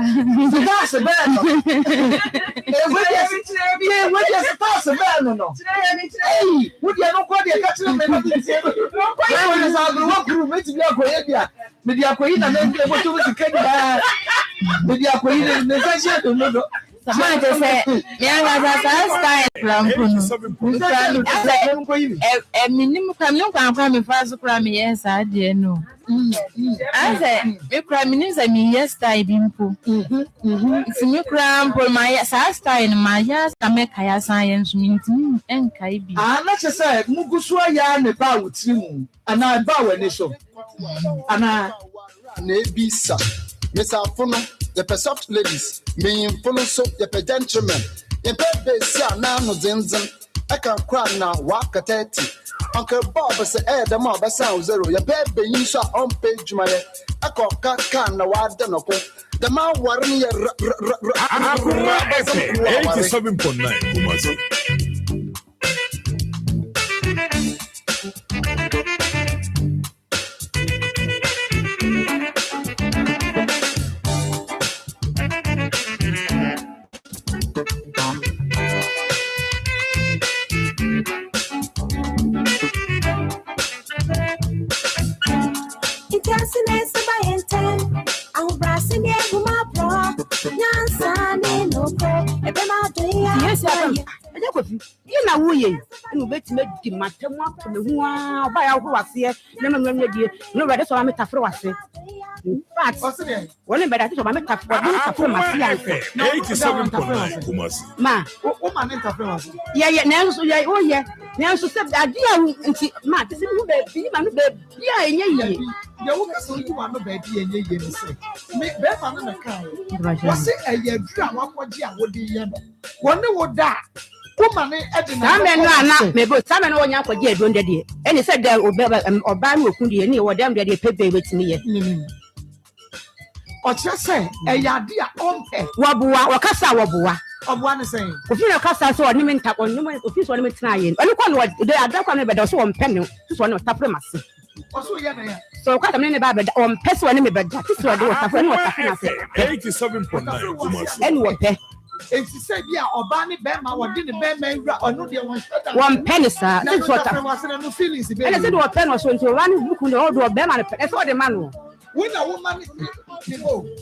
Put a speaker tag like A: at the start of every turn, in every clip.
A: That's a bad. What is that's a bad no. Hey, what you not quite catching me. Why is our group meeting your Korea? Media Queen and then able to get Media Queen in the session.
B: Someone just said, "Young as a style from a minimum coming fast from yes, I did know. I said, you cry minister me yesterday, Bimpo. It's new cram for my style in my yes, I make higher science means and Kaibi.
A: I'm not just said, Muguswa yarn about you, and I bow an issue. And I
C: maybe, sir, Miss Alphona. The soft ladies, me in full soap, the gentlemen. In bed, they say, now no zinzin. I can cry now, walk at 30. Uncle Bob said, the mob sound zero. Your bed being shot on page, my I call can the wild denocle. The man worrying
D: 87.9.
E: You know who you bet me the matema to the one by our was here. Never no better so I'm a tough was it. But one better to my tough for my fiance.
D: 87.9.
E: Ma,
A: woman interference.
E: Yeah, now so yeah, oh yeah. Now so step the idea ma, this is baby, man, baby, yeah, yeah.
A: You will so you want to baby and you say. Make better than a car. Was it a year drama? What you would be? Wonder what that. Woman,
E: maybe some and one for year don't day. And he said, or buy me Kundi, or damn that they pay with me.
A: Or just say, a yadia on pay.
E: Wabua or Casa Wabua.
A: Of one saying,
E: if you know Casa, so I didn't tap on you, if you want to try it. I look on what they are not coming, but also on penny, just one of Tapramacy. So, got a minute about on Peso enemy, but that is what I do.
D: 87.9.
E: And what?
A: And she said, yeah, or Barney Bama, or didn't bear man, or no, there was
E: 1 penny, sir. That's what I was
A: feeling.
E: And I said, what pen was going to run, who could order a Bama. That's what the man.
A: When a woman,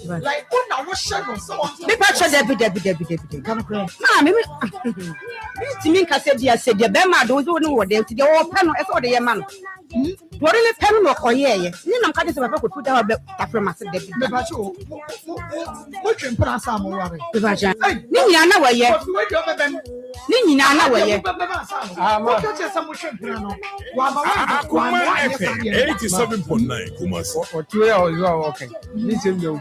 A: like, I was shadow, so
E: the patcher, Debbie. Come across. Mammy, to me, I said, yes, said the Bama, those who know what they did, all panel, as all the man. What in a pen or yeah, you know, I could put our from my Debbie.
A: What can put us some more?
E: Nina, where yet? Nina, where
D: Akoma FM 87.9 Kumasi.
F: Okay. Listen, you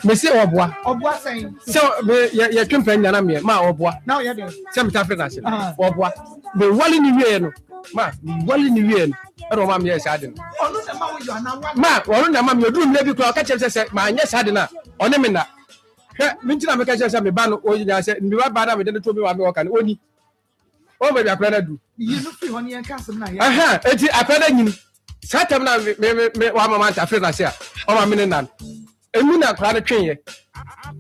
F: Monsieur Obwa.
A: Obwa saying,
F: so you're jumping and I'm here, ma Obwa.
A: Now you're there.
F: Some African Obwa. The one in the ma, one in the I don't want me as I didn't. Ma, one of them, you do maybe catch us, my yes, I didn't. On a minute. Mintina make us a ban or you said, you are bad with the two people can only. Oh, maybe I plan to do. You look for 1 year castle now. It's a plan. Satam na me wa mama ta fe na se o ma mene nan emu na kra na twen ye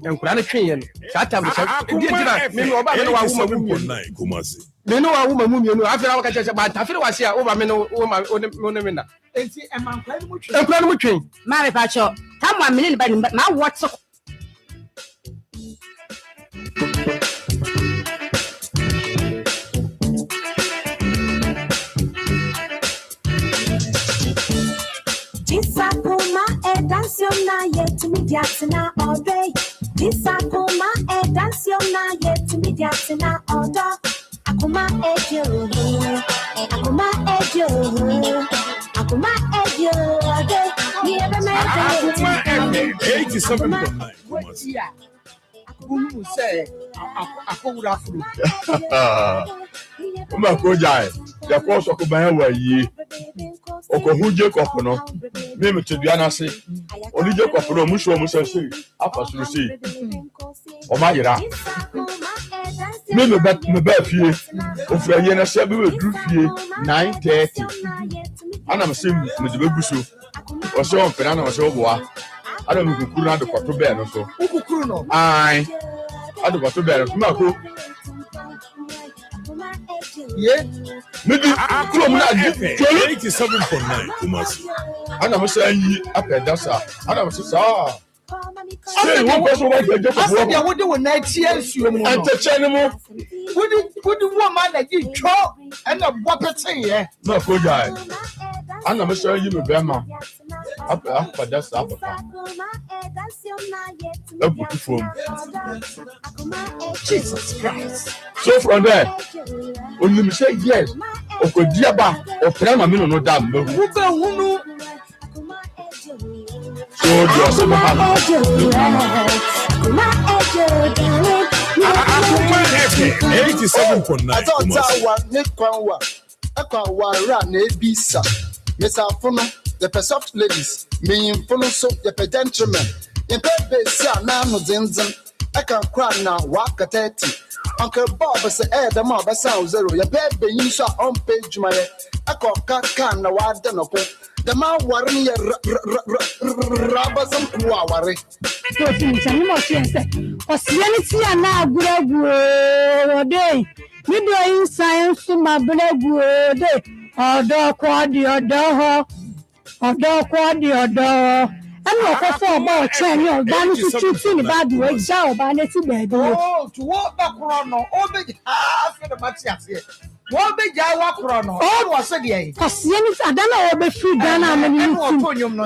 F: enkura na twen ye no satam se die dina me no ba me no wa wo ma mu
D: Kumasi
F: me no wa wo ma mu mienu afira wa ka che ba ta fe wa se a o ba me no o ma o ne me na
A: enti e man kra mu twen
F: enkura mu twen
E: ma me pa cho tam wa mene ba ma what so
G: Akoma dance na yet to me na all day. This Akoma dance na yet to me na all day. Akoma ejo, Akoma ejo, Akoma ejo.
D: Akoma 87.9.
A: Who say Akoma fruit?
H: Uma koja ya kwa so ko ban wa yi okohu Jacob no me metedua na se oni Jacob no mu so mu se afasuru se o ma yira me ba fie ofura ye na se be we dru fie 9:30 ana me se me de beguso o se on pera na o se oboa I don't know kukuru na de kwato be no so.
A: Ukukuru no.
H: Ai. Ade kwato be no. Ma ko.
A: Yeah.
H: Maybe kuro mu na
D: 87.9 Kumasi.
H: Ana mo say yi apedasa. Ana mo say sa. Say one person want to just
A: work. I would do a night here so mo.
H: Entertain mo.
A: Would woman that you chop and a wapper yeah.
H: No ko guy. Ana mo say yi me be ma. Apedasa papa.
A: Jesus Christ.
H: So from there, only me say yes. Okodiaba, oprema me no dam.
A: Who be hunu?
H: So you also have
D: Akoma FM 87.9.
C: I thought I want Nikwanwa. Akwa ran a bisa. Miss Afuna, the soft ladies, me in full so the gentlemen. In Pepe, Nano Zinzan. I can cry now, walk at 30. Uncle Bob said, the mob sound zero. Your baby, you saw on page my echo can now. I don't know. The man worrying rubbers and worry.
I: Possibility and now good day. Midway science to my blood day. Or dog quad your door. Or dog quad your door. I'm not for about 10 years. Bannis to treat about the way down by Netty baby.
A: Oh, to walk back chrono, all big half in the Matias here. One big Jawa chrono, all was a day.
I: Possibility, I don't know what free Ghana and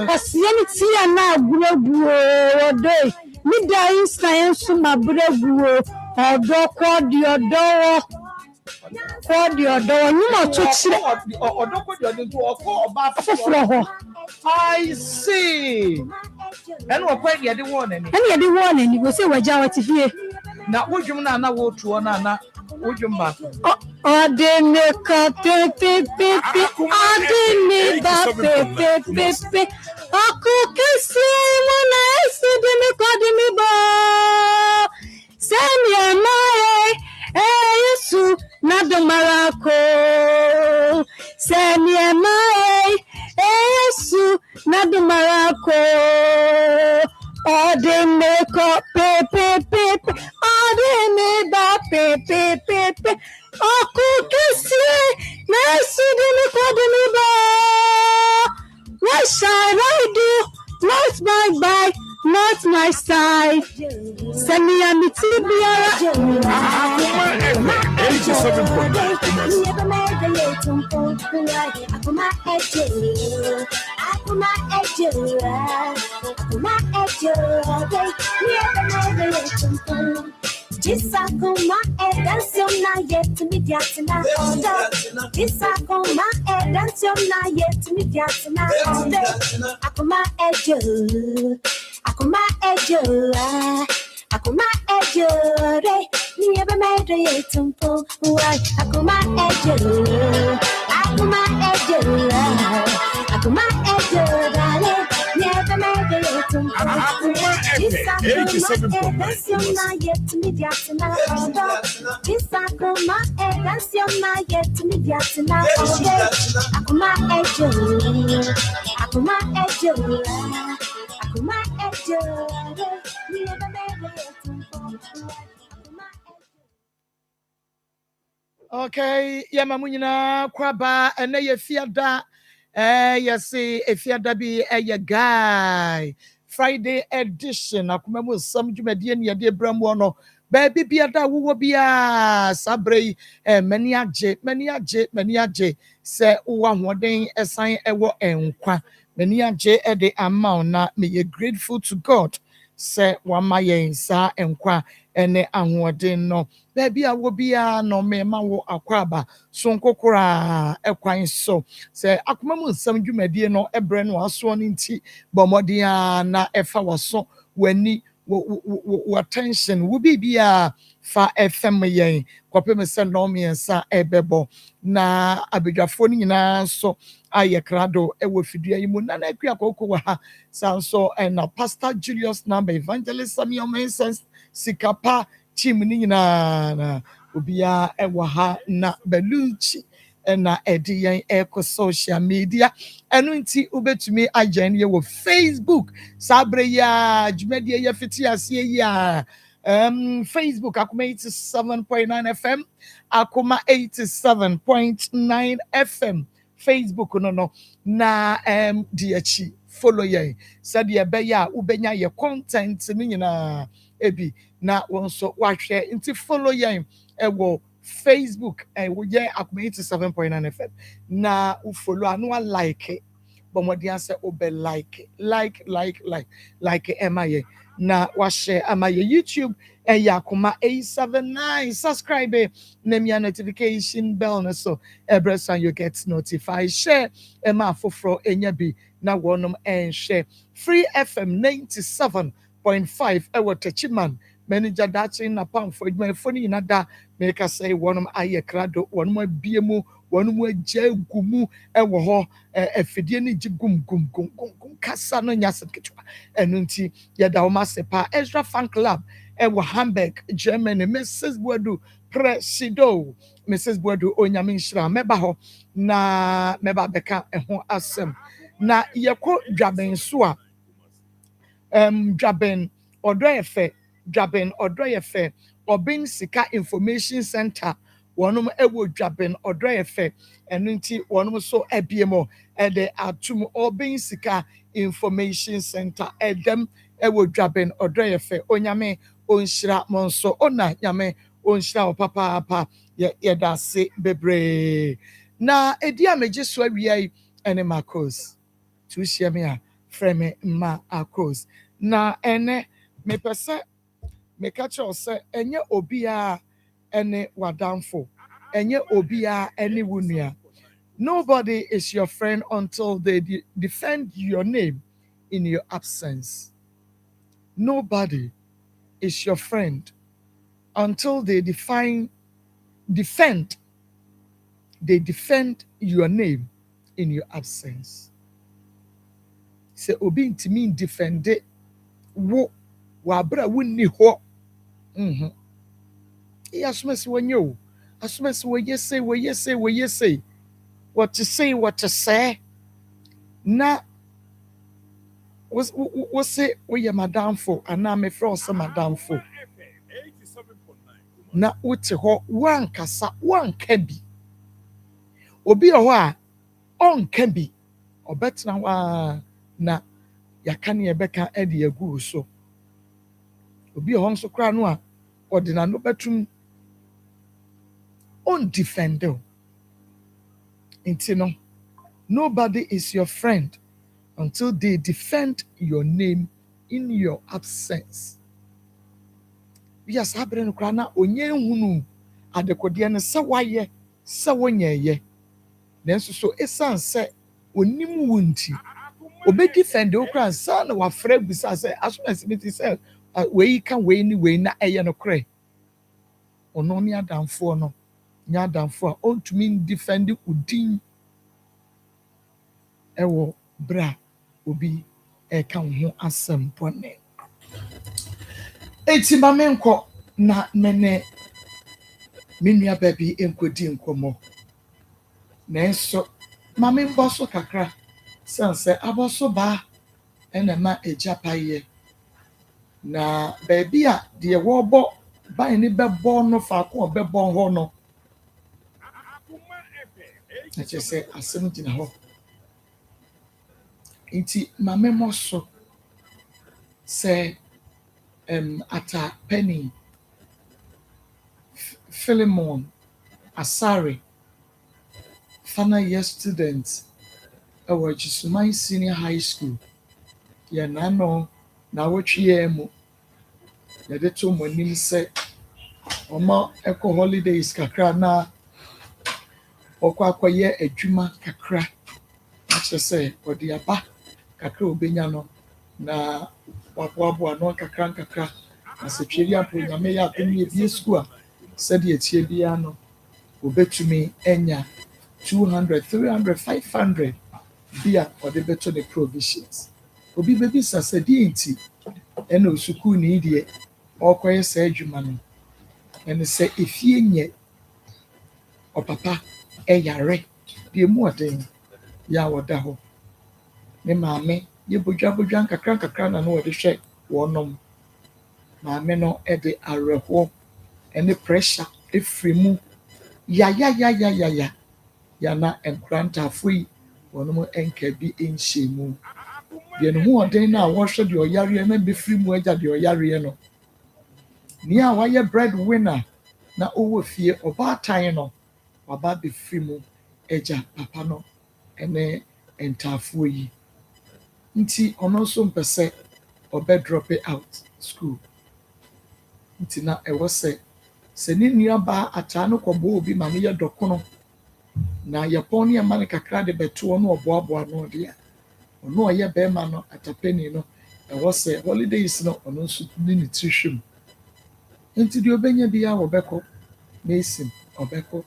I: Possibility and now good day. Midday science to my brother. Or dog quad your door. Quad your door. You know,
A: or don't put your into a call about. I see. And what quite the warning.
I: And the warning, you will say what Jawa TV.
A: Now, would you not go to Anna? Would you back?
I: Oh, they make a pepe. I didn't make pepe. I could see when I see the Nicodemy. Send your my Yesu, not the Morocco. Send your my Yesu, not the Morocco. Oh, they make up pepe. Oh, they made up pepe. Oh, could see, nice to the Nicodemy. What shall I do? Not my bike, not my side. Send me a mitibia.
D: Akoma FM 87.9
G: Akoma edansiona yetu midiatina order. Akoma edansiona yetu midiatina order. Akoma ejo. Akoma ejo re ni ebe medre yetumpo. Akoma ejo. Akoma ejo dale ni ebe medre yetumpo.
D: Akoma FM 87.9
G: yetu midiatina order. Akoma edansiona yetu midiatina order. Akoma ejo.
A: Okay, Yamamunina Kwaba and a fiada. Yes, a fiada be a guy. Friday edition. Akuma some Jumadian ya dear Bramono. Baby Biada who be a sabre many a j. Say one day a sign a war and qua. Many a j at the amount na me grateful to God. Say one my sa and qua and the anwardin no. Baby I will be a no me ma wo akwaba. So kokora equine so. Say Akuma some Jumadian no a brand was sworn in tea. Bomodia na efa was so when ni attention will be a fa FM yen kwapem se no me nsa ebebo na abedwafo ni nyina so ayekrado ewo fidua yi mu na na akua kokko wa ha sanso na Pastor Julius number Evangelist Samuel Mensens sikapa team ni nyina na obia ewo ha na Beluchi ɛna ɛde yɛn ɛkɔ social media ɛno nti wobɛtumi agyan yɛ wɔ Facebook saa berɛ yi a dwumadie yɛ fiti aseɛ yi a Facebook Akoma 87.9 FM Akoma 87.9 FM Facebook no na di akyi follow yɛn sɛdeɛ ɛbɛyɛ a wobɛnya yɛ content no nyinaa ebi na wɔn nso wahwɛ nti follow yɛn ɛwɔ Facebook woyɛ Akoma 87.9 FM na wo follow a no wa like but mo dia say obe like ɛma yɛ na wahwɛ ama yɛ YouTube ɛyɛ Akoma 879 subscribe na mia notification bell no so every time you get notified share ɛma afoforo enya bi na wɔnom ɛnhwɛ Free FM 97.5 ɛwɔ Techiman manager dachi na pamfo adwumayɛfo no nyina da meka sɛ wɔnom ayɛ krado wɔnom abie mu wɔnom agya gu mu ɛwɔ hɔ afidie no gye gum kasa no nya asɛm ketewa ɛno nti yɛda wɔm ase paa Ezra Fan Club ɛwɔ Hamburg Germany Mrs. Buadu Presido Mrs. Buadu onyame nhyira mɛba hɔ na mɛba bɛka ɛho asɛm na yɛkɔ dwaben so a dwaben ɔdɔyɛfɛ Obin Sika Information Center wɔnom ɛwɔ dwaben ɔdɔyɛfɛ ɛno nti wɔnom so ɛbiem ɛde atum Obin Sika Information Center ɛdɛm ɛwɔ dwaben ɔdɔyɛfɛ onyame onhyira mo nso ona nyame onhyira wo papaapa yɛda ase bebree na edi a megye so awia yi ɛne Marcos tuhyia me a frɛ me ma Marcos na ɛne mepɛsɛ meka kyerɛw sɛ ɛnyɛ obiara ɛne wadamfo ɛnyɛ obiara ɛne wo nua. Nobody is your friend until they defend your name in your absence. Nobody is your friend until they defend your name in your absence. Sɛ obi ntimi defend wo wabra wunni hɔ asomasi wonye o asomasi woyɛ sei what to say na wo say woyɛ madamfo ana me frɛ ɔsɛ madamfo na wote hɔ wankasa wanka bi obi hɔ a ɔnka bi ɔbɛtena hɔ a na yaka ne yɛbɛka ɛde agu so obi hɔ nso kora no a ɔde na no bɛtum on defender nti no nobody is your friend until they defend your name in your absence. Yes, habre no kora na onye hunu adekodeɛ no sɛ wayɛ sɛ wonyɛyɛ nanso so esan sɛ onim wo nti obedi fende okra nsa na wafrɛ bisa sɛ asomasi bi sɛ wei ka wei ni wei na ɛyɛ no korɛ ɔno ne adamfo no nya adamfo a ontumi defend udin ɛwɔ bra obi ɛka ho asɛm pɔne eti ma menkɔ na mene menua baabi enkodi nkɔmɔ nanso ma membɔ so kakra sɛ abɔ so ba ɛna ma egya payɛ na baabi a deɛ wɔbɔ ban ne bɛbɔ no faako ɔbɛbɔ hɔ no na kyerɛ sɛ asɛm gyina hɔ nti ma memmɔ so sɛ ata penny Philemon Asare final year student ɛwɔ Jisuman Senior High School yɛ nano na wotwe mu yɛde to mo anim sɛ ɔma ɛkɔ holidays kakra na ɔkɔ akɔyɛ adwuma kakra akyerɛ sɛ ɔde aba kakra obenya no na waboaboa no kakra na sɛ tweri apo nyame yɛ apem yɛ bie school a sɛdeɛ tie biara no obetumi anya 200 300 500 bia ɔde beto the provisions obi bebisa sɛ di nti ɛna osukuu ni deɛ ɔkɔyɛ sɛ adwuma no ɛne sɛ efie nyɛ ɔpapa ɛyare deɛ mu ɔden yɛ a wɔda hɔ ne maame yɛ bodwabodwa nkakra na no wɔde hwɛ wɔnom maame no de awerɛhoɔ ne pressure efiri mu yayayayayaya yana nkora ntaafo yi wɔnom nka bi nhyɛ mu deɛ ne ho ɔden no a wɔhwɛ deɛ ɔyareɛ na bɛfiri mu agya deɛ ɔyareɛ no nea a wayɛ bread winner na ɔwɔ fie ɔbaatan no waba bɛfiri mu agya papa no ne ntaafoɔ yi nti ɔno nso mpɛ sɛ ɔbɛ drop it out school nti na ɛwɔ sɛ ne nuabaa ataa no kɔbɔ obi ma no yɛ dɔkono na yɛpɔn ne ɛma no kakra de bɛto ɔno ɔboaboa no deɛ ɔno ɔyɛ bɛrima no atapani no ɛwɔ sɛ holidays no ɔno nso ne ne tiri hwɛ mu nti deɛ ɔbɛnya biara wɔbɛkɔ mason ɔbɛkɔ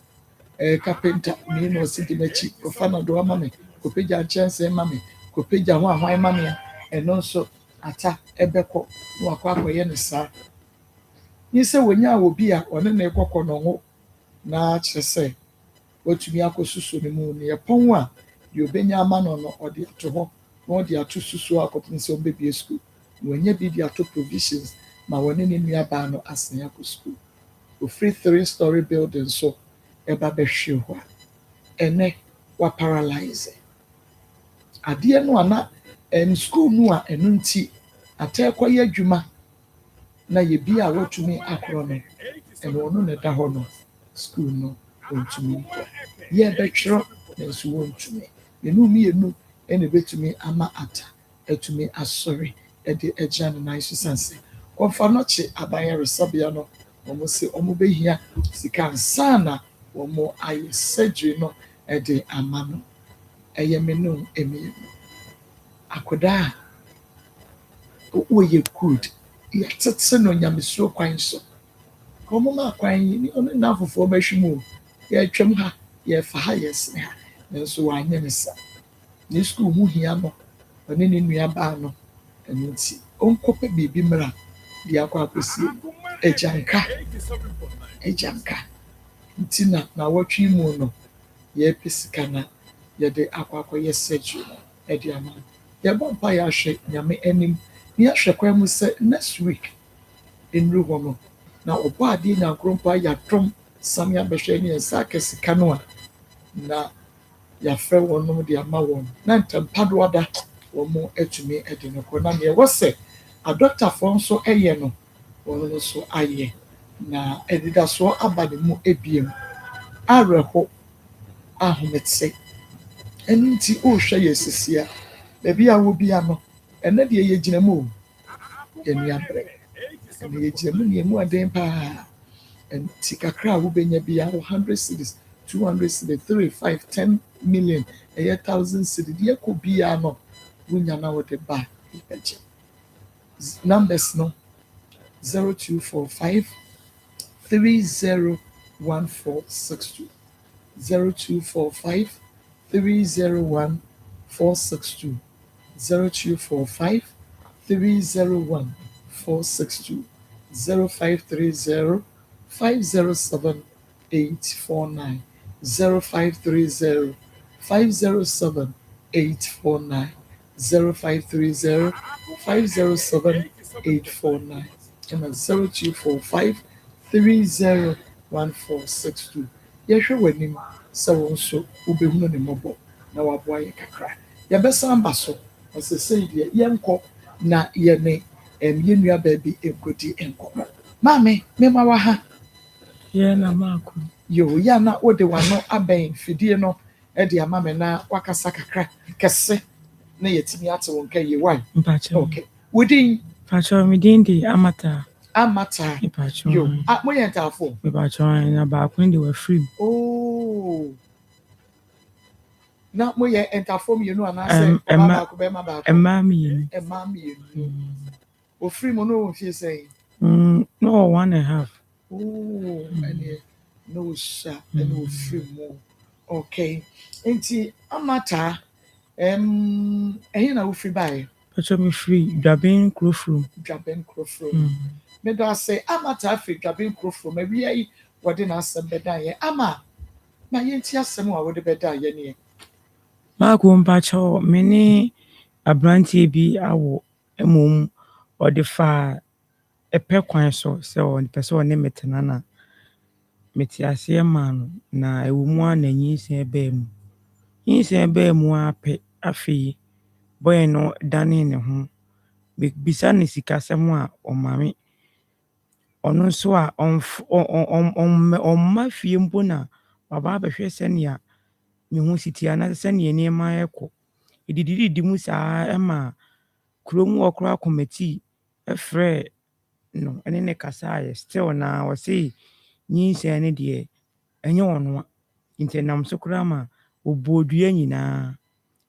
A: carpenter ne na ɔsi di n'akyi kɔfa na do ama me kɔpagya nkyɛnsee ma me kɔpagya ho ahwan ma me a ɛno nso ata ɛbɛkɔ na wakɔ akɔyɛ ne saa ne sɛ wɔnya obi a ɔne ne kɔkɔ no ho na kyerɛ sɛ watumi akɔ susu ne mu ne yɛpɔn a deɛ ɔbɛnya ama no no ɔde ato hɔ na ɔde ato susu akɔpem sɛ ɔmbɛbie school na wɔnya bi de ato provisions ma wɔne ne nuabaa no asen akɔ school ofiri 3-story building so ɛba bɛhwe hɔ a ɛnɛ waparalyze adeɛ no ana school no a ɛno nti atɛ kɔyɛ adwuma na yɛbi a wɔtumi akorɔ no ɛno ɔno na ɛda hɔ no school no wɔntumi nkɔ yɛbɛtwerɛ na nso wɔntumi ɛnu mmienu ɛna ɛbɛtumi ama ata atumi asɔre ɛde agyina ne nan so sanse kɔmfa no kye abayɛresabea no wɔn sɛ wɔn bɛhia sika nsa na wɔn ayɛ surgery no ɛde ama no ɛyɛ menu mmienu akwadaa a wɔyɛ good yɛtete no nyamesuo kwan so wɔn ma kwan yi ne ɔno na afoforɔ bɛhwɛ mu yɛtwam ha yɛfa ha yɛsene ha nanso wɔanyɛ ne sa ne school ho hia no ɔne ne nuabaa no ɛno nti ɔnkɔpɛ biribi mmra de akɔ akɔsie agyanka nti na wɔtwe mu no yɛpɛ sika na yɛde akɔyɛ surgery no ɛde ama yɛbɔ mpa yɛahwɛ nyame anim ne yɛahwɛ kwan mu sɛ next week nnuru hɔ no na ɔbɔ adeɛ nyankorompa yɛadom same abɛhwɛ ne yɛnsa aka sika no a na yɛafrɛ wɔnom de ama wɔn na ntampadoa da wɔn atumi de no kɔ na neɛ ɛwɔ sɛ adɔktafoɔ nso yɛ no wɔn nso ayɛ na anidasoɔ aba ne mu ebiem awerɛho ahomete ɛno nti ɔrehwɛ yɛ sisi a baabi a wɔbia no ɛnɛ deɛ yɛgyina mu o yɛnuabrɛ ɛnɛ yɛgyina mu ne ɛmu aden paa nti kakra a wobɛnya bia 100 cities 200 cities 3 5 10 million ɛyɛ 1000 cities deɛ kɔ bia no wonya na wɔde ba ɛgye numbers no 0245 301462 0245 301462 0245 301462 0530 507 849 0530 507 849 0530 507 849 and 0245 301462. Yɛhwɛ w'anim sɛ wɔn nso wobɛhunu ne mmɔbɔ na waboa yɛ kakra. Yɛbɛsan ba so ɔsɛ sɛ deɛ yɛnkɔ na yɛne yɛn nua baabi nkɔdi nkɔmmɔ. Maame, mema wɔ ha.
B: Yɛ na maako.
A: Yo, yɛ na wode wano abɛn fidie no de ama me na wakasa kakra kɛse na yɛtumi ate wɔn ka yɛ wan.
B: Mpakyɛ.
A: Okay. Wodin?
B: Mpakyɛ, me din de Amata.
A: Amata.
B: Mpakyɛ.
A: Yo, moyɛ ntafo?
B: Mpakyɛ, na baako de wɔ free.
A: Oh. Na moyɛ ntafo mmienu anaasɛ ɔbaa baako bɛrima baako?
B: Mmaa mmienu.
A: Mmaa mmienu. Ofiri mu no wɔn fie sɛn?
B: No, 1.5.
A: Oh, ɛnɛ no sha ɛna ofiri mu. Okay. Nti Amata ɛyɛ na ofiri bae?
B: Mpakyɛ, me free Dwaben Krofrom.
A: Dwaben Krofrom. Me do ase Amata free Dwaben Krofrom. Ewia yi wɔde na asɛm bɛda yɛ ama na yɛnti asɛm a wode bɛda yɛneɛ.
J: Marco mpacho mene abrantie bi awo emom ɔde fa ɛpɛ kwan so sɛ ɔne pɛ sɛ ɔne metena na mete aseɛ ma no na ɛwɔ mu a na nyinsɛn baa mu. Nyinsɛn baa mu apɛ afei boy no dane ne ho. Bisa ne sikasɛm a ɔmame ɔno nso a ɔmma fie mpo na waba abɛhwɛ sɛnea me ho sitia na sɛnea nneɛma ɛkɔ. Edididi mu saa ɛma kurom wɔ kora committee ɛfrɛ no ɛne ne kasaeɛ still na wɔse nyinsɛn ne deɛ ɛnyɛ ɔno a. Nti nam so kora ma obodua nyinaa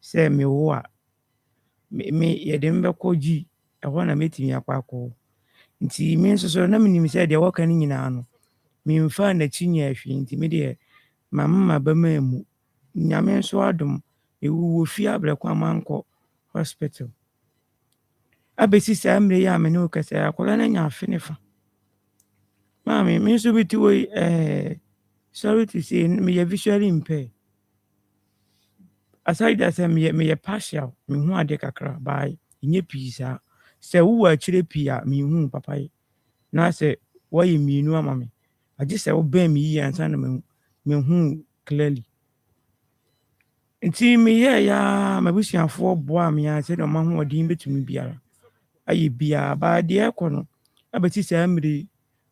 J: sɛ mewo a me yɛde me bɛkɔ gyi ɛhɔ na metumi akɔ. Nti me nso so na menim sɛ deɛ wɔka no nyinaa no memfa n'akyi nyɛ ahwee nti me deɛ mama bɛma mu. Nyame nso adom ɛwuwɔ fie abrɛkɔ amankɔ hospital. Abɛsi saa mmerɛ yi a me ne wo kasa akɔla no nya afe ne fa. Maame me nso biti wɔ sorry to say meyɛ visually impaired. Aside that meyɛ partial mehu ade kakra bae nyɛ pii saa. Sɛ wowɔ akyire pii a mehu papa yi. Na sɛ wɔyɛ mmienu ama me. Agye sɛ wobɛn me yie ansa na mehu clearly. Nti meyɛ ya mabusuafoɔ boa me a sɛ na ɔma hoɔden betumi biara. Ayɛ biara ba deɛ ɛkɔ no abɛsi saa mmere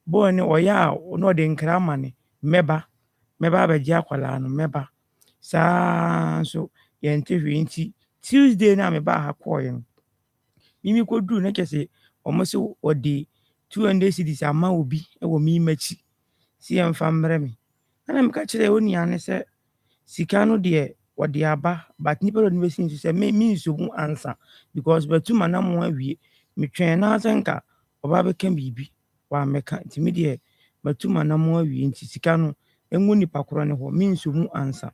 J: boy ne ɔyɛ a na ɔde nkra ma ne mɛba abɛgye akwalaa no mɛba. Saa nso yɛnte hwee nti Tuesday na meba ha kɔɔɛ no. Mimi kɔduru na kyɛ sɛ ɔmo sɛ ɔde 200 cedis ama obi ɛwɔ me makyi. Si yɛmfa mmerɛ me. Ana meka kyerɛ wo nua ne sɛ sika no deɛ wɔde aba but nipa do ne bɛsi nso sɛ me nso mu ansa because batuma na mo awie metwɛn na sɛ nka ɔba bɛka biribi wa mɛka nti me deɛ batuma na mo awie nti sika no engu nipa korɔ ne hɔ me nso mu ansa.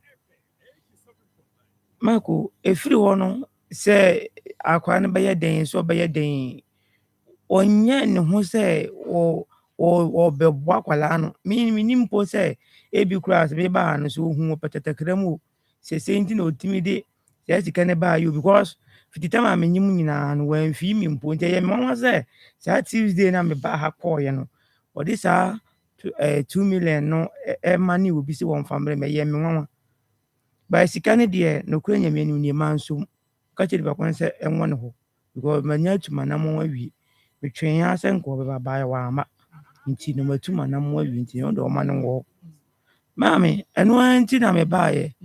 J: Marco efiri hɔ no sɛ akwa no bɛyɛ den so bɛyɛ den ɔnyɛ ne ho sɛ ɔbɛboa kwalaa no menim po sɛ ebi kura sɛ bɛba ha no so ohu ɔpɛtɛtɛkra mu sɛ nti na otimi de sɛ sika ne ba yo because fitita ma menyim nyinaa no wamfi mi mpo nti yɛ mama sɛ saa Tuesday na me ba ha kɔɔyɛ no ɔde saa 2 million no ɛma ne obi sɛ wɔn family me yɛ me nwanwa ba sika ne deɛ no kura nyame anim ne ma nso ka kyerɛ ba kwan sɛ ɛnwɔ ne ho because manya tuma na mo awie metwɛn ya sɛ nkɔ bɛba bae wa ama nti no matuma na mo awie nti no de ɔma ne wɔ maame ɛno anti na me bae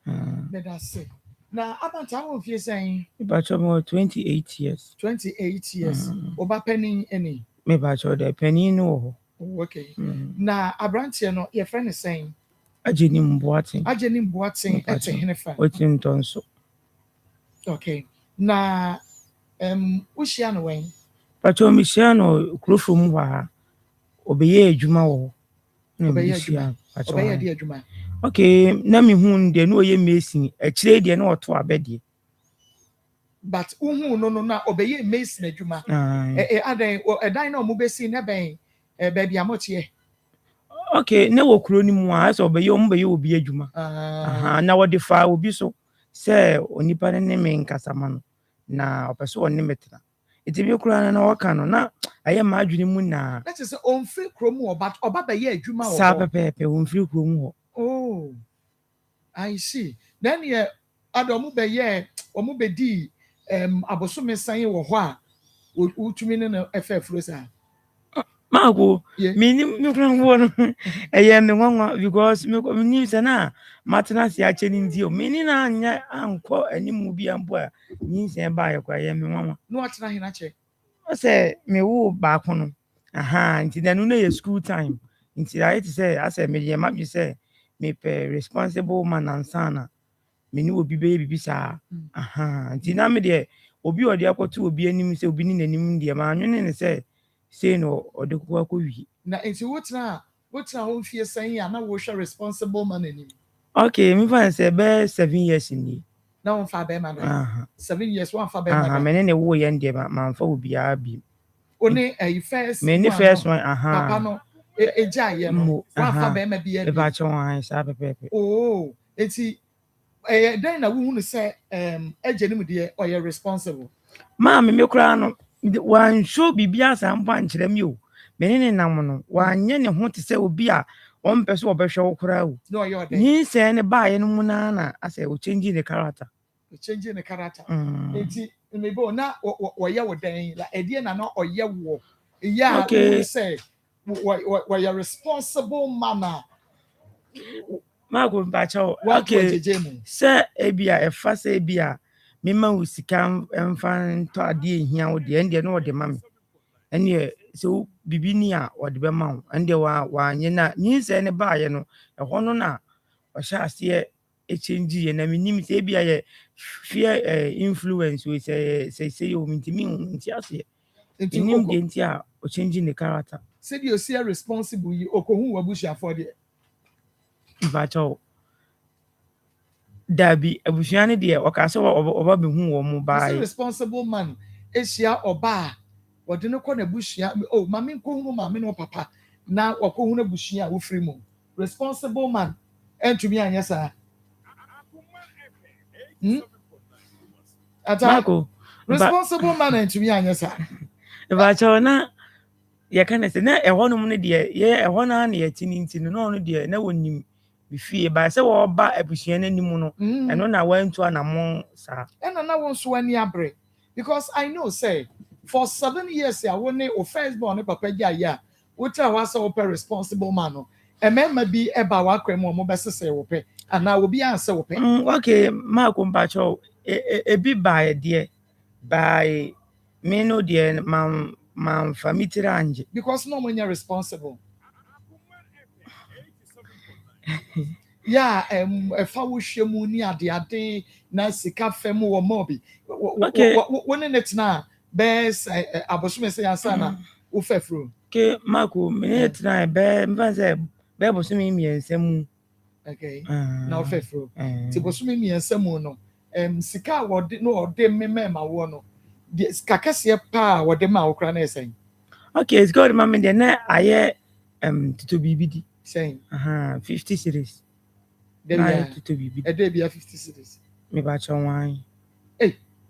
A: Medase. Na abanta wo fie sɛn?
J: Me ba cho mo 28 years.
A: 28 years. Oba penny any.
J: Me ba cho de penny no.
A: Okay. Na abrantie no ye friend sɛn?
J: Ageni Mboaten.
A: Ageni Mboaten ete henefa.
J: Otin tonso.
A: Okay. Na ushia no wen?
J: Ba cho mi shia no krofo mu ha. Obeye adwuma wo.
A: Obeye adwuma. Obeye di adwuma.
J: Okay, na me hu de no ye mesin akire de na oto abede.
A: But uhu no na obeye mesin adwuma. Adan edan na omo besi na ben baabi amotie.
J: Okay, na wo kuro ni mu a so obeye omo beye obi adwuma. Na wo de fa obi so se onipa ne me nkasama no na opeso woni metena. Iti bi kuro na waka no na aye ma adwene mu na.
A: That is on free kuro mu oba beye adwuma wo.
J: Sa pepepe on free kuro mu ho.
A: Oh, I see. Then yeah, adomu be yeah, omu be di abosome san wo ho a utumi ne na FF rosa.
J: Marco, me kran wo no. Eye me nwanwa because me ni se na matena se ache ni ndio. Me ni na anya anko animu bi ambo a ni se ba ye kwa ye me nwanwa.
A: No atena he na che.
J: O se me wo ba ko no. Nti na no na ye school time. Nti I to say ase me ye mabji say me pe responsible man ansana me ni obi be bibi saa nti na me de obi odi akoto obi anim se obi ni nanim de ma anwene ne se no odi kokwa akɔwi
A: na nti wotra ho fie san ya na wo hwe responsible man anim.
J: Okay me fan say be 7 years ni
A: na won fa be ma no 7 years won fa be ma
J: me ne wo ye nde ma fa obi a bi
A: oni first
J: me ni first one
A: papa no eja ye no wa fa be ma bi
J: eba che wan sa pepepe
A: oh enti then na wo hu say eje nim de o ye responsible
J: ma me kura no wan show bibia sa mpa nkyerɛ mi o me ne nam no wanyɛ ne ho te sɛ obi a ɔmpɛ so ɔbɛhwɛ wo kura o
A: no you dey
J: nyi sɛ ne ba ye no mu na asɛ o change the character
A: changing the character enti me bo na wo ye wo den la edie na no o ye wo yeah
J: okay.
A: We say we are responsible manner
J: ma ko mpa kyɛw okay sɛ ebia ɛfa sɛ ebia mema wo sika mfa ntɔ ade ehia wo de ende no de ma me ene so bibi ni a wo de be ma wo ende wa nye na nyi sɛ ne ba ye no ɛhɔ no na ɔhyɛ aseɛ change ye na minim sɛ ebia ye fear influence we say you mintimi nti aseɛ minim de nti a o change the character
A: said you see responsible you okohu wabushia for the
J: bacho dabi abusua ne de oka se oba behu wo mu bae
A: responsible man ehia oba wode ne kɔ na bushia oh mame nkohu mame no papa na wakohu na bushia wo free mu responsible man entumi anya sa
J: Marco
A: responsible man entumi anya sa
J: bacho na ye kana se na ehɔ no mu ne de ye ehɔ na na ye tininti no no de na wonim bifie ba se wo ba abusua nanim no eno na wantu anamo sa
A: ena na won so ani abre because I know say for 7 years ya woni o first born ne papa gya ya wo tell was so responsible man no emema bi eba wa kwem mo be sese wo pe ana obi anse wo pe
J: okay Marco mpacho ebi ba de by me no de man family anje
A: because no man responsible yeah fa wo hwemu ni ade na sika fam wo mobi woni net na bes abosume say ansa na wo fafro
J: ke Marco me net na be mfa say be abosume mi ensam
A: okay na wo fafro ti abosume mi ensam no sika wo de no ode memema wo no sika kase pa wo de ma wo kra na esen
J: okay it's good mama de na aye to bibidi
A: saying
J: 50 series
A: there
J: to bibidi
A: e dey be 50 series
J: me ba chon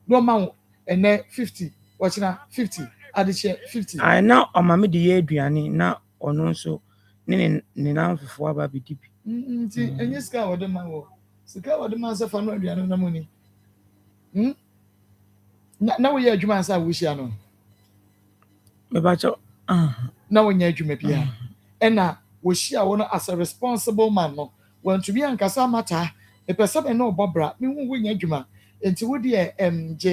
A: no ma ene 50 watching 50 adiche 50
J: I na o ma me de ye aduane na ono nso ne na mfofo aba bidi bi
A: nti enye sika wo de ma wo sika wo de ma se fa no aduane na muni na wo ye adwuma ansa wo hia no
J: me ba cho
A: na wo nya adwuma bia ena wo hia wo no as a responsible man no want to be ankasa mata e pese be na obobra me hu wo nya adwuma enti wo de mj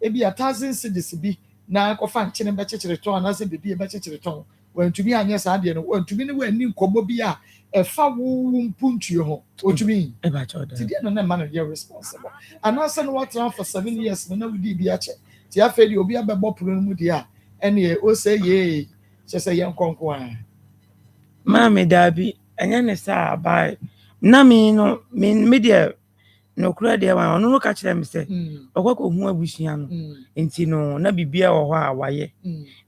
A: e bi 1000 cedis bi na kofa nkyene be kekere ton na se bibi be kekere ton want to be anya sa de no want to be ne wani nkomo bi a e fa wo mpuntuo ho o to be
J: e ba cho da
A: ti de no na man dey responsible and also no what for 7 years na we di bi a che ti afa di obi abebo pro no mu di a ene o say ye se ye nkonko a
J: ma me dabi anya ne sa ba na me no me de no kura de wa ono no ka kire me se okoko hu abusua no enti no na bibia wo ho a waye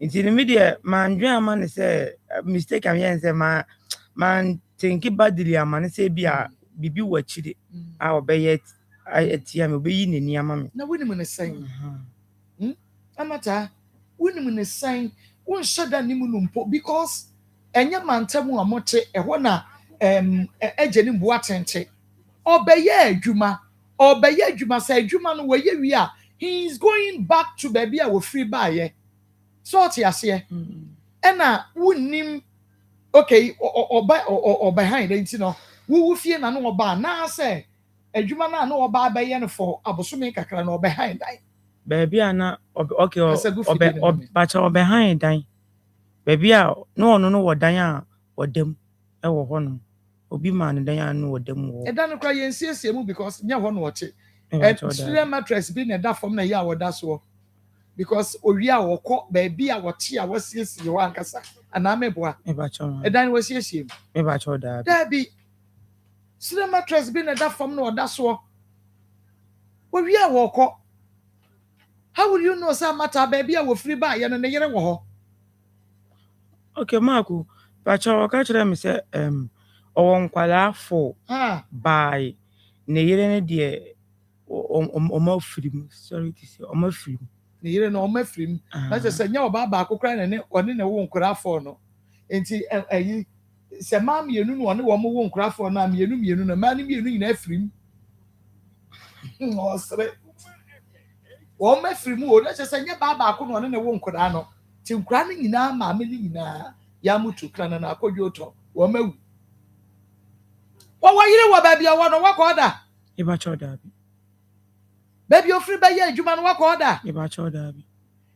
J: enti no me de mandwe ama ne se mistake am yen se man think badly ama ne se bia bibi wa chire a obeye atia me obeyi nani ama me
A: na woni mu ne san amata woni mu ne san won shada ni mu no mpo because enye mantam a mote ehwo na eje ni mbo atente obeye adwuma say adwuma no waye wi a he is going back to baby a wo free buy sort yase ena wonim okay or behind it no wo fie na no oba na say adwuma na no oba abaye no for abosome kakra na behind dan
J: baby ana okay bacha behind dan baby a no ono no wodan a wodam e wo ho no obi ma ne dan a no wodam wo
A: e dan kra yensiesie mu because nya ho no oche and student mattress bi na da form na ya woda so because owi a wokọ baby a woche a wasiesie wo ankasa ana meboa
J: e bacha
A: e dan wasiesie
J: e bacha da
A: bi student mattress bi na da form na oda so owi a wokọ how will you know say matter baby a wo free buy ya no ne yere wo ho
J: okay Marco Pacho ka kyerɛ me sɛ ɔwɔ nkwalaa fo by ne yere ne deɛ ɔma firi mu sorry to say ɔma firi mu
A: ne yere no ɔma firi mu na kyerɛ sɛ nyɛ ɔbaa baako koraa na ɔne ne wo nkorafoɔ no nti ɛyi sɛ maa mmienu no ɔne wɔn wo nkorafoɔ no a mmienu no maa no mmienu nyinaa firi mu ɔsere wɔn mafiri mu o na kyerɛ sɛ nyɛ baa baako na ɔne ne wo nkoraa no ti nkoraa no nyinaa maame no nyinaa yamutu kran na akɔdwo tɔ wɔn awu wɔwɔ yere wɔ baabi a wɔ no wɔkɔ ɔda
J: Ibacho dabi
A: baabi ofiri bɛyɛ adwuma no wɔkɔ ɔda
J: Ibacho dabi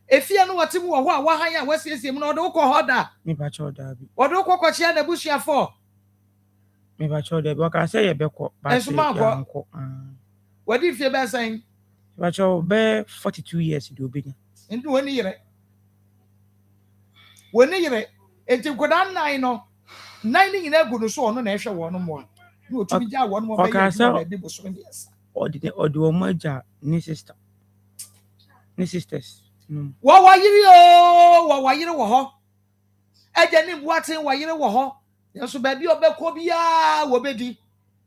A: efie no wɔte mu wɔ hɔ a wɔhan a wɔasiesie mu na ɔde wokɔ hɔ da
J: Ibacho dabi
A: ɔde wokɔ kɔkyea na abusuafoɔ
J: Ibacho dabi ɔka sɛ yɛbɛkɔ
A: ɛnso mankɔ wɔde fie bɛsɛn
J: Ibacho bɛ 42 years de obenya
A: nti wɔne yere enti nkɔdaa nnan no nyinaa gu no so ɔno na ɛhwɛ wɔn mo a na otumi gya wɔn mo bɛyɛ adwuma baabi bosom deɛsa
J: ɔde wɔn agya ne sisters
A: wɔwɔ yere wɔ hɔ agya ne buaten wɔ yere wɔ hɔ nso baabi a ɔbɛkɔ biara wɔbɛdi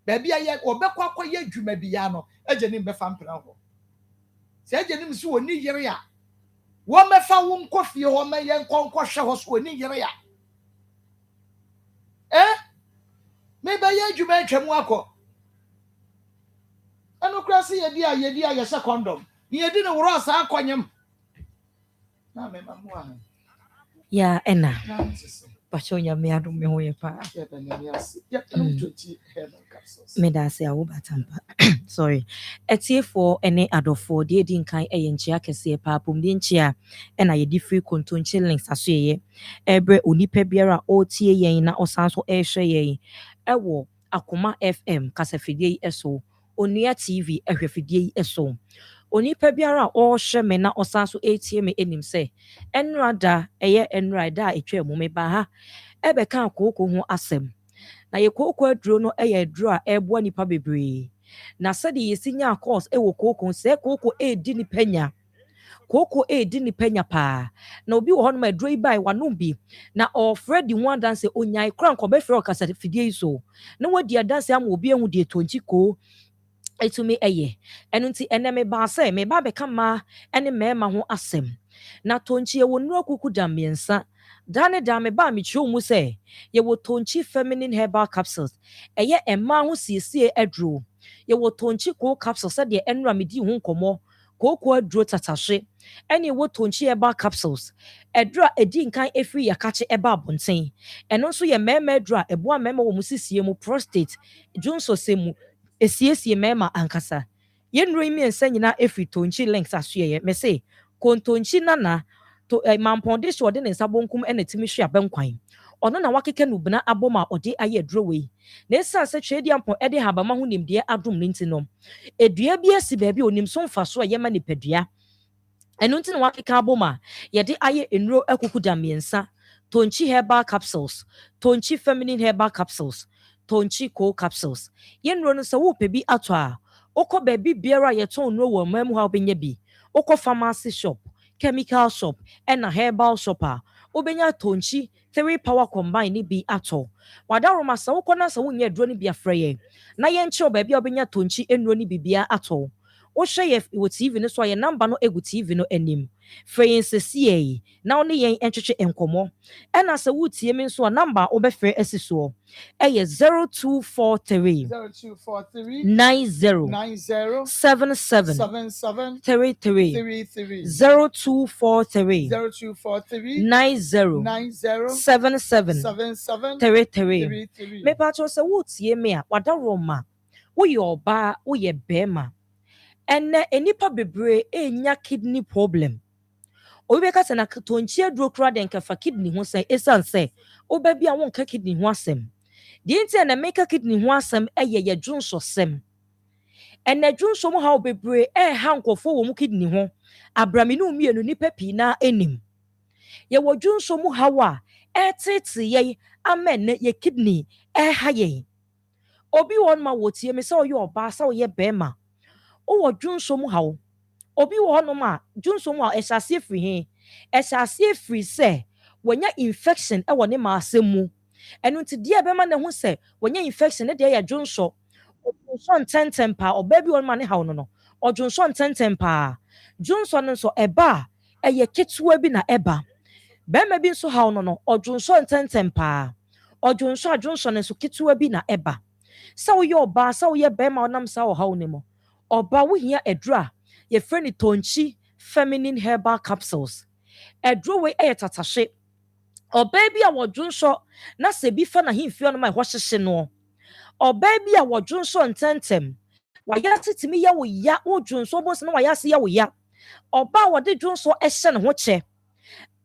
A: baabi a ɔbɛkɔ akɔyɛ adwuma biara no agya ne mbɛfa mpena hɔ sɛ agya ne so wɔ ne yere a wɔn mɛfa wo nkɔ fie hɔ mɛyɛ nkɔhwɛ hɔ so wɔ ne yere a mebɛyɛ adwuma atwa mu akɔ ɛno kora sɛ yɛdi a yɛhyɛ kɔndɔm ne yɛdi ne worɔ saa akɔnyem na mema mu a
K: ya ɛna pacho nyame adom me ho yɛ paa meda ase a wobatampa sorry ɛtiefoɔ ɛne adɔfoɔ deɛ di nkan ɛyɛ nkyea kɛseɛ paa pomde nkyea ɛna yɛde free kontonkye links aso yɛyɛ ɛbrɛ onipa biara a ɔretie yɛn na ɔsan so ɛrehwɛ yɛn ɛwɔ Akoma FM kasafidie yi ɛso Onua TV ɛhwɛ fidie yi ɛso onipa biara a ɔrehwɛ me na ɔsan so ɛretie me anim sɛ ɛnrada ɛyɛ ɛnrada a ɛtwa mu me ba ha ɛbɛka kooko ho asɛm na yɛ kooko aduro no ɛyɛ aduro a ɛboa nipa bebree na sɛde yɛsi nya course ɛwɔ kooko sɛ kooko ɛredi nipa nya kooko ɛredi nipa nya paa na obi wɔ hɔ no ma aduro yi bae wanom bi na ɔfrɛ di ho adanse onyae kora nkɔbɛfrɛ ɔkasa fidie yi so na wadi adanse ama obi ehu deɛ tonti koo etumi ɛyɛ ɛno nti ɛnɛ me ba sɛ me ba bɛka ma ɛne mɛɛma ho asɛm na tonchi ɛwɔ nnuro kuku da mmiɛnsa dane da me ba me kyerɛ mu sɛ yɛwɔ tonchi feminine herbal capsules ɛyɛ ɛma ho siesie aduro yɛwɔ tonchi cool capsules sɛdeɛ ɛnura me di ho nkɔmmɔ kooko aduro tatahye ɛne ɛwɔ tonchi herbal capsules aduro a ɛdi nkan ɛfiri yɛakakye ɛba abɔnten ɛno nso yɛ mɛɛma aduro a ɛboa mɛɛma wɔ mu sisie mu prostate dwonsɔsɛ mu esiesie mɛɛma ankasa yɛnnuro yi mmiɛnsa nyinaa ɛfiri tonchi links asoɛyɛ me se kontonchi nana to mampɔnde so ɔde ne nsa bonkum ɛna timi hwe abɛnkwan ɔno na wakeka no bena abom a ɔde ayɛ aduro wei na ɛsiane sɛ twɛdi ampɔ ɛde habama ho nimdeɛ adom no nti no edua bi asi baabi onim so mfa so a yɛma nipadua ɛno nti na wakeka abom a yɛde ayɛ nnuro akuku da mmiɛnsa tonchi herbal capsules tonchi feminine herbal capsules tonchi cold capsules yɛnnuro no sɛ wopɛ bi atɔ a wokɔ baabi biara yɛtɔn nnuro wɔ ɔman mu ha wobɛnya bi wokɔ pharmacy shop chemical shop ɛna herbal shop a wobɛnya tonchi 3 power combine ne bi atɔ wadaroma sɛ wokɔ na sɛ wonyɛ aduro no bi afrɛ yɛn na yɛnkyerɛw baabi a wobɛnya tonchi nnuro no bibia atɔ wohwɛ yɛ wɔ TV no so a yɛ number no egu TV no anim frɛ yɛn sɛsie na wo ne yɛn ntwetwe nkɔmmɔ ɛna sɛ wotie me nso a number a wobɛfrɛ asi soɔ ɛyɛ 0243 90 77 33 0243 90 77 33 mepatro sɛ wotie me a wadaroma woyɛ ɔbaa woyɛ bɛrima ɛnɛ enipa bebree enya kidney problem obi bɛka sɛ na tonchi aduro kora de nkafa kidney ho sɛ esan sɛ oba bi a wonka kidney ho asɛm deɛ nti na meka kidney ho asɛm ɛyɛ yɛ dwonso sɛm ɛnɛ dwonso mu ha bebree ɛha nkɔfo wɔ mu kidney ho abraminu mmienu nipa pii na enim yɛwɔ dwonso mu ha wa ɛtete yɛ amen yɛ kidney ɛha yɛ obi wɔ ma wotie me sɛ ɔyɛ ɔbaa sɛ ɔyɛ bɛrima owɔ dwonso mu ha obi wɔ hɔnom a dwonso mu a ɛhyɛ aseɛ firi he ɛhyɛ aseɛ firi sɛ wɔnya infection ɛwɔ ne maasɛm mu ɛno nti deɛ ɛbɛma ne ho sɛ wɔnyɛ infection ne deɛ yɛ dwonsɔ ɔdwonsɔ ntɛntɛm paa ɔbaa bi wɔ no ma ne haw no no ɔdwonsɔ ntɛntɛm paa dwonsɔ no nso ɛba a ɛyɛ ketewa bi na ɛba bɛrima bi nso haw no no ɔdwonsɔ ntɛntɛm paa ɔdwonsɔ a dwonsɔ no nso ketewa bi na ɛba sɛ woyɛ ɔbaa sɛ woyɛ bɛrima a ɔnam saa ɔhaw no mu ɔbaa wohia aduro a yɛfrɛ no tonkyi feminine herbal capsules aduro wei ɛyɛ tatahye ɔbaa bi a wɔdwonsɔ na sɛ bi fa n'ahemfie no ma ɛhɔ hyehye no ɔbaa bi a wɔdwonsɔ ntɛntɛm wayɛ ase tumi yɛ wo ya wodwonsɔ bɔ sɛ na wayɛ ase yɛ wo ya ɔbaa a wɔde dwonsɔ ɛhyɛ ne ho kyɛ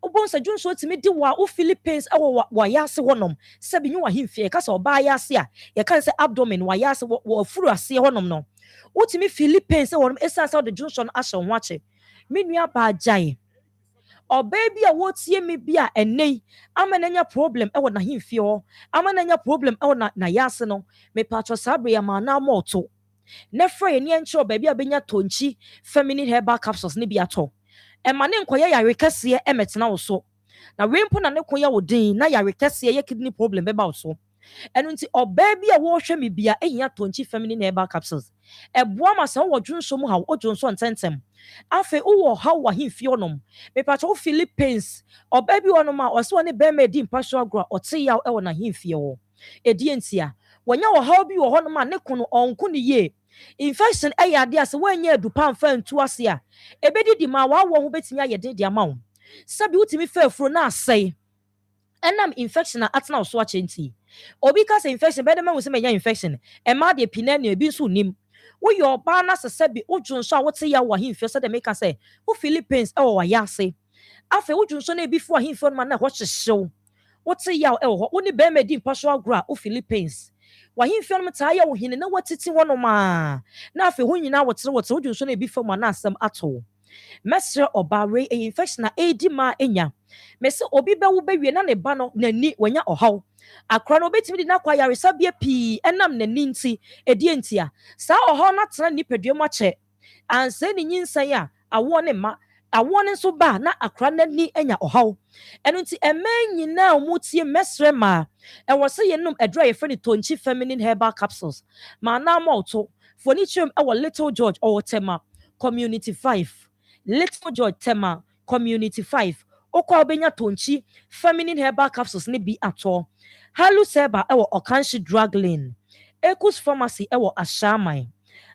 K: wobɔ sɛ dwonsɔ tumi di wo Philippines ɛwɔ wayɛ ase hɔnom sɛ bi nye w'ahemfie yɛka sɛ ɔbaa yɛ ase a yɛka sɛ abdomen wayɛ ase wɔ furu aseɛ hɔnom no wotumi Philippines ɛwɔ hɔnom ɛsiane sɛ wɔde dwonsɔ no ahyɛ wo ho akyɛ me nua baa gyae ɔbaa bi a wɔtie me bi a ɛnɛ yi ama n'anya problem ɛwɔ n'ahemfie hɔ ama n'anya problem ɛwɔ n'ayɛ ase no mepatwɔ saa bere yɛ ma na ama ɔto ne frɛ yɛ ne nkyerɛ baabi a bɛnya tonkyi feminine herbal capsules ne bi atɔ ɛma ne nkɔyɛ yare kɛseɛ ɛmɛtena wo so na wei mpo na ne ko yɛ wo den na yare kɛseɛ yɛ kidney problem bɛba wo so ɛno nti ɔbaa bi a wɔrehwɛ me bia ɛhia tonkyi feminine herbal capsules ɛboa ma sɛ wowɔ dwonso mu ha wodwonso ntɛntɛm afei wowɔ ha wɔ ahemfie hɔnom mepatwɛ wo Philippines ɔbaa bi hɔnom a ɔsɛ wɔ ne bɛrima adi mpa so agorɔ a ɔte yaw ɛwɔ n'ahemfie hɔ ɛdie nti a wɔnya ɔhaw bi wɔ hɔnom a ne ko no ɔnko ne yie infection ɛyɛ adeɛ a sɛ woanyɛ adupa mfa ntu ase a ɛbɛdidi ma waawɔ ho bɛtumi ayɛ den de ama wo sɛbi wotumi fa afuro na asɛe ɛnam infection a atena wo so akyɛ nti obi ka sɛ infection bɛdɛ ma wo sɛ manya infection ɛma deɛ pina ne ebi nso nim woyɛ ɔbaa na sɛ sɛbi wodwo nso a wote yɛ wɔ ahemfie sɛ dɛ meka sɛ wo Philippines ɛwɔ wayɛ ase afei wodwo nso na ebi fo ahemfie no ma na ɛhɔ hyehyew wote yɛ ɛwɔ hɔ wo ne bɛrima di mpa so agorɔ a wo Philippines wahemfie no taa yɛ wo hene na watiti hɔnom a na afei ho nyinaa wɔtere wodwo nso na ebi fam a na asɛm ato mɛsrɛ ɔbaa wei ɛyɛ infection a ɛredi ma anya mɛsɛ obi bɛwo bɛwie na ne ba no n'ani wanya ɔhaw akora no obɛtumi de n'akɔ ayaresabea pii ɛnam n'ani nti ɛdie nti a saa ɔhaw no atena nipadua mu akyɛ ansɛ ne nyinsɛn a awoɔ ne ma awoɔ no nso ba na akora n'ani anya ɔhaw ɛno nti ɛmɛn nyinaa ɔmo tie mɛsrɛ ma ɛwɔ sɛ yɛnom aduro a yɛfrɛ no tonkyi feminine herbal capsules ma na ama ɔto foni kyerɛm ɛwɔ Little George ɔwɔ Tema Community 5 Little George Tema Community 5 okɔ obenya tonkyi feminine herbal capsules ne bi atɔ Halu Seba ɛwɔ Okanshi Drug Lane Ekus Pharmacy ɛwɔ Ashaman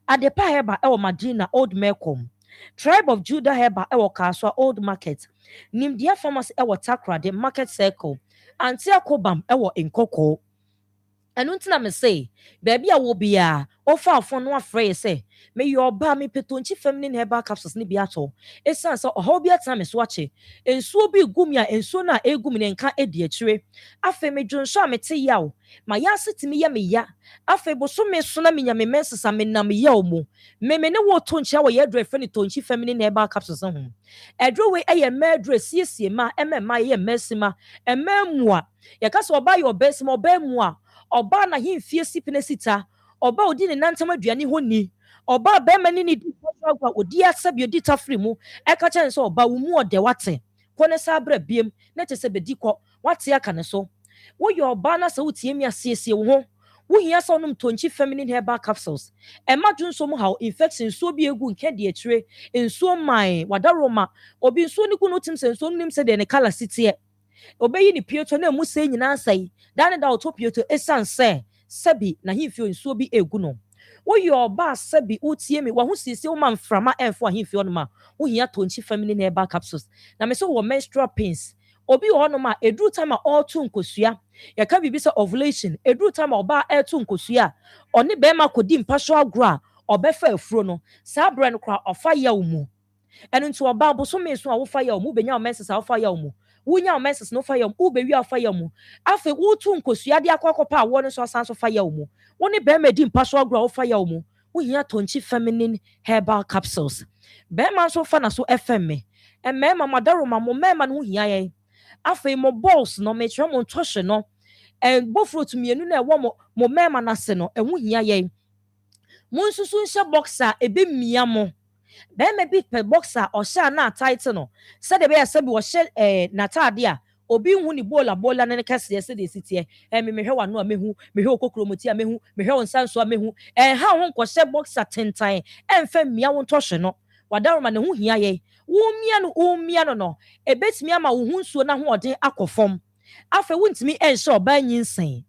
K: Adepa Heba ɛwɔ Madina Old Melcom Tribe of Judah Heba ɛwɔ Kaswa Old Market Nimdia Pharmacy ɛwɔ Takrade Market Circle Antia Kobam ɛwɔ Nkoko ɛno ntina me say baabi a wo bia ofa afon no afrɛ sɛ me yɛ ɔbaa me petonchi feminine herbal capsules ne bi atɔ esan sɛ ɔhaw bi atena me so akye ensuo bi gum ya ensuo na egum ne nka edi akyire afei me dwonso a mete yaw ma ya setimi ya me ya afei boso me so na me nya me mensesa me nam yaw mu me ne wo tonchi a wo yɛ adro efrɛ ne tonchi feminine herbal capsules ho adro we ɛyɛ madro siesie ma ɛmɛma yɛ mɛsima ɛmɛmua yɛka sɛ ɔbaa yɛ ɔbɛsima ɔbɛmua ɔbaa na hemfie sipene sita ɔbaa odi ne nantam aduane ho ni ɔbaa bɛrima ne di agwa odi asɛbi odi tafiri mu ɛka kyɛn sɛ ɔbaa wo mu ɔdɛ wate kɔ ne saa brɛ biem na kyɛ sɛ bedi kɔ wate aka ne so woyɛ ɔbaa na sɛ wotie mi asiesie wo ho wohia sɛ ɔnom tonkyi feminine herbal capsules ɛma dwonso mu haw infection nsuo bi egu nkɛde akyire nsuo man wadaroma obi nsuo ne gu no tim sɛ nsuo nim sɛ de ne color siteɛ obeyi ni pieto na emu sɛ nyinaa sɛe da ne da ɔtɔ pieto esan sɛ sɛbi na hemfie nsuo bi egu no woyɛ ɔbaa sɛbi wotie mi waho siesie wo ma mframa ɛmfo ahemfie no ma wohia tonkyi feminine herbal capsules na me so wɔ menstrual pains obi wɔ hɔ no ma eduru time a ɔreto nkosua yɛka biribi sɛ ovulation eduru time a ɔbaa ɛreto nkosua ɔne bɛrima kɔdi mpa so agorɔ a ɔbɛfa afuro no saa berɛ no koraa ɔfa yaw mu ɛno nti ɔbaa bosome so a wofa yaw mu benya wo menses a wofa yaw mu wonya wo menses no fa yaw mu wobewi a wofa yaw mu afei wotu nkosua de akɔkɔpa awɔ no so asan so fa yaw mu wo ne bɛrima di mpa so agorɔ a wofa yaw mu wohia tonkyi feminine herbal capsules bɛrima nso fa na so ɛfɛm me ɛmɛɛma madaroma mo mɛɛma no ho hia yɛn afei mo balls no mekyerɛ mo ntɔhye no bofrot mienu na ɛwɔ mo mɛɛma no ase no ɛho hia yɛn mo nsusu nhyɛ boxer ebe mia mo bɛrima bi pɛ boxer ɔhyɛ na tight no sɛ de bɛyɛ sɛ bi wɔhyɛ n'ataade a obi hu ni bola na ne kase se de sitie me mehwe wano a mehu mehwe okokromoti a mehu mehwe onsanso a mehu ha ho nkɔhyɛ boxer tentan emfa mia wo ntɔhwe no wadaroma ne ho hia ye wo mia no ebetimi ama wo hu nsuo na ho ɔden akɔfom afa wuntimi enhye oba nyinsen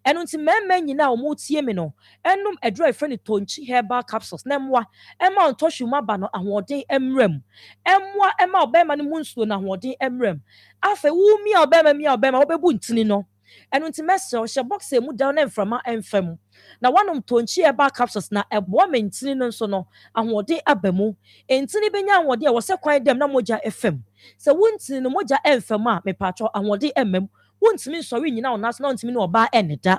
K: ɛno nti mɛmɛ nyina a ɔmo tie me no ɛnum ɛduro efre ne tonchi herbal capsules na mmoa ɛma ntɔhwe mu aba no ahoɔden emrem ɛmmoa ɛma ɔbɛma no mu nsuo na ahoɔden emrem afa wo mia ɔbɛma wɔbɛbu ntini no ɛno nti mɛsɛ ɔhyɛ box emu down na mframa ɛmfam na wanom tonchi herbal capsules na ɛboa mentini no nso no ahoɔden aba mu entini benya ahoɔden a wɔsɛ kwan dɛm na mogya ɛfam sɛ wuntini no mogya ɛmfam a mepatɔ ahoɔden ɛmam wuntimi nsɔre nyina onas na wuntimi no ɔba ɛneda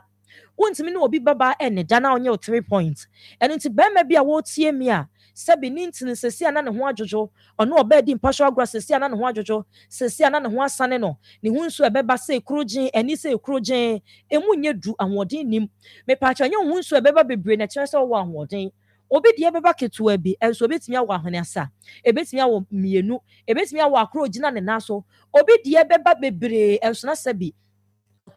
K: wuntimi no obi baba ɛneda na ɔnyɛ 3 points ɛno nti bɛrima bi a wɔtie mi a sɛbi ne ntini sɛsi a na ne ho adwodwo ɔno ɔbaa di mpasho agora sɛsi a na ne ho adwodwo sɛsi a na ne ho asane no ne ho nso ɛbɛba sɛ ekurogyen ɛni sɛ ekurogyen emu nye du ahoɔden nim mepatwa nye ho nso ɛbɛba bebree na kyerɛ sɛ ɔwɔ ahoɔden obi deɛ bɛba ketewa bi ɛnso obetumi awɔ ahwenasa ebetumi awɔ mmienu ebetumi awɔ akoro gyina ne nan so obi deɛ bɛba bebree ɛnso na sɛbi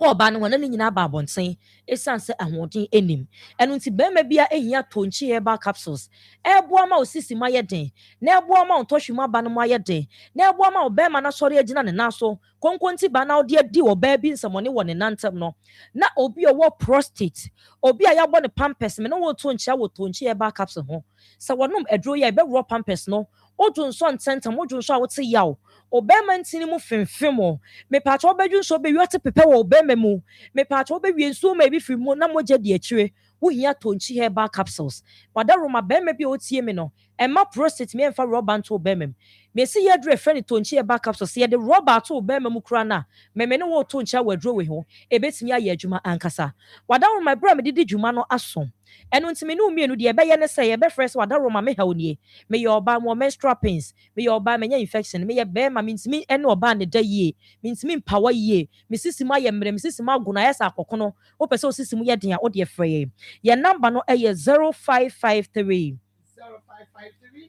K: ɔba no wɔn ne nyinaa ba abɔnten esan sɛ ahoɔden enim ɛno nti bɛrima bi a ehia tonchi herbal capsules ɛboa ma osisi ma yɛ den na ɛboa ma ntɔhwe mu aba no mu ayɛ den na ɛboa ma ɔbɛrima na sɔre agyina ne nan so konkonti ba na ɔde adi ɔbaa bi nsɛmɔne wɔ ne nantam no na obi a ɔwɔ prostate obi a yɛabɔ ne pampers me na wɔ tonchi herbal capsule ho sɛ wɔnom aduro yɛ ɛbɛwɔ pampers no odwo nso ntɛntɛm odwo nso a wote yaw obɛrima ntini mu fimfim o mepatwa obɛdwo nso obɛwi ate pepɛ wɔ obɛrima mu mepatwa obɛwie nsuo ma ebi firi mu na mogya di akyire wohia tonchi herbal capsules wadaroma bɛrima bi a otie me no ɛma prostate me ɛmfa rɔba nto obɛrima mu mesi yɛ aduro efrɛ ne tonchi herbal capsules yɛde rɔba ato obɛrima mu kura na mɛmɛ ne wɔ tonchi a waduro wɔ ho ebetumi ayɛ adwuma ankasa wadaroma bɛrɛ me didi dwuma no aso ɛno nti me ne umienu deɛ ɛbɛyɛ ne sɛ yɛbɛfrɛ sɛ wadaroma me ha onie meyɛ ɔbaa mo menstrual pains meyɛ ɔbaa menya infection meyɛ bɛrima mentimi ɛne ɔbaa ne da yie mentimi mpawa yie me sisi mu ayɛ mmerɛ me sisi mu ago na ayɛ sɛ akɔkɔno wopɛ sɛ osisi mu yɛ den a wode frɛ yɛ number no ɛyɛ 0553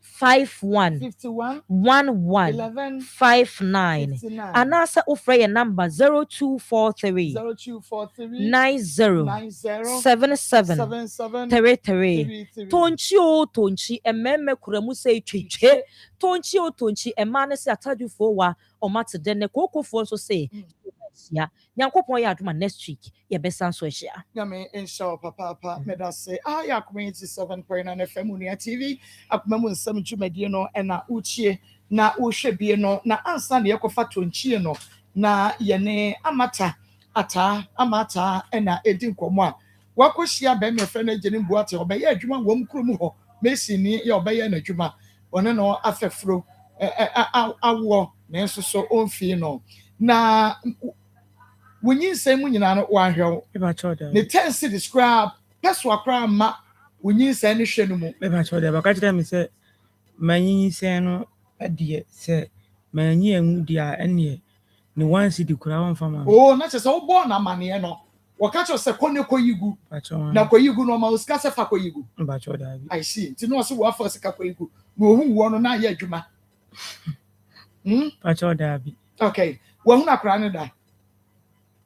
K: 51 11 59 anasa ufre your number 0243 90 77 33 tonchi ememe kuremu se twetwe tonchi emane se atadufo wa omate dene kokofo so se ya nyankopon ya aduma next week ye besan so ehia
A: nyame inshallah papa meda say ya community 7.9 FM Unia TV akoma mu nsɛm dwumadie no na uchie na uhwe bie no na ansa na yekofa tonchie no na yene amata na edi nkomo a wakohia be me frɛ na gyenim buate obɛyɛ adwuma wom kurom hɔ mesi ni ye obɛyɛ na adwuma one no afɛfro awo na nso so onfi no na wunyi nsɛm nyina no wanhwɛw ne tense describe peso akra ma wunyi nsɛm ne hwɛ no mu
J: me ba choda ba ka kyerɛ me sɛ manyi nsɛm no adie sɛ manyi enu dia ɛne ne wansi di kura won fama
A: na kyerɛ sɛ wo bɔ na mane no wɔka kyerɛ sɛ kɔne kɔyigu na kɔyigu no ma usika sɛ fa kɔyigu
J: ba choda bi
A: I see nti no so wo afa sika kɔyigu na ohu wo no na yɛ adwuma
J: ba choda bi
A: okay wo hu na kra ne da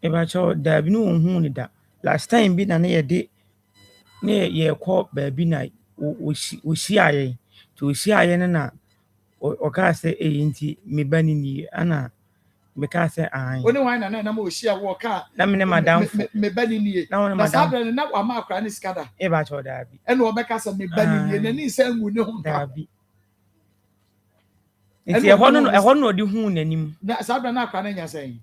J: eba cho da bi no hu ne da last time bi na ne ye kɔ ba bi na o si aye to si aye na o ka sɛ nti me ba ni ana me ka sɛ an
A: oni wan na ma o si awo ka
J: na me ne madam
A: me ba ni na sabra na wa ma akra ne skada
J: eba cho da bi
A: ɛna o bɛka sɛ me ba ni na ni sɛ ngu ne ho
J: da bi nti ɛhɔ no odi hu nanim
A: na sabra na akra ne nya sɛ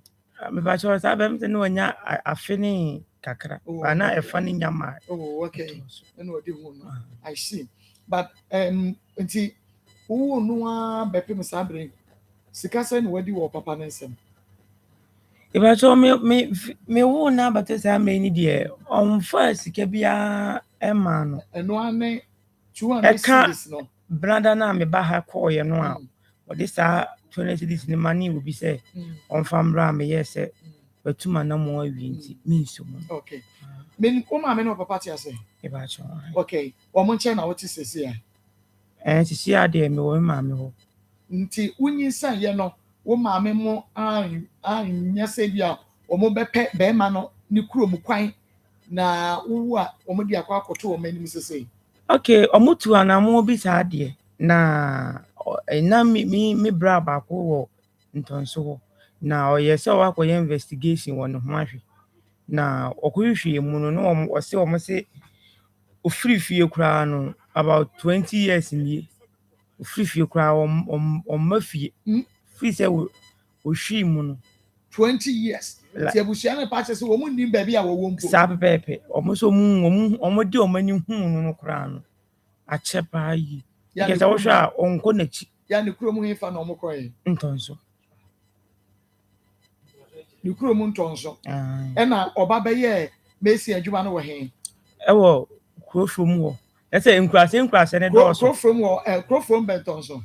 J: me ba cho sabra me no nya afene kakra ba na ɛfa ne nyama
A: okay ɛna odi hu no I see but nti wo no a bɛpem sabre sika sɛ ne wadi wo papa ne nsɛm
J: eba cho me wo na bata sa me ni de on fa sika bia ema no
A: ɛno ane 200 cities no
J: brother na me ba ha kɔ ye no a ɔde sa 200 cities ne mani wo bi sɛ on fa mbra me ye sɛ batuma na mo awi nti me nso mo
A: okay men o ma me no papa ti ase
J: eba cho
A: okay wo mo nche na wo ti sesi a
J: sisi ade me wo ma me ho
A: nti unyi san ye no wo maame mo anyɛ sɛ bi a wɔn bɛpɛ bɛrima no ne kurom kwan na wowu a wɔn de akɔ akɔto wɔn anim sese.
J: Okay, omutu anamo bi saa deɛ na na me bra baako wɔ ntonso hɔ na ɔyɛ sɛ wakɔyɛ investigation wɔ ne ho ahwe na ɔkɔhwehwɛ mu no na ɔse se ofiri fie koraa no about 20 years nie ofiri fie koraa ɔmma fie firi sɛ ohwi mu no
A: 20 years. Ti abusua ne pa kyɛ sɛ wɔn nnim baabi a wɔwɔ mpo.
J: Saa pɛpɛɛpɛ ɔmo so ɔmo de ɔmo ani hu no koraa no akyɛ paa yi. Yɛ sɛ wohwɛ a ɔnkɔ n'akyi.
A: Ya ne kurom hefa na ɔmo kɔɛ.
J: Ntɔnso.
A: Ne kurom ntɔnso. Ɛna ɔba bɛyɛ mesi adwuma no wɔ he.
J: Ɛwɔ kurofrom hɔ. Ɛsɛ nkurase ne dɔɔso.
A: Kurofrom bɛntɔnso.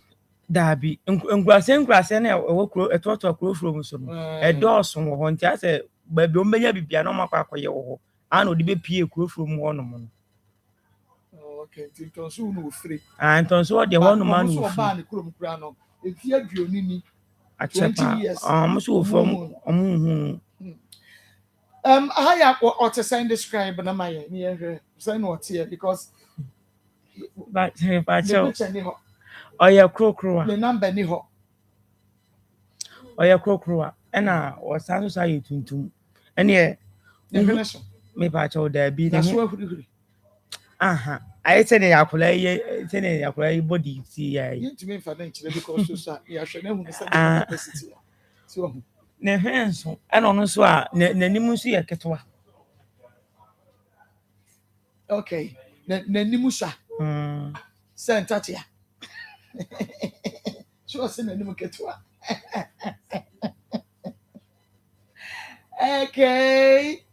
J: Dabi nkurase na ɛwɔ kuro ɛtɔtɔ kurofrom so no. Ɛdɔɔso wɔ hɔ nti asɛ baabi ɔmo bɛnya bibia na ɔmo akɔyɛ wɔ hɔ. Ana ɔde bɛpie kurofrom hɔ no mo no.
A: Okay, ntonso no ofre.
J: Ntonso de hɔ no ma no ofre.
A: Ɔmo so ɔba ne kurom kura no. Efi aduoni ni.
J: 20 years. Ɔmo so ofom ɔmo hu.
A: How ya or to send describe na my near send what here because
J: but oya krokroa
A: the number ni ho
J: oya krokroa na wasan so ayi tuntum ene
A: definition
J: me ba cha oda bi
A: na so ahuri
J: aha ayi se ne yakura yi body ti ya yi
A: ntimi fa na nkyere because so ya hwe na hu se capacity so
J: ne hwenso ena ono so a nanim so ye ketwa
A: okay nanim so sentatia sure se nanim ketwa okay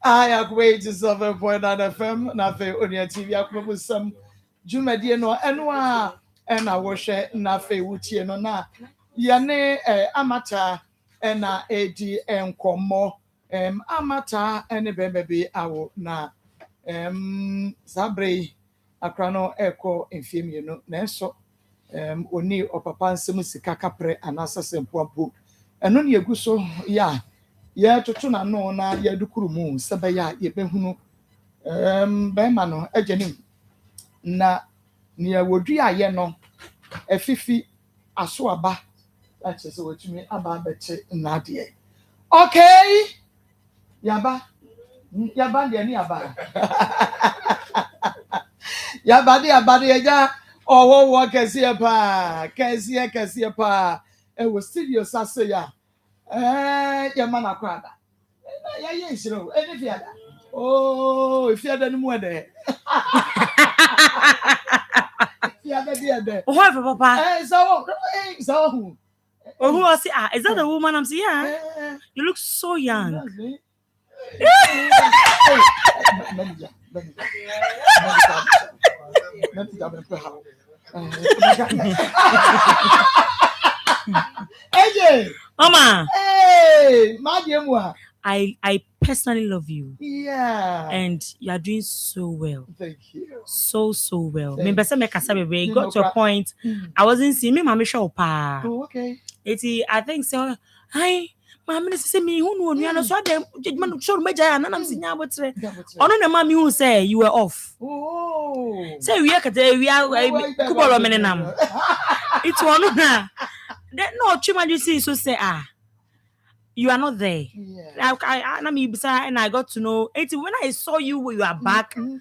A: I agree to 7.9 FM na fe onia TV akoma some dwumadie no eno a na wo hwe na fe wutie no na ye ne amata na edi enkomo amata ene bembe bi awo na sabre akra no eko mfie no na enso oni opapa nsem sika kapre anasa sempoampo eno ne egu so ya ye toto na no na ye dukuru mu sebe ya ye behunu bema no agenim na ne wodui aye no afifi aso aba ache so watumi aba beche na de okay yaba de ni aba yaba de ja owo kese pa e wo studio sase ya ya mana kwada ya yeshiro eni fiada oh fiada ni mu ede fiada de
K: oh papa
A: so
K: who was is that the woman? I'm saying, yeah. You look so young. Mama.
A: Hey, my dear.
K: I personally love you.
A: Yeah.
K: And you are doing so well.
A: Thank you.
K: So well. Me besa me kasa bebe got to a point I wasn't seeing me mama show pa.
A: Oh, okay.
K: I think so. Hi, mama say me who know no so dem judgment show me jaya na nam sinya botre. Ono na mama who say you were off.
A: Oh.
K: Say we are kubolo me nam. It's one na. No chima you see so say you are not there.
A: Yeah.
K: And I got to know it when I saw you are back on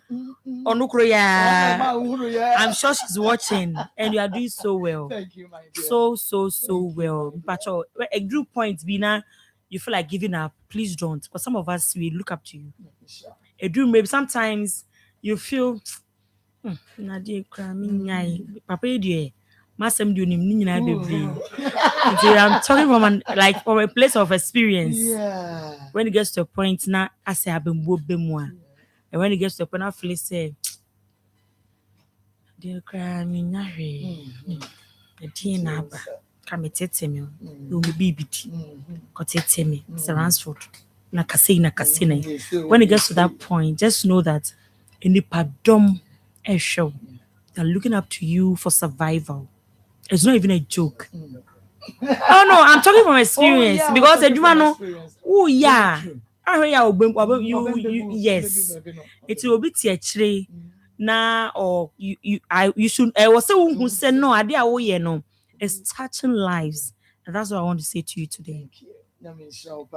K: Ukroya. I'm sure she's watching and you are doing so well.
A: Thank you, my dear.
K: So well. But a group point Bina, you feel like giving up. Please don't. But some of us we look up to you. A dream maybe sometimes you feel Nadia crying. Papa dear. I'm talking from a place of experience.
A: Yeah.
K: When it gets to a point now, I say I've been more. And when it gets to a point, I feel say, dear cry me nari. The tea naba. Come tete me. You be BBT. Kotete me. Saransford. Na kasina. When it gets to that point, just know that in the pardon a show, they're looking up to you for survival. It's not even a joke. Oh no, I'm talking from experience
A: yeah,
K: because
A: talking from
K: no.
A: experience.
K: Oh yeah.
A: Very true.
K: I hear
A: Mm,
K: you yes. It will be teachre na or you should I was saying who said no idea oh yeah no. It's touching lives. And that's what I want to say to you today.
A: Thank you. That means show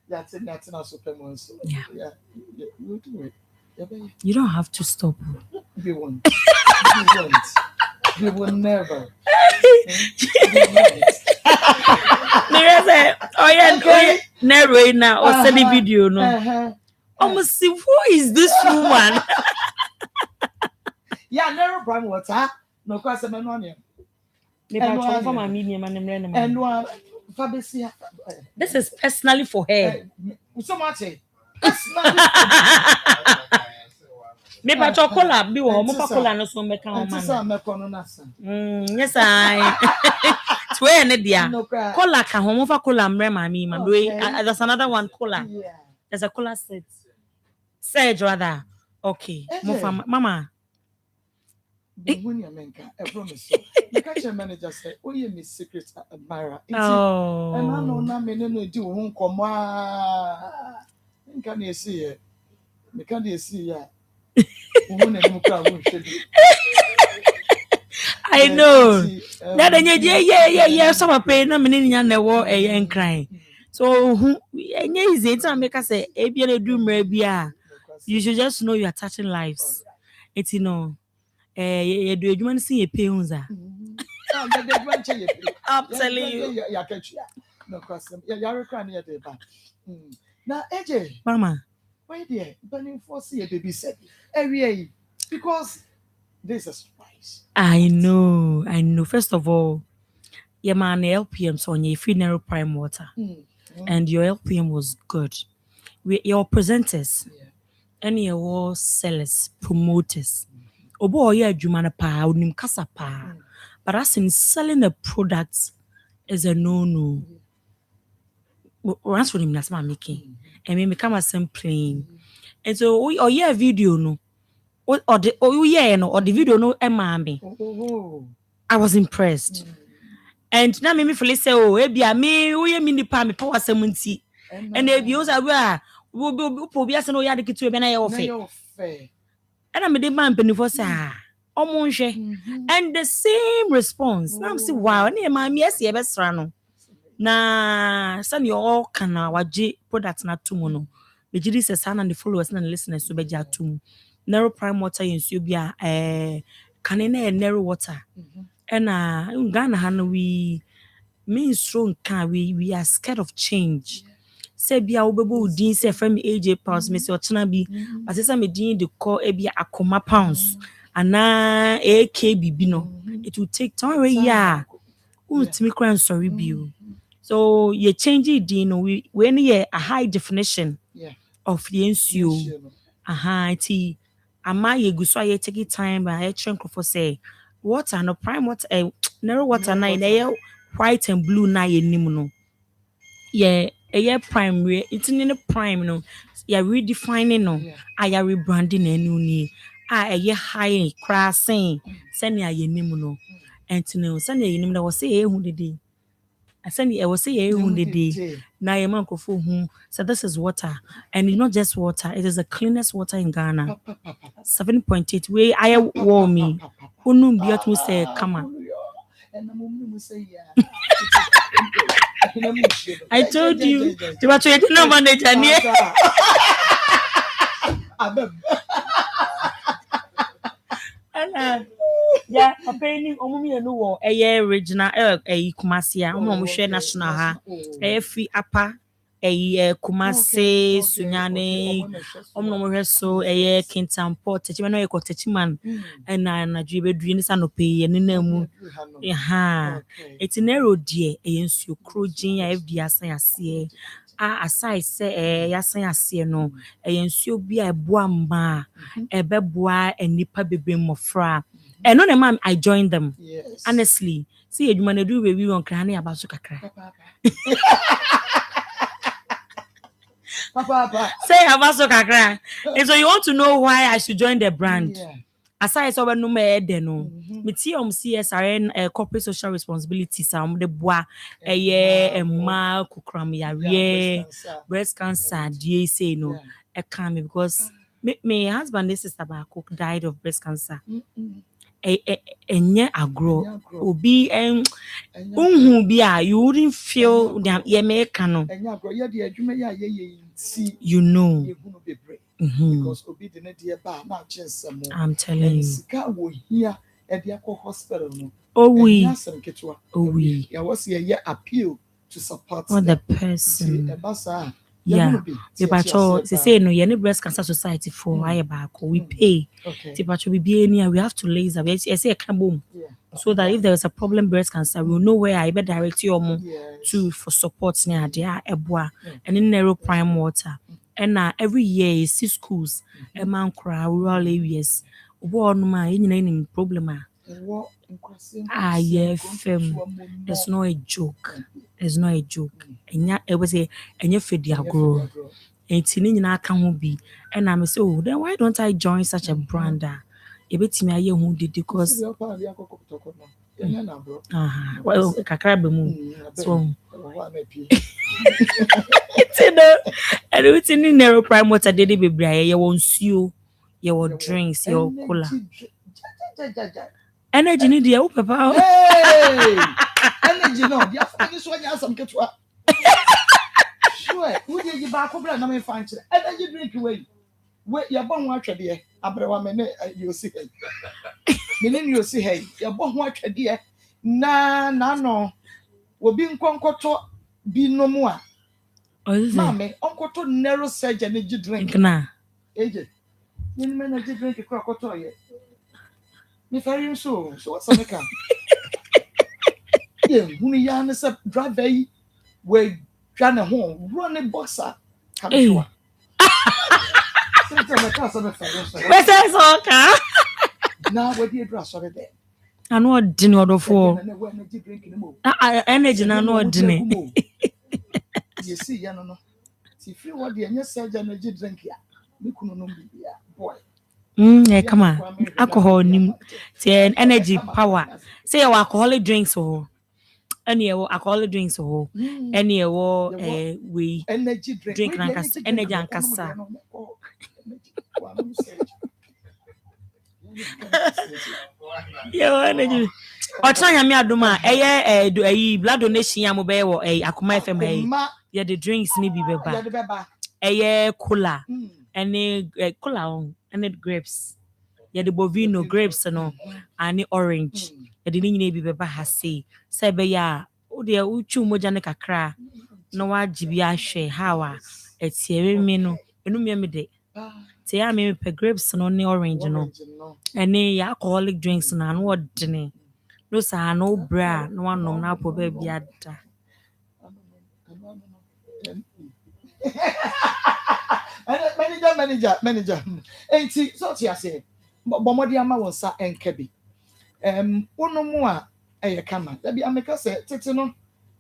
A: that's not super months.
K: Yeah.
A: Yeah. You do it. Yeah, baby.
K: You don't have to stop.
A: We won't. We won't. We will never. We won't.
K: Oh yeah, narrow now or send a video no. Almost see who is this woman?
A: Yeah, never prime water. No question on him. And one Fabricia.
K: This is personally for her.
A: So much.
K: Maybe I chocolate be or more cola no so make on yes, I swear Nadia. Cola can home over cola mrema my boy. There's another one cola. There's a cola set. Said rather. Okay. Mama.
A: When you make a promise, the catcher manager said, oh, you miss secret admirer.
K: Oh,
A: and I know not many no do won't come. Can you see it? Can you see it?
K: I know. That yeah. Some pain, no meaning in the war, and crying. So, who easy to make us say, a be a do maybe. You should just know you are touching lives. It's you do you want to see a peonza? I'm telling you.
A: No question. You're crying here, now, AJ,
K: Mama,
A: why dear, burning for see a baby said, every because this is a surprise.
K: I know. First of all, your man LPM so on your funeral prime water, and your LPM was good. Your presenters, and your sellers, promoters. Obo oye adwuma pa onim kasa pa, but as in selling a product is a no. Once for him that's my making, and me come as plain. And so or yeah video no, or the video no me. I was impressed, and now me feel say ebia me we me nipa me power semunti, and ebia osa we po bia se no ya de kitu ebe na ye ofe. And I made a man penny for and the same response. Now I'm saying, wow, near my yes, yeah, best rano. Na son, you all can waji products not to mono. The GD says, son, and the followers and listeners to be jatum. Narrow prime water in Subia, canine and narrow water. And Ghana, we mean strong can we are scared of change. Say be our baby din say from AJ pounds me say ochina bi but say me din the call e be Akoma pounds ana AKB no it will take time yeah ultimate crown sorry bio so you change it din no we need a high definition of the NCO ti ama ye guso ye take time by a chunk for say water no prime water narrow water na white and blue na ye nim no yeah a primary it's in the prime no you're redefining no I are rebranding any a high crossing send ya no and to know send you know was say who the day I send you I was say who the day now your man for whom so this is water and it's not just water it is the cleanest water in Ghana 7.8 way I warm me who knew be at say come on I told you to what you know manager near. Yeah, a painting only no a year original a Kumasia, share national ha, a free upper a Kumase, Sunyane, so a year Kintan Port, Techimano, a Cotechiman, and I drive dreams and pay and in it's a narrow dear, against you crujing, FDS, see. Aside say yasan ase no ensuo bi a eboamba ebeboa enipa bebe mofra no the man I joined them honestly see eduma na do we won kra na abaso kakra papa say abaso kakra and so you want to know why I should join the brand aside so no me de no Meti CSR corporate social responsibility some the bois ma kukram yare breast cancer say no e can me because my husband and sister back died of breast cancer. Enye agro obi unhu bi a you wouldn't feel them ye make no. You know.
A: Because obi de ne de ba na chinsem.
K: I'm telling you.
A: Sika wo hia e de akọ hospital no.
K: Oh we.
A: Ya was ye appeal to support
K: the person.
A: Basa.
K: Yeah. The patrol say no any breast cancer society for why back we pay. The patrol we be any we have to laser. We say boom. So that if there is a problem breast cancer, we will know where I be direct you to for support near there eboa and in narrow prime water. And every year you see schools a man cry rural areas. One man in problem. Yeah, fam. It's not a joke. It's not a joke. And yeah, it was a fedia grow. And Tinina can be. And I'm so then why don't I join such a brander? A bit me who did because well Kakrabe so and it's in narrow prime water did be bria you won't see your drinks your cola energy need your papa
A: energy no dia fa ni so nya some ketwa sure who dey give back obra na me fa nche energy drink we ya bon ho atwede abrewa me ne you see hey me ne you see hey ya bon ho atwede na no obi nkonkoto bi no mu a mame onkoto narrow surge energy drink
K: na
A: eje ni me energy drink ko akoto ye me fari so what's on the camp yeah huni ya na se driver we trying home running boxer come sure now what do you dress over there
K: I know dinner order for energy na no dinner
A: you see ya no see free what the any surge energy drink ya me kunu no bibia boy
K: come on alcohol nim say energy power say your alcoholic drinks or any alcoholic drinks or any we
A: energy
K: drink like energy and kasa yo energy o try am aduma blood donation am be wo Akoma FM ye the drinks ni bi beba cola any cola on any grapes ye the bovino grapes no and orange ye the nyina bi beba ha say be ya o de uchu moja ne kakra no wa jibi ahwe hawa etie me no enu me de say I me pe grapes no ne orange no any alcoholic drinks no an wodene no sa no bra no anom na po ba bia da
A: manager enti so ti ase bomodi ama won sa enkebi onomu a kama da bi ameka se tete no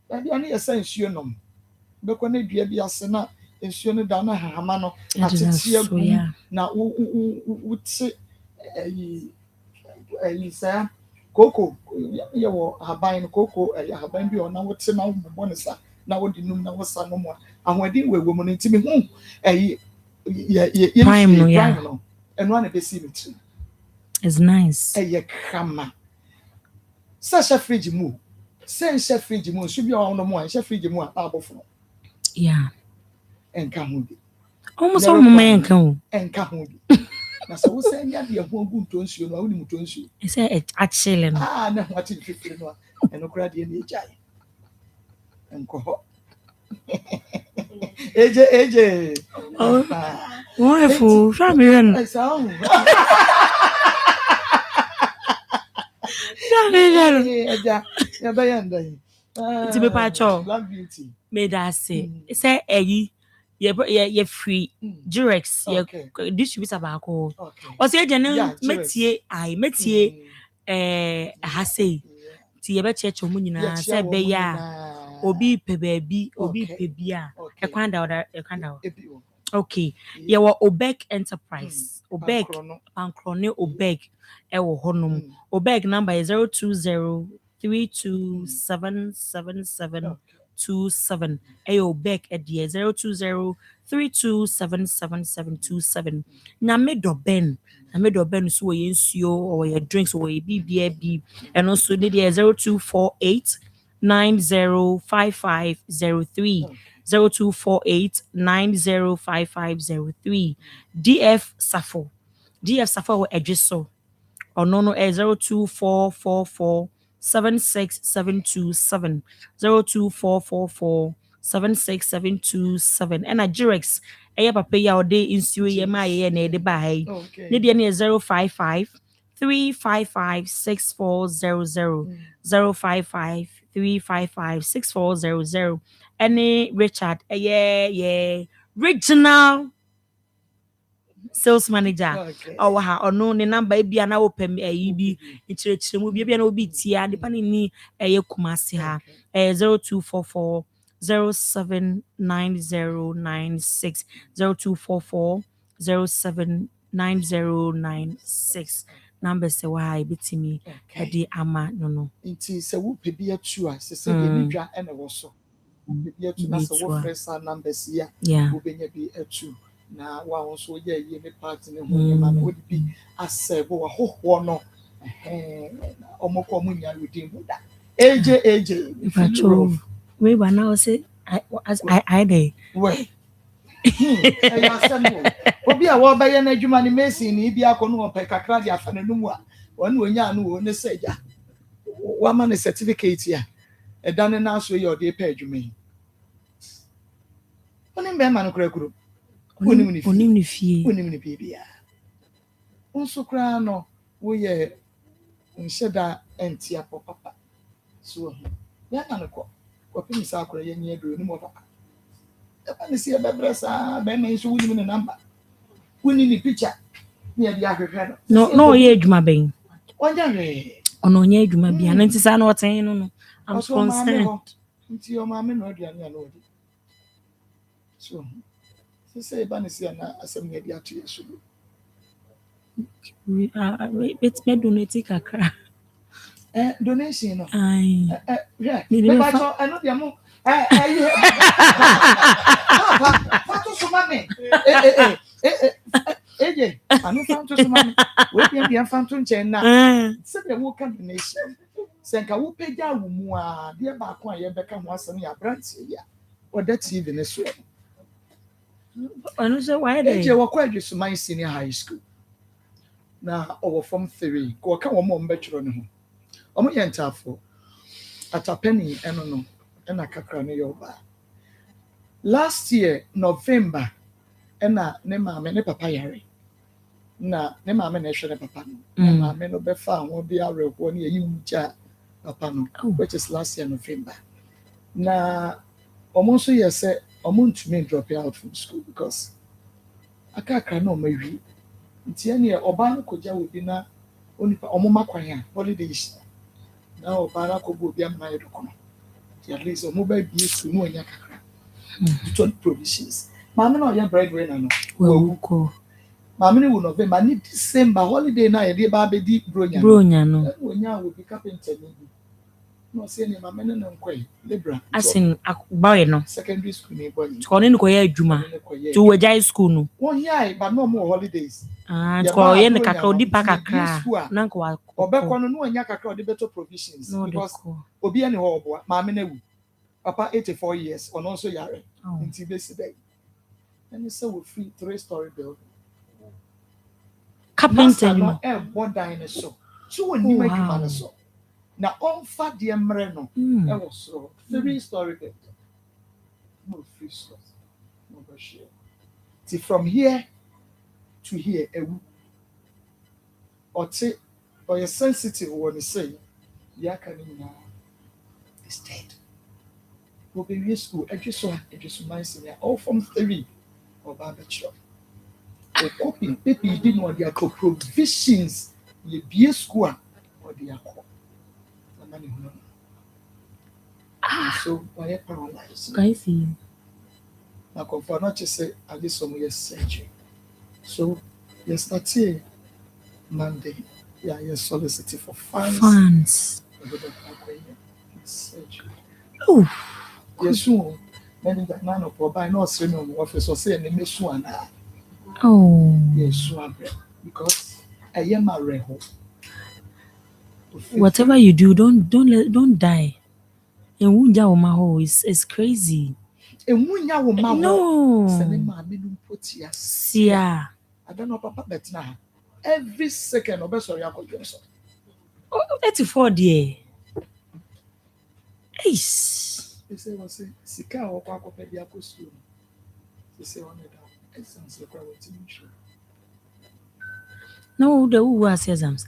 A: da bi ane yesa nsuo nom beko na dua bi ase na nsuo no da na hahama no atete agu na wuti sa koko ye wo haban no koko haban bi ona wuti na wo ne sa na wo di num na wo sa no mo ahwadi wewo mo ntimi hu
K: prime no ya
A: and one be see it
K: is nice
A: kama sasha fridge mu sense fridge mu so bi o no mo an fridge mu a abofo
K: yeah
A: enka hu bi
K: almost all my
A: enka hu bi na so wo say nya de ho gu ntonsuo no a woni mutonsuo
K: e say a chile no
A: na ho ati fifiri no enokra de na ejai enko ho eje
K: wonderful family
A: ya bayanda
K: ti be pacho
A: black beauty
K: me da say say ye free Durex ye distributor ba ko o say je no metie ha say ti ye be cheche mu nyina say be ya obi pe baabi obi pe bia e kwanda Okay. Yeah, well, Obeg Enterprise. Obeg Pankrone Obeg. Ewo honum. Obeg number is 020-32777727. Eyo Obeg edie 020-32777727. Na medo ben. Na medo ben so ye nsuo or ye drinks or ye bibia bi. And also need 0248 905503 0248-905503. DF Safo. DF Safo Edgeso. Or no 02444 76727 02444 and a Jirex papa ya ode insuo ye ma ye na ede ba hai ne de ne 055-355-6400 055-355-6400 any Richard regional sales manager or no ne number bi na open bi nchirechire mu bi na obi tia de pa ni kumasi ha 0244 079096 0244 079096 number se wa bitimi edi ama no
A: nti se wo pebi atu a se de ni dwa na wo so pebi atu na se wo fresh numbers ya wo benya bi atu na wa won so ye me party ne ho ma no bi asebe wa hoho no omoko mu nya within buda AJ
K: we ba now say I dey
A: we obi a wo ba ye na adwuma ne mesi ni bi akono ope kakra dia fa na numu a wonu onya no wo ne seja wa ma ne certificate ya edane na so ye ode pa adwuma yi oni be ma no kura kuro onim ni bibia unso kura no wo ye nsheda entia papa so ya na no ko pim sa akora ye nya do ni mo papa e ba ni se be bresa be me so wuni ni number wuni ni picture ni e dia hwehwe
K: no ye adwuma ben
A: onya hwe
K: ono nya adwuma bia na ntisa na oten no I'm concerned
A: nti o ma me no aduane ya no odi so say ba ni se na asem nya dia to yesu
K: we it's me donate kakra
A: donation no
K: yeah
A: but I know them Fanto sumame AJ anu fanto sumame we bien fanto nche na se de wo kan donation se nka wo pagya wo mu a de ba ko a ye beka ho asem ya brand ya o da TV ne so
K: anu so why dey
A: AJ wo kwa Adwusuman Senior High School na over form 3 ko ka wo mo mbetwero ne ho omo ye ntafo atapeni eno no ena kakra ne yoba last year November ena ne maame ne papa yare na ne maame na ehwe ne papa no maame no befa ho bi arewo ne yi wucha papa no which is last year November na omo so ye say omo ntumi drop out from school because akakra na omo wi ntia ne oba no koja obi na onipa omo makwan holidays na oba ko bo bi am na yedo kono at least omo ba bi school no anya kakra to provisions maame no ya breadwinner no
K: wo
A: maame no November ni December holiday na ye dey ba be di bronya
K: no
A: onya wo bi carpenter ni no say ni maame no nkoi libra
K: asin boy no
A: secondary school ni boy
K: ko ne ko ya adwuma to wajai school no
A: won ya ba no mo holidays
K: ko ye ne kakra odi pa kakra na ko
A: obekọ no anya kakra odi better provisions because obi ene ho oboa maame na wu papa 84 years ono so yare nti besi dey and so we free 3-story building
K: carpenter
A: no board dinosaur so when you make man so na on fa de mre no e wo so 3-story building no free slot no go share ti from here to here ewu oti or you're sensitive when you say yakanina is dead will be school Adwusuman Senior all from 3 or barbecue or copying people didn't want their provisions ye be school or their call money so why paralyzed
K: I see
A: na kɔfa no kyɛ sɛ ade sɔ mo yɛ surgery. So yes, that's it. Monday, yeah, you're soliciting for funds. Surgery.
K: Oh,
A: yes, soon. Many that none of buy no swimming office or say any miss one.
K: oh.
A: Yes, so because I am a reho.
K: Whatever you do, don't die. And wunja omaho is crazy.
A: And when you
K: no.
A: Yeah. I don't know, Papa, but now every second of sorry, I could do
K: 84 dear. Ace.
A: They say, was it Sika or Paco Pediaco soon? They say, on it, essence of
K: No, the who was exams.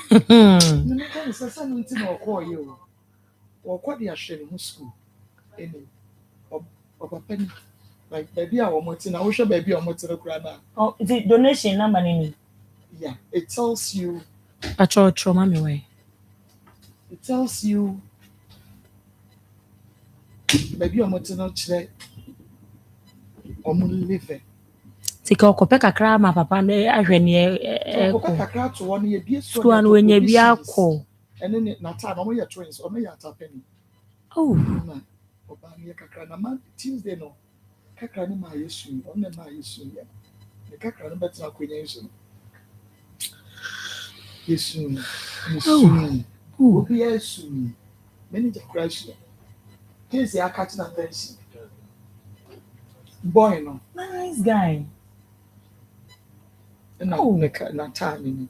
A: You know, something or call you or quite the sharing school. Any of a penny. Like baby, I want to wish a baby on motor grana.
K: Oh, is it donation number name?
A: Yeah, it tells you
K: A church or mommy way.
A: It tells you baby on motor not today. Live.
K: Take a copeka cram, my papa, I ran near
A: to 1 year.
K: school and when you be a call.
A: And then not time, I'm your twins or me at a penny.
K: Oh,
A: Obama Kakranama Tuesday no. Kakrani my issue, only my issue. The Kakran better acquisition. Yes, soon. Will be as soon. Many the crash. Here's the catching attention. Boy, no.
K: nice guy.
A: And not time.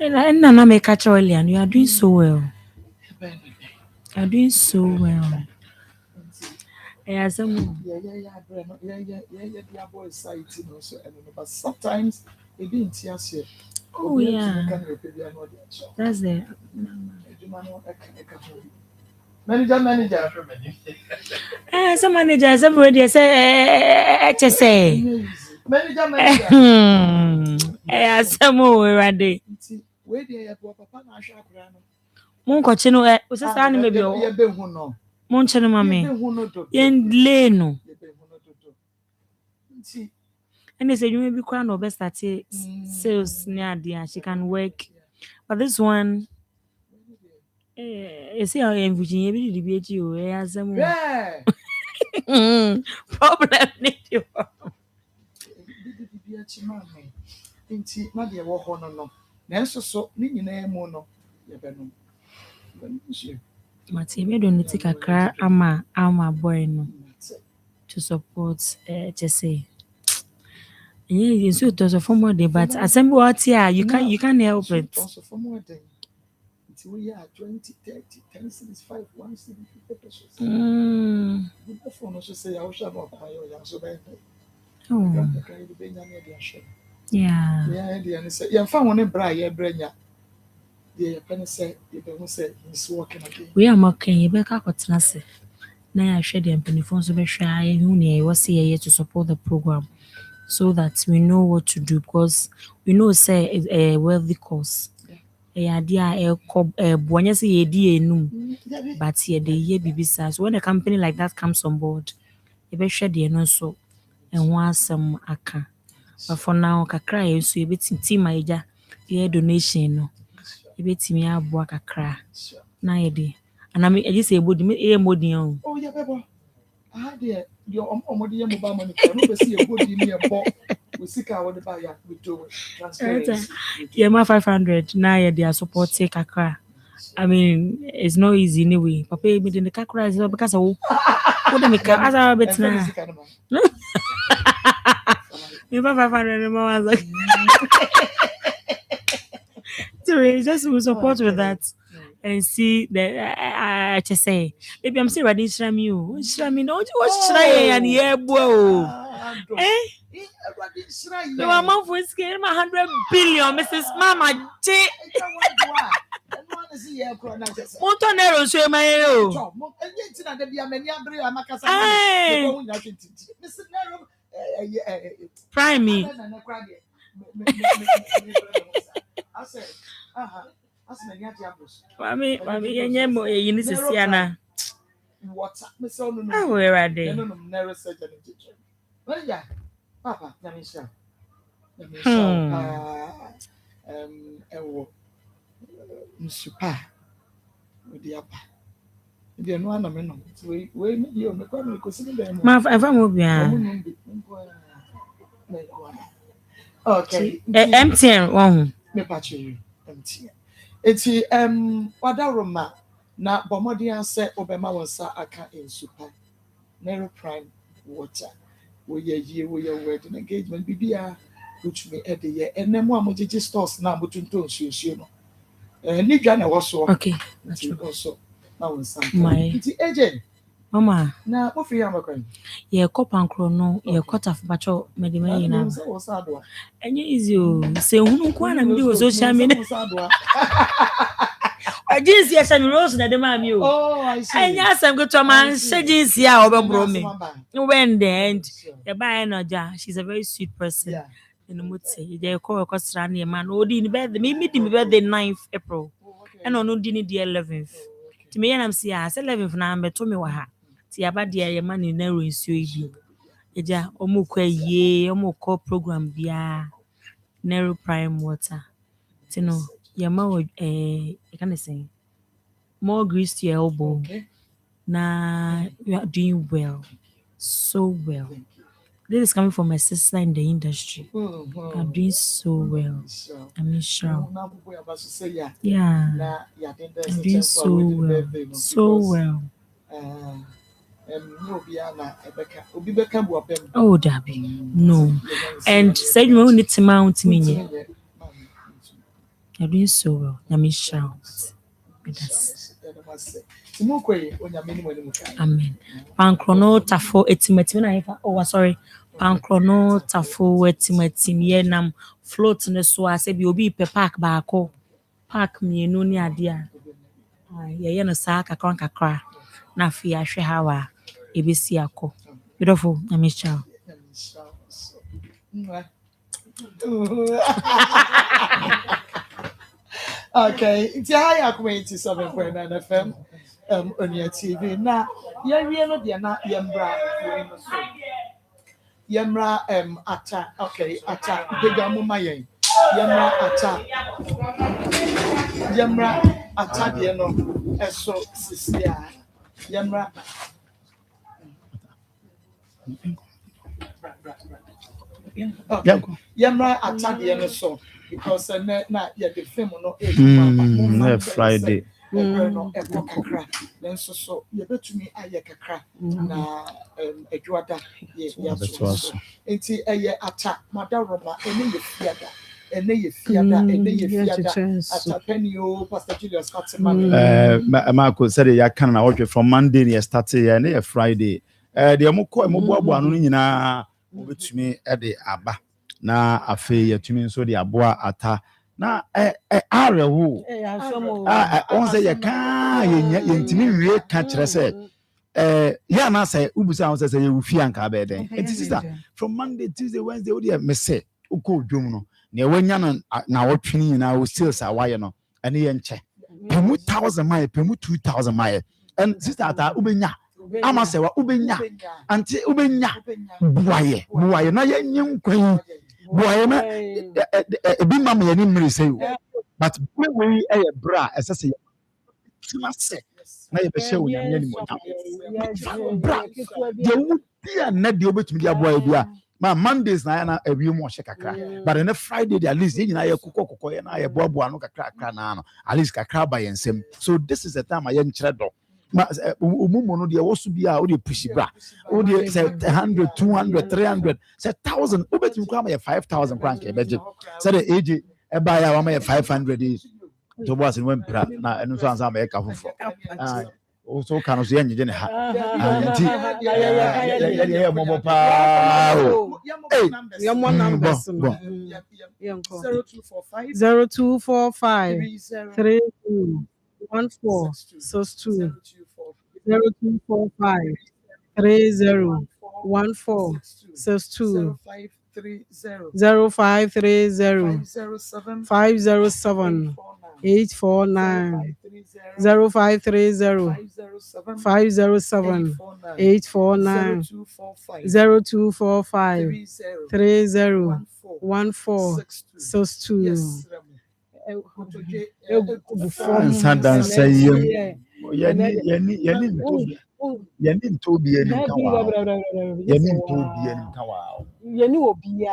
K: And Nana make catch early, and you are doing so well. You are doing so well.
A: Yeah, boy sighting also, but sometimes it didn't see.
K: Oh, yeah. That's it.
A: Manager.
K: Some managers everybody say,
A: Manager.
K: some more ready.
A: Where they have Papa Nasha Grano.
K: Moncochino, was a son maybe Monchano, mammy. Yen Leno. And they say you may be crowned or best at sales near the she can work. But this one, you see, I am Virginia, be debate you as a problem.
A: Not the war honor. Nanso so ni nyina mu no ye beno.
K: Mati me don't take a car ama boy no to support just say. Yeah, so it was a former day, but assembly what here you can help it.
A: Also for more day. We are 20, 30, 10 cities, 5, 1 city, 50 pesos. The phone also say I shall not buy your young so bad.
K: Oh. Yeah.
A: Yeah, and say, yeah, found one in Bria, Brenya. The penny said, if they say he's working again.
K: We are mocking you back up at Nasa. Now I share the penny phones of a shy who was here to support the program so that we know what to do because we know, say, it's a wealthy cause. A idea a bonus idea no, but here the year BBC. When a company like that comes on board, you better share the no so and want some aka. But for now, kakra so you bet team my donation no. You bet me a boa kakra. Na yedi. And I just say body me money on.
A: Oh yeah, baby. Ah dear, your mobile money. I don't see a body near a we see how the buyer we do transfer.
K: Yeah, my 500. Now yeah, they are support take kakra. I mean, it's not easy anyway. Papa me the kakra is because what do me as I bet na. You 500 more was like. So we just will support with that and see that I just say maybe I'm still ready to shram you. Shram me no what try and yeah bro. No amount for scale 100 billion Mrs. Mama J. Montonero show my hero. Prime me.
A: I said,
K: Mami, yenye mo yini sisi ana.
A: Water. Me say no.
K: Ah, where are they?
A: No, narrow surgery and teacher. Well, yeah, Papa, Yamisha. Ewo, Msupa, with the upper. If you know, I'm no. We me you me come because see them.
K: Ma, ever mo bia.
A: Okay.
K: MTN one.
A: Me patch you. MTN. Eti wadaroma na bomodi anse obema wonsa aka ensupa. Nero prime water. We ye wedding engagement bibia which me at the year and then one moji stores now between two shoes, no. Ni Ghana was so
K: okay.
A: Also now something.
K: My
A: agent.
K: Mama.
A: Na what for you
K: ye kopankro no ye quarter for bacho medime yina. Enye easy o. Se hunu kwa na mdi wo social media. Jinsi ya shami rose na dema mi o.
A: Oh, I see.
K: Enya asem go to man she jinsi ya obebro me. When the end the buy no ja, she's a very sweet person.
A: Yeah.
K: In the mood say they call kwasra na man odi ni birthday me di me birthday 9th April. And no di ni the 11th. Ti me yanam si ya 11th na ambeto me wa ha. Ti aba de ye man na ro nsuo yi. Eja omukwa ye omukọ program bia Nero Prime Water. You know, your mouth, I can say more grease to your elbow.
A: Okay.
K: Nah, you are doing well, so well. This is coming from my sister in the industry. I'm doing so well. I mean, sure. Yeah, I'm doing so well, so well. Oh, Dabby, no. And said you only to mount me. You're doing so well. I mean, shout. Amen. Pankrono tafo etimetim na ifa. Oh, sorry. Pankrono tafo etimetim ye nam float ne so ase bi obi pe park baako. Park mienu ni ade a. Ye no saa kakra na fi ahwe hawa ebesi akọ. Beautiful. I mean, shout.
A: Okay, it's a high Akoma 87.9 FM on your TV. Now, you're not Yemra atta okay atta bigger mama yen. Yemra atta de no eso sisia. Yemra Yemra atta de no so because na ya the film no
L: Friday
A: no kakra then so you betumi aye kakra na adwada ye so enti eye ata madaroma ene ye fiada atapeni o Pastor Julius Katzman
L: Marco said ya kan na watch from Monday near started ya na Friday de mo boabo anu nyina obetumi de aba na afi yatumi nso de aboa ata na arewo on say ya kan yentimi wie ka kire say ya na say ubusa on say you fi anka be den it is from Monday Tuesday Wednesday we dey me say uko dwom no na wanya na wotwini nyina o still sa waye no ene ye nche pemu 1000 mile pemu 2000 mile and sister ata ubenya ama say wa ubenya anti ubenya buaye na ye nyim kwan boy na ebi mama ye ni mmiri say but we bra esese tima se na ye be she wo nyame ni mo bra de wo dia na de obetumi dia boy bia ma Mondays na ya na ebi mo hye kakra but on Friday at least ye nyina ye kokoko ye na ye boaboa no kakra na no at least kakra ba ye nsem so this is the time I ye nkyere do ma umumu no de wosu bia o de push bra o de say 100 200 300 say 1000 obetumi kwa ma ye 5000 franc e beje say the age e ba ya wa ma ye 500 to boss in wempra na enu so ansa ma ye ka fofo so kan so ye nyije ne ha nti ye mobo pa
E: your numbers 0245 32 1462 0245 30 1462 0530 507
I: 849 0530 507 849 0245 301462.
L: Yeni ntobi eni kawa. Yeni ntobi eni kawa.
E: Yeni obia.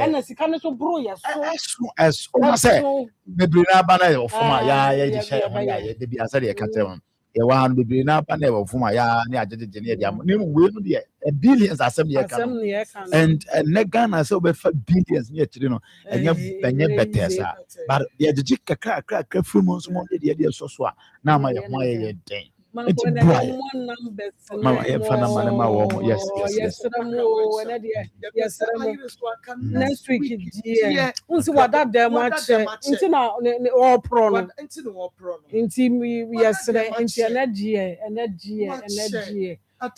E: Ana sika no so bro ya so.
L: As o say bebre na ba na ofuma ya di share ho ya de bi asa de ka tell ye wa bebre na ba na ofuma ya ne ajeje ne dia ne we no de billions asem ye ka no. And nega na so be fa billions ne tiri no enye betesa but ye jeje kakra from so mo de so so na ma ye ho ye den. It's bright. Mama, yes.
E: Next week, dear. What that damn much into all prawn. Into me yesterday, into energy.
A: At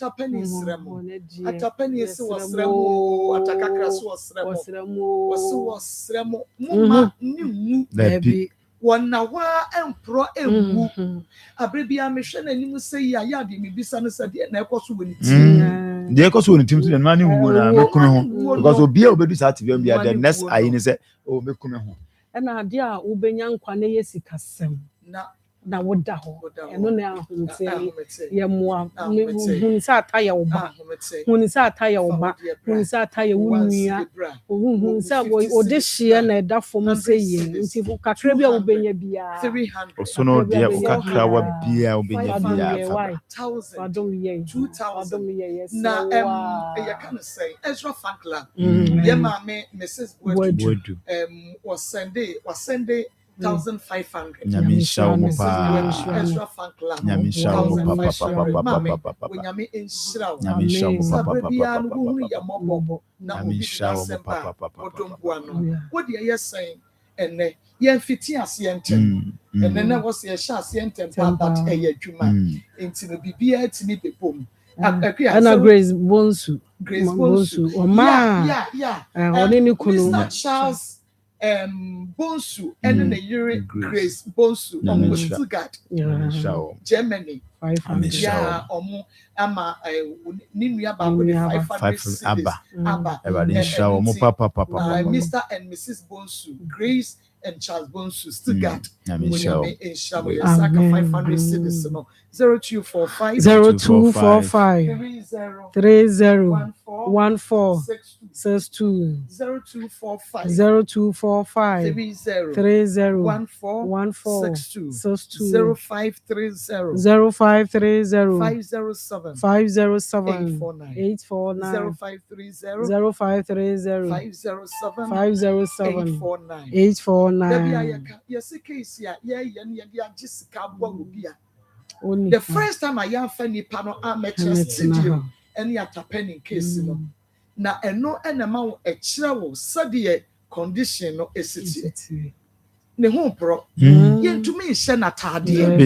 A: a penny is remo. At a penny is remo. At a cacras was remo. Mumma knew baby. One hour and pro a baby, I'm a shen and you say, ya, me be son said, and I was winning.
L: The echoes will team to the man who will come home because will be able to start to be the next I say, oh, me come home.
E: And I dear Ubenyan Quane Sikasem. Na woda ho eno na ahunse ye moa hunsa ataya oba hunsa ataya oba hunsa ataya wunua hunsa odehie na eda fom se ye nti kakra bia obenya bia
A: 300
L: so no dia kakra wa bia obenya bia
A: 1000
E: adom ye
A: 2000 na you can say Ezra Fankla ye ma me Mrs. Wodu was Sunday 1,500.
L: Nyamisha
A: Ezra Fankla.
L: Nyamisha
A: papa. When Yami in Shroud.
L: Nyamisha
A: papa. Nyamisha papa. What do you saying? And yen fiti asiente. And then I was a sha asiente but a juma. Into the BBA to me pepom.
E: And Grace Bonsu.
A: Yeah. Mr. Charles Bonsu and the Yuri Grace Bonsu Stuttgart, Germany. Yeah, ama Ninuya Babu 500 Abba. Mr. and Mrs. Bonsu, Grace and Charles Bonsu, Stuttgart. Saka 500 cities. 0245
E: 3014 62 0245 3014 62 0530 507 849 0530 507 849.
A: The first time I am funny panel, I'm at studio and you are penny case. Now, and no enema a travel, study condition no city. The home pro, yen to me, Senata, dear,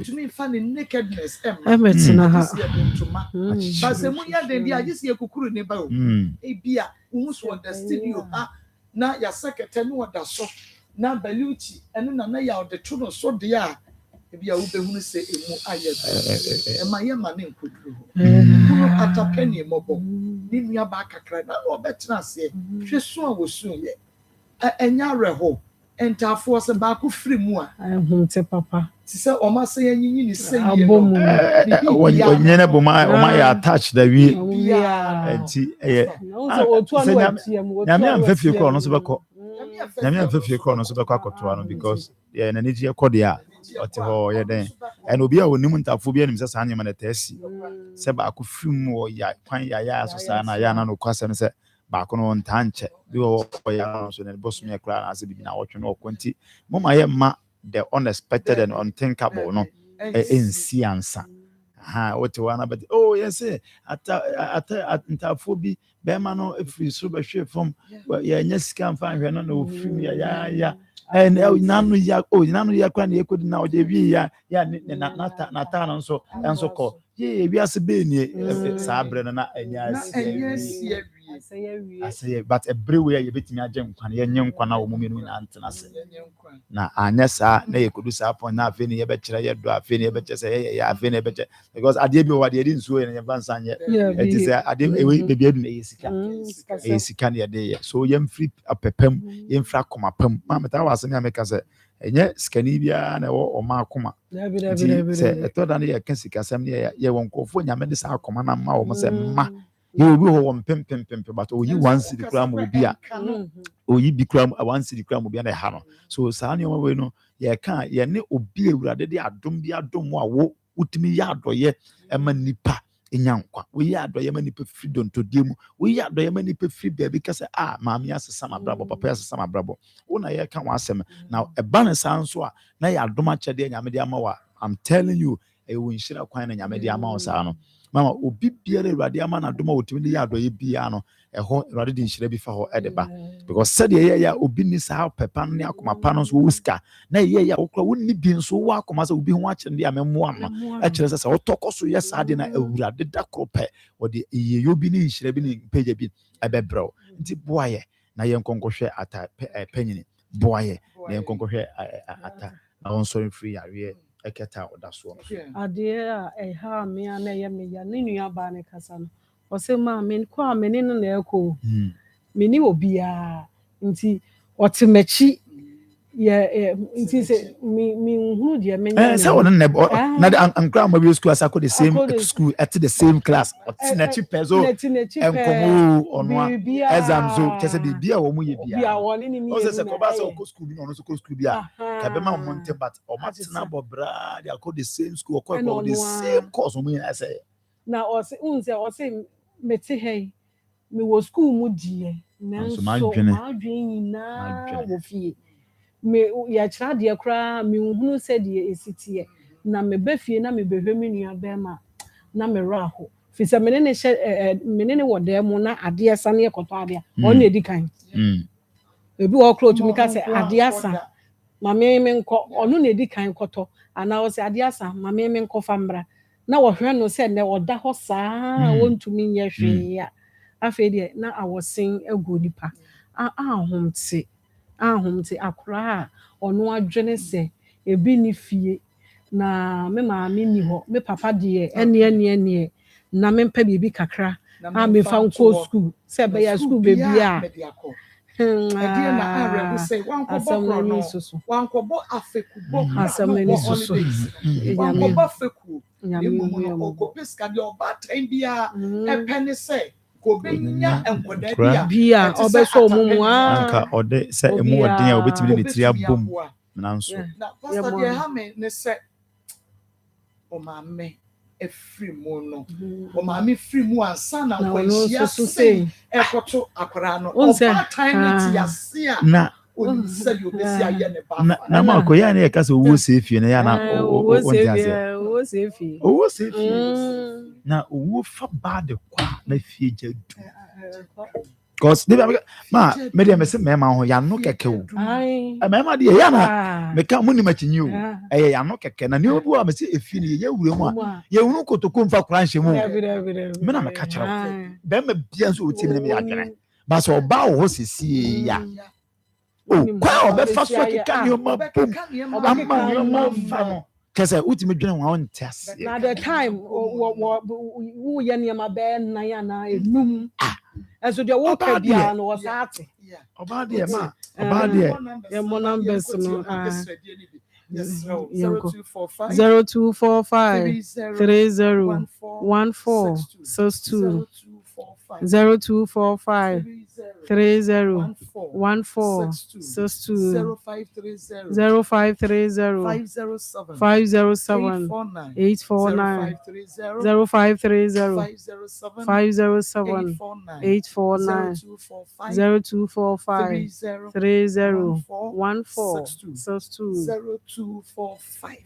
A: to me, funny nakedness. But the moon, then I just hear Kukuru Nebo, a beer, who's what the studio are now your secretary, what the so now Belucci, and then I out the tune so dear. If you are who say and my young man could do at a penny mobile. Leave me a back a cry. No better say, she soon was soon yet. And Yareho, and Taforce and Baku free more.
E: I won't say, Papa.
A: She said, O Massa, you say,
L: when my attached the we and see because yeah, and energy cordia or then and will be a woman to phobia himself and him and a test. Seba could film or ya, quite ya, Susana, Yana, no question, said back on Tanche, do all and boss me a cry as it been out or 20. Mama, the unexpected and unthinkable, no, in Siansa. What one but oh, yes, at phobia, Bermano, if we super ship from well, yes, can find her no film, yeah. And none of ya could now be Natan and so called. Yea, we are Sabine, Sabrina, and yes, say but everywhere you bet me agent kwan ye nye nkwa na wo mu menu na antena se na anya sa na ye kodu sa pon na afi ne ye be kire ye do afi ne ye be kire se ye afi ne ye be kire because ade bi o wade di nsuo ye ne bansa nye it is ade e be bi adu na ye sika ne ye de so yem free apepam yem fra koma pam ma meta wase ne ameka se enye skani bia na wo o ma akoma se etoda ne ye kan sika sam ne ye won kofo nyame de sa akoma na ma wo se ma you will be home pem but you one city cram will be a you be cram one city cram will be an a so Sani we no ye can ye ne obi awurade de adom bi adom a wo utimi ya adoye ema nipa enyankwa we ya adoye ema nipa freedom to dem we ya adoye ema nipa free baby kase maami asesa mabrabo papa asesa mabrabo una ye kan wasem now e balance anso a na ya adom a chede nyame de ama wa I'm telling you e wo nhira kwan na nyame de ama wo sa no mama obi biara awurade ama na adom a otimi de ya adoye bia no eho awurade de nhira bi fa ho edeba because said ye ya obi ni sa pepa ne akoma pa no so wuska na ye ya okra wonni bi nso wo akoma sa obi ho akire de amemo no e kire se otokoso ye sa de na awurade da krope wo de ye yo bi ni nhira bi ni page bi ebebro nti boaye na ye nkonkohwe ata panyini boaye na ye nkonkohwe ata na on sorry free awe eketa odaso
E: ade a ha me ana ye me ya ne nua ba ne kasa no o se ma me kwa me ne no na ekọ me ni obia nti otimachi ye nti se me hu de me nya
L: say won na na ankra ma bi school asako the same school at the same class otinachi pezo enkomo ono exam zo kese bibia wo mu ye bia o se ko ba so ko school bi no so ko school bia ka be ma mo ntem but o matina bobra they are the same school ko the same course mu yin say
E: na o se unse o se meti hey me wo school mu die na so ma dwen na wo fie me ya kira de kra me hunu se de esitie na me ba fie na me behwe me nua be ma na me raho fi se me ne wo de mu na ade asa ne ekoto ade o na edi kan ebi wo kro to me ka se ade asa ma me nko onu na edi kan koto ana wo se ade asa ma me nko fambra na wo hwe no se ne oda ho saa wontumi nye hwe ya afi de na awosen agu nipa ahomte akra ono adwene se ebi ni fie na me maami ni ho me papa de ene na me mpa bibi kakra me fa nko school se be ya school bebi a edie na arebe say wankobo afekubo asamani susu wankobo afeku nyame okopeska de oba time bia epene say kobenya enkoda bia obeso mumu
L: anka ode se emu odin a obetimi ne tiri abom nanso
H: na pastor de ha me ne se o maame efri mu no o maame free mu ansa na kwanhia se ekoto akora no o ba time ti ase a
L: na
H: o se yo besi aye ne ba
L: na ma ko ya na e ka se wo se fie na ya na
E: o se fie
L: na wo fa bad kwa na fie jadu cause ma me dey me se me ma ho ya no keke o me ma dey ya na me ka muni machinyi o ya no keke na ne obi wa me se efi ne ye wure mu a ye hunu kotoko mfa kura nhye mu me na me ka kira be ma bia so oti me ya dwene ba so ba wo sisi ya kwa obefa so keka ne o ma bom amma ne o ma fa no kese utimi dwene wa on test
E: na the time wo ye ne ma be na ya na enum eso de wo ka bia no was ate
L: oba de ma oba de
E: e mo numbers no
G: 0245
E: 3014 62 0245 3014 62 0530 507 849 0530 507 849 0245 3014 62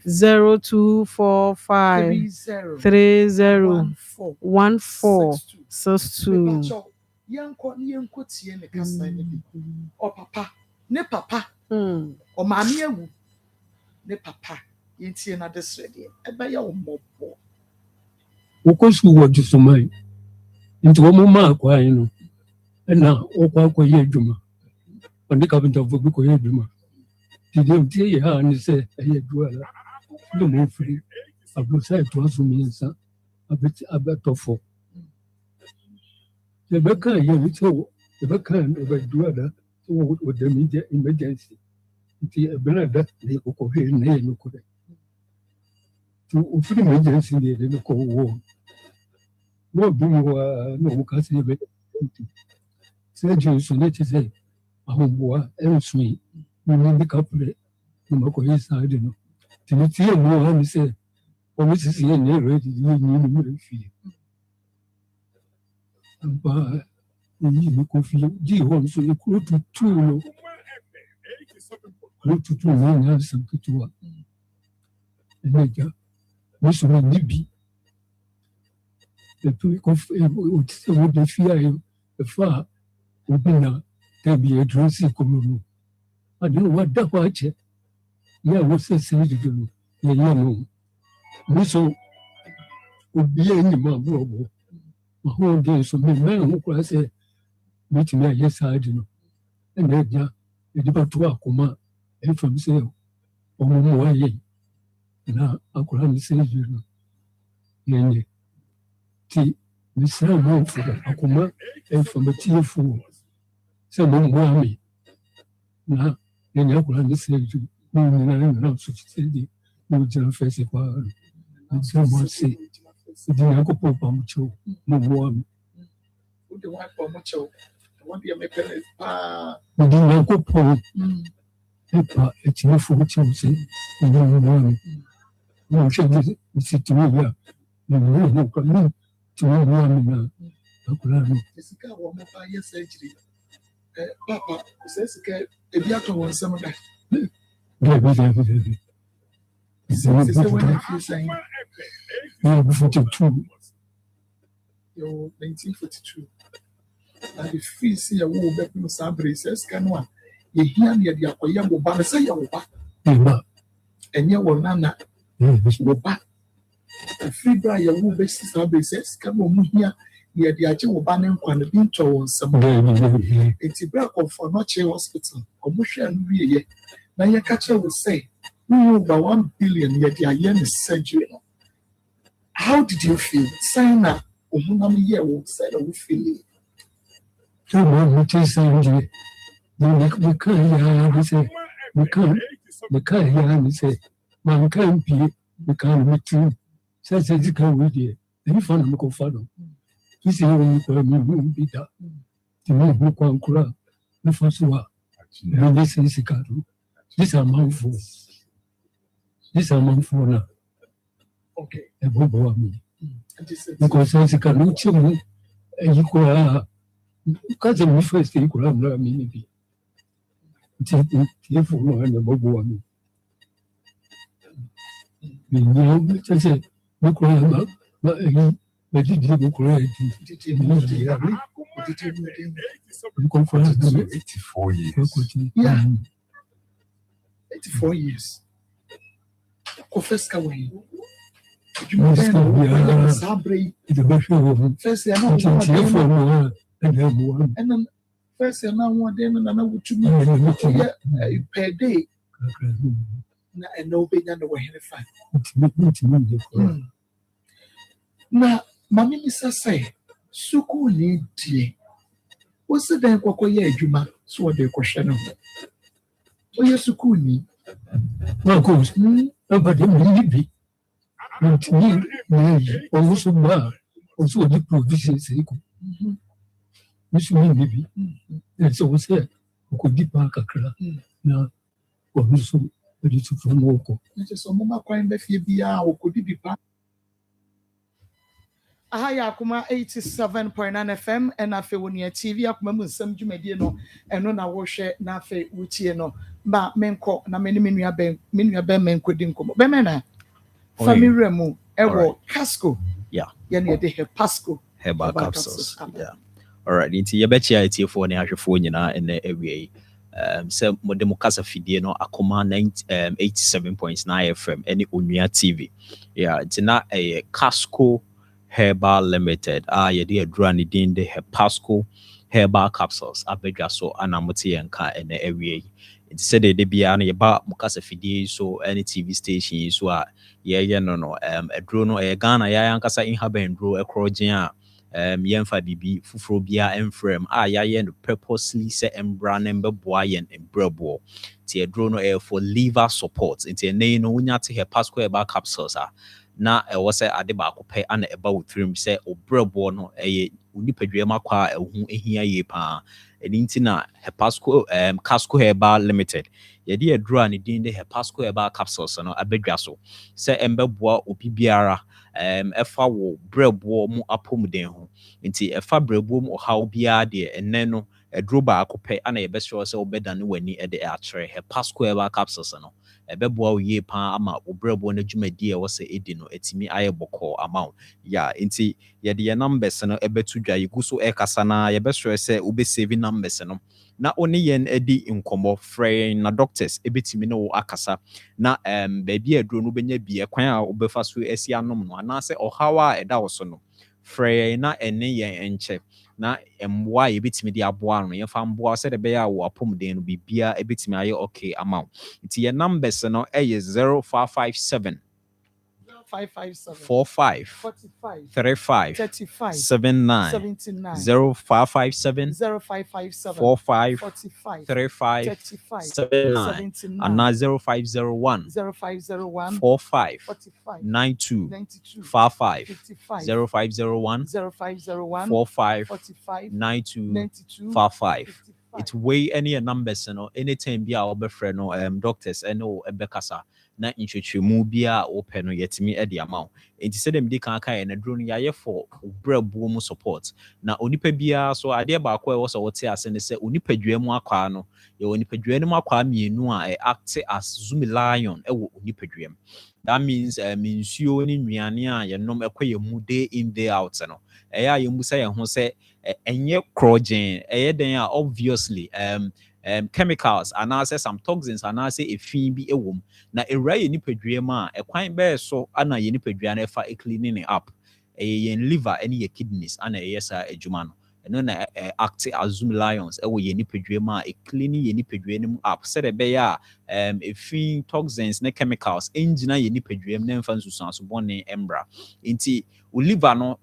E: 0245 3014 62
H: yanko tie ne kasa ne bi o papa ne papa o maami ewu ne papa yentie na desrede e be ya o mobo
M: wo ko su wo jusumai nti wo mo ma kwa yin no ɛna wɔkɔ akɔyɛ adwuma ɔne kapentafo bi kɔyɛ adwuma didi otie yɛ ha ne sɛ ɛyɛ adwuma la ne mo firi aborosa ɛtoa so mmiɛnsa abɛtɔfo yɛbɛka yɛ sɛ yɛbɛka ɛbɛdua da sɛ wɔda emergency nti ɛbɛna da ne yɛkɔkɔhwɛ na yɛ nokorɛ nti ofiri emergency ne yɛde no kɔwɔ na obi mu hɔ a na ɔmo ka sɛ yɛbɛda sɛ agye nso ne te sɛ ahoboa ɛnso yi ne ne kaprɛ ne makɔyɛ saa de no nti ne tie mu hɔ ne sɛ ɔmo sisi yɛ nyɛ ready ne nyɛ ne mu fie ampa yi ne kɔ fie gye hɔ nso ekuro tutu no kuro tutu no nyɛ asɛm ketewa ɛna gya ne so ne bi etu oti sɛ wɔde fie a ɛfa obi na dabi aduro si kɔmɔ mu ade no wada hɔ akyɛ yɛ a wɔsɛsɛ dede no yɛyɛ no ne so obiara anim aborɔbɔ ahoɔden so memmɛn ho koraa sɛ mɛtumi ayɛ saa de no ɛna agya yɛde bɛto akoma ɛfam sɛ ɔmo mu ayɛ na akora ne sɛ yiri no yɛnyɛ nti mesrɛ amanfo akoma ɛfam atiefoɔ sɛ mommoa me na yɛnyɛ akora ne sɛ yiri ne nyinaa nyina so sɛ de na ogyina fɛ sɛ paa no mesrɛ mo ase ɛde nyankopɔn pa mo kyɛw mommoa me mede nyankopɔn ɛpa atiefoɔ kyɛw sɛ ɛde mommoa me na ɔhwɛ mesitumi yi a memmoa no kora me tumi mmoa me na akora no
A: sika a wɔn ba yɛ surgery papa sɛ sika ebi atɔ wɔn nsɛm da
M: dabi
A: sɛ wɔn afi sɛn
M: yɛ 42
A: yɛ 1942 na the fee si yɛ wo bɛ pino saa bere sɛ sika no a yɛhia no yɛde akɔyɛ wo ba no sɛ yɛ wo ba ɛnyɛ wɔ nana wo ba ɛfiri bere a yɛwo bɛsi saa bere sɛ sika no ɔmo hia yɛde agye wo ba ne nkwa no bi ntɔ wɔn nsɛm enti bere a kɔmfɔ no kyerɛ hospital ɔmo hwɛ no wieɛ na yɛka kyerɛ wo sɛ woyɛ over 1 billion yɛde ayɛ ne surgery no how did you feel sɛn na ɔhonam yɛ wo sɛ na wo feel
M: mete sɛ gye meka yɛa ne sɛ meka yɛa ne sɛ manka mpie meka no metirim sɛ sika wei deɛ ɛnifa na mekɔfa no sisi yɛ wɔ nipa mehu bi da nti mehu kwankora mefa so a mede sɛ sika no gye sɛ amanfoɔ no a ɛbɔbɔa me nkɔ sɛ sika no wokyɛ mu ayi koraa ka sɛ me first yi koraa mmra mene bi nti tiefoɔ no a na ɛbɔbɔa me menyia kyɛ sɛ me koraa Medidie mukura edi.
A: 84 years. Yeah. 84 years. Confess kawe. Sabre. First year na and then first year na one day na wutumi. Per day. Na no be na we here na mami misa sɛ suku ni die wo se dan kokɔ yɛ adwuma so wo de kɔhwɛ no o yɛ suku ni
M: na ko ba de mi bi ntini ni o so ba o so di provision se ko misu mi bi so wo se ko di pa kakra na o so di so fo mo ko
A: nti so mo ma kwan ba fie bia o ko di pa aha ya Akoma 87.9 FM and afe wonia TV Akoma mu nsɛm dwumadie no ɛno na wo hwɛ na afe wutie no ba menkɔ na me nua bɛn menkɔ di nkɔmɔ bɛmɛ na family mu ɛwɔ Casco
N: yeah
A: yɛne yɛde Hepasco
N: herbal capsules yeah all right nti yɛbɛkyia etiefo ne ahwefo nyinaa ɛnɛ awie sɛ mode mo kasa fidie no Akoma 87.9 FM ɛne onua TV yeah tina Casco Herbal Limited yɛde adura ne din de Hepasco herbal capsules abedwa so anamote yenka ene awie it said de bia na yeba mukasa fidie so any TV station so a ye no edro no e Ghana ya yankasa inhaben dro ekrogen a yemfa bibi fufuro bia emfrem a ya no purposely se embra na mbeboa yen embrebo ti edro no for liver support nti ne no unya te he pasco herbal capsules a na ɛwɔ sɛ ade baako pɛ ana ɛba wo tirim sɛ obrɛboɔ no ɛyɛ onipadua makwa a ɛho ehia yie paa ɛni nti na Hepasco Casco Herbal Limited yɛde aduro a ne din de Hepasco Herbal Capsules no abɛdwa so sɛ ɛmbɛboa obi biara ɛfa wo brɛboɔ mu apɔmuden ho nti ɛfa brɛboɔ mu ɔhaw biara deɛ ɛnɛ no aduro baako pɛ ana yɛbɛsrɛ sɛ wobɛdane w'ani ɛde akyerɛ Hepasco Herbal Capsules no ɛbɛboa wo yie paa ama wo brɛboɔ no dwumadi a ɛwɔ sɛ ɛdi no ɛtumi ayɛ bɔkɔɔ ama wo ya nti yɛde yɛ numbers no ɛbɛto dwa yɛgu so ɛkasa na yɛbɛsrɛ sɛ wobɛsave numbers no na one yɛn adi nkɔmmɔ frɛ na doctors ɛbɛtumi ne wo akasa na baabi a aduro no bɛnya bi ɛkwan a wobɛfa so asi anom no anaasɛ ɔhaw a ɛda wo so no frɛ na ɛne yɛn nkyɛ na mboa a yɛbɛtumi de aboa no yɛmfa mboa sɛ de bɛyɛ a wo apɔmuden no biribiara ɛbɛtumi ayɛ okay ama wo nti yɛn numbers no ɛyɛ 0557 45 35 79 0557 45 35 79 and now 0501 45 92 55 0501 45 92 55 it's way any numbers no anytime be our friend no doctors no ebekasa na inhwehwemu bia open no yetimi e de amount enti se dem di kan kan na drone yaye for brɛboɔ mu support na onipa bia so ade ba akwa e wo so wote ase ne se onipadua mu akwa no ye onipadua no mu akwa mienu a act as zumi lion e wo onipadua mu that means mensuo ni nnuane a ye nom ekwa ye mu day in day out no ya ye mu se ye ho se enye krogen den a obviously chemicals and also some toxins and also a fin bi ewom na ewra ye nipadua ma ekwan be so ana ye nipadua na efa cleaning up ye liver any ye kidneys ana yesa adwuma no eno na act as zoom lions ewo ye nipadua ma clean ye nipadua nim up said e be ya a fin toxins na chemicals engine ye nipadua na mfa nsusu so bone embra nti liver no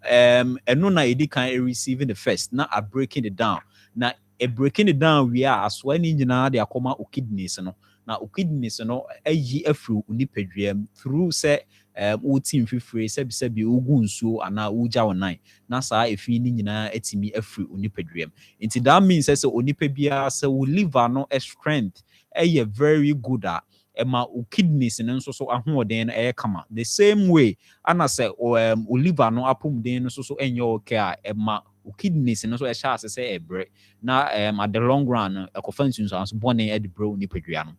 N: eno na edi kan receiving the first na a breaking it down na breaking it down we are as when nyina de akoma o kidneys no na o kidneys no ayi afru unipadua through say o team fifure sebi ogu nsuo ana uja wonan na saa efi ni nyina atimi afru unipadua nti that means say onipa bia say o liver no strength very good at ema o kidneys no nso so ahoɔden no kama the same way ana say o liver no apomden no so enye okay a ema kidneys no so ehya ase say ebre na at the long run ekofa nsunsu so bone e de bro nipadua no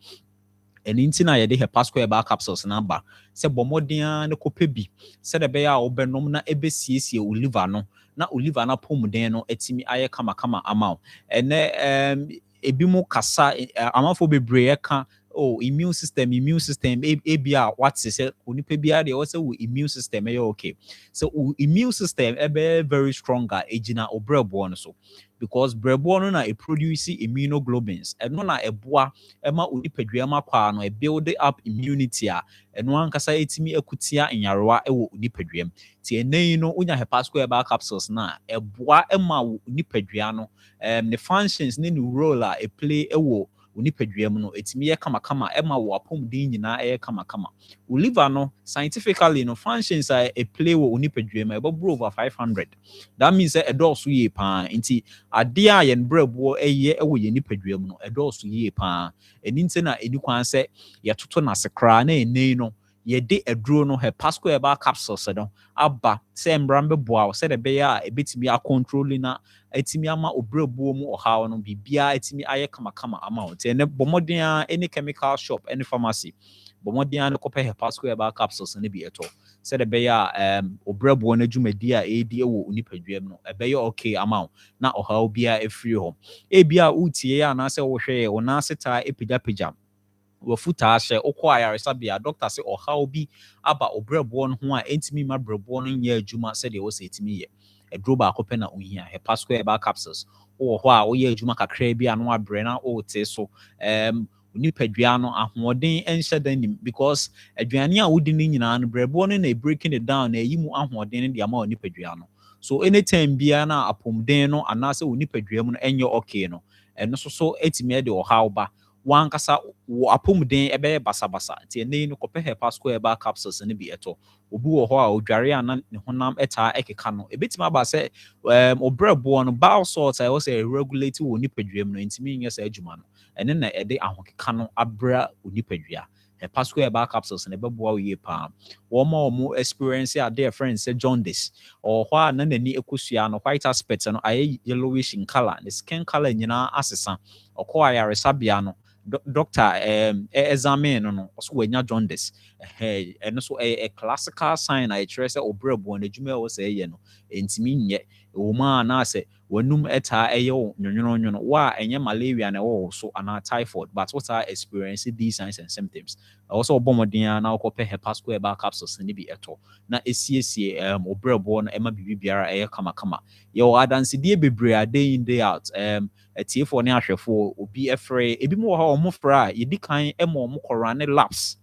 N: eni nti na ye de Hepasco Herbal Capsules na ba se bomoden na kopa bi se de be ya obenom na ebesiesie oliver no na oliver na pomden no etimi aye kama ama ene ebi mu kasa amafo bebre ka immune system ebia what say onipa bia de say immune system okay so immune system very stronger ejina obrɛboɔ no so because brɛboɔ no na produce immunoglobulins eno na eboa ema onipadua makwa no build up immunity a eno ankasa etimi akutia nyarewa ewo onipadua ti enan no unya Hepasco Herbal Capsules na eboa ema onipadua no the functions ne the role a play ewo unipadua mu no etimi ye kama ema wo apomden nyina kama liver no scientifically no functions a play wo unipadua mu ebobro over 500 that means a dose ye pa nti ade a ye brɛboɔ ewo ye nipadua mu no dose ye pa eni nti na eni kwan se ye toto na sekra na enei no ye de aduro no Hepasco Herbal Capsules no aba se mbrambe boa se de be ya ebetimi a control na etimi ama obrɛboɔ mu ɔhaw no bibia etimi aye kama ama o te ne bomoden any chemical shop any pharmacy bomoden no kopɛ Hepasco Herbal Capsules ne bi eto se de be ya obrɛboɔ na dwumadi a edi ewo unipadua mu no ebe ya okay ama o na ɔhaw bia efiri ho ebia utie ya na se wo hwɛ wo na seta epigapigam wafuta ahye okọ ayaresabia doctor say ohaw bi aba obrebo no ho a entimi ma brebo no nya adwuma se de wo se etimi ye edro ba akopɛ na ohia hepasco herbal capsules wo ho a wo ye adwuma kakra bi ano abre na wo te so nipadua no ahoɔden nhyɛ dan nim because aduane a wodi ne nyinaa no brebo no na breaking it down na eyi mu ahoɔden no de ama nipadua no so anytime bia na apomden no anaasɛ wo nipadua mu no enye okay no ɛno so etimi de ohaw ba wankasa wo apomden ɛbɛyɛ basabasa nti ɛnɛ no kɔpɛ hepasco herbal capsules ne bi ɛtɔ obi wɔ hɔ a odware a na ne honam ɛtaa ɛkeka no ebetimi aba sɛ obrɛboɔ no bile salt a ɛwɔ sɛ regulate wɔ nipadua mu no ntimi nyɛ sɛ adwuma no ɛne na ɛde ahokeka no abra wɔ nipadua hepasco herbal capsules ne bɛboa wo yie paa wɔn experience a their friends say jaundice or hɔ a na n'ani ekosua no white aspect no ayɛ yellowish in color the skin color nyinaa asesa ɔkɔ ayaresabea no doctor examine no so wanya jaundice ɛno so a classical sign a ɛkyerɛ sɛ obrɛboɔ no adwuma ɛwɔ sɛ ɛyɛ no ntimi nyɛ ɛwɔ na sɛ wanum ɛtaa ɛyɛ wo nwonwono wa ɛnyɛ malaria na ɛwɔ so ana typhoid but what are experience these signs and symptoms also obomodin na okɔpɛ hepasco herbal capsules ne bi ɛtɔ na esiesie obrɛboɔ no ɛma bibi biara ɛyɛ kama yɛ wɔ adansedie bebree a day in day out atiefo ne ahwɛfo obi ɛfrɛ ebi mu wɔ ha ɔmo frɛ a yɛdi kan ɛma ɔmo kɔra ne labs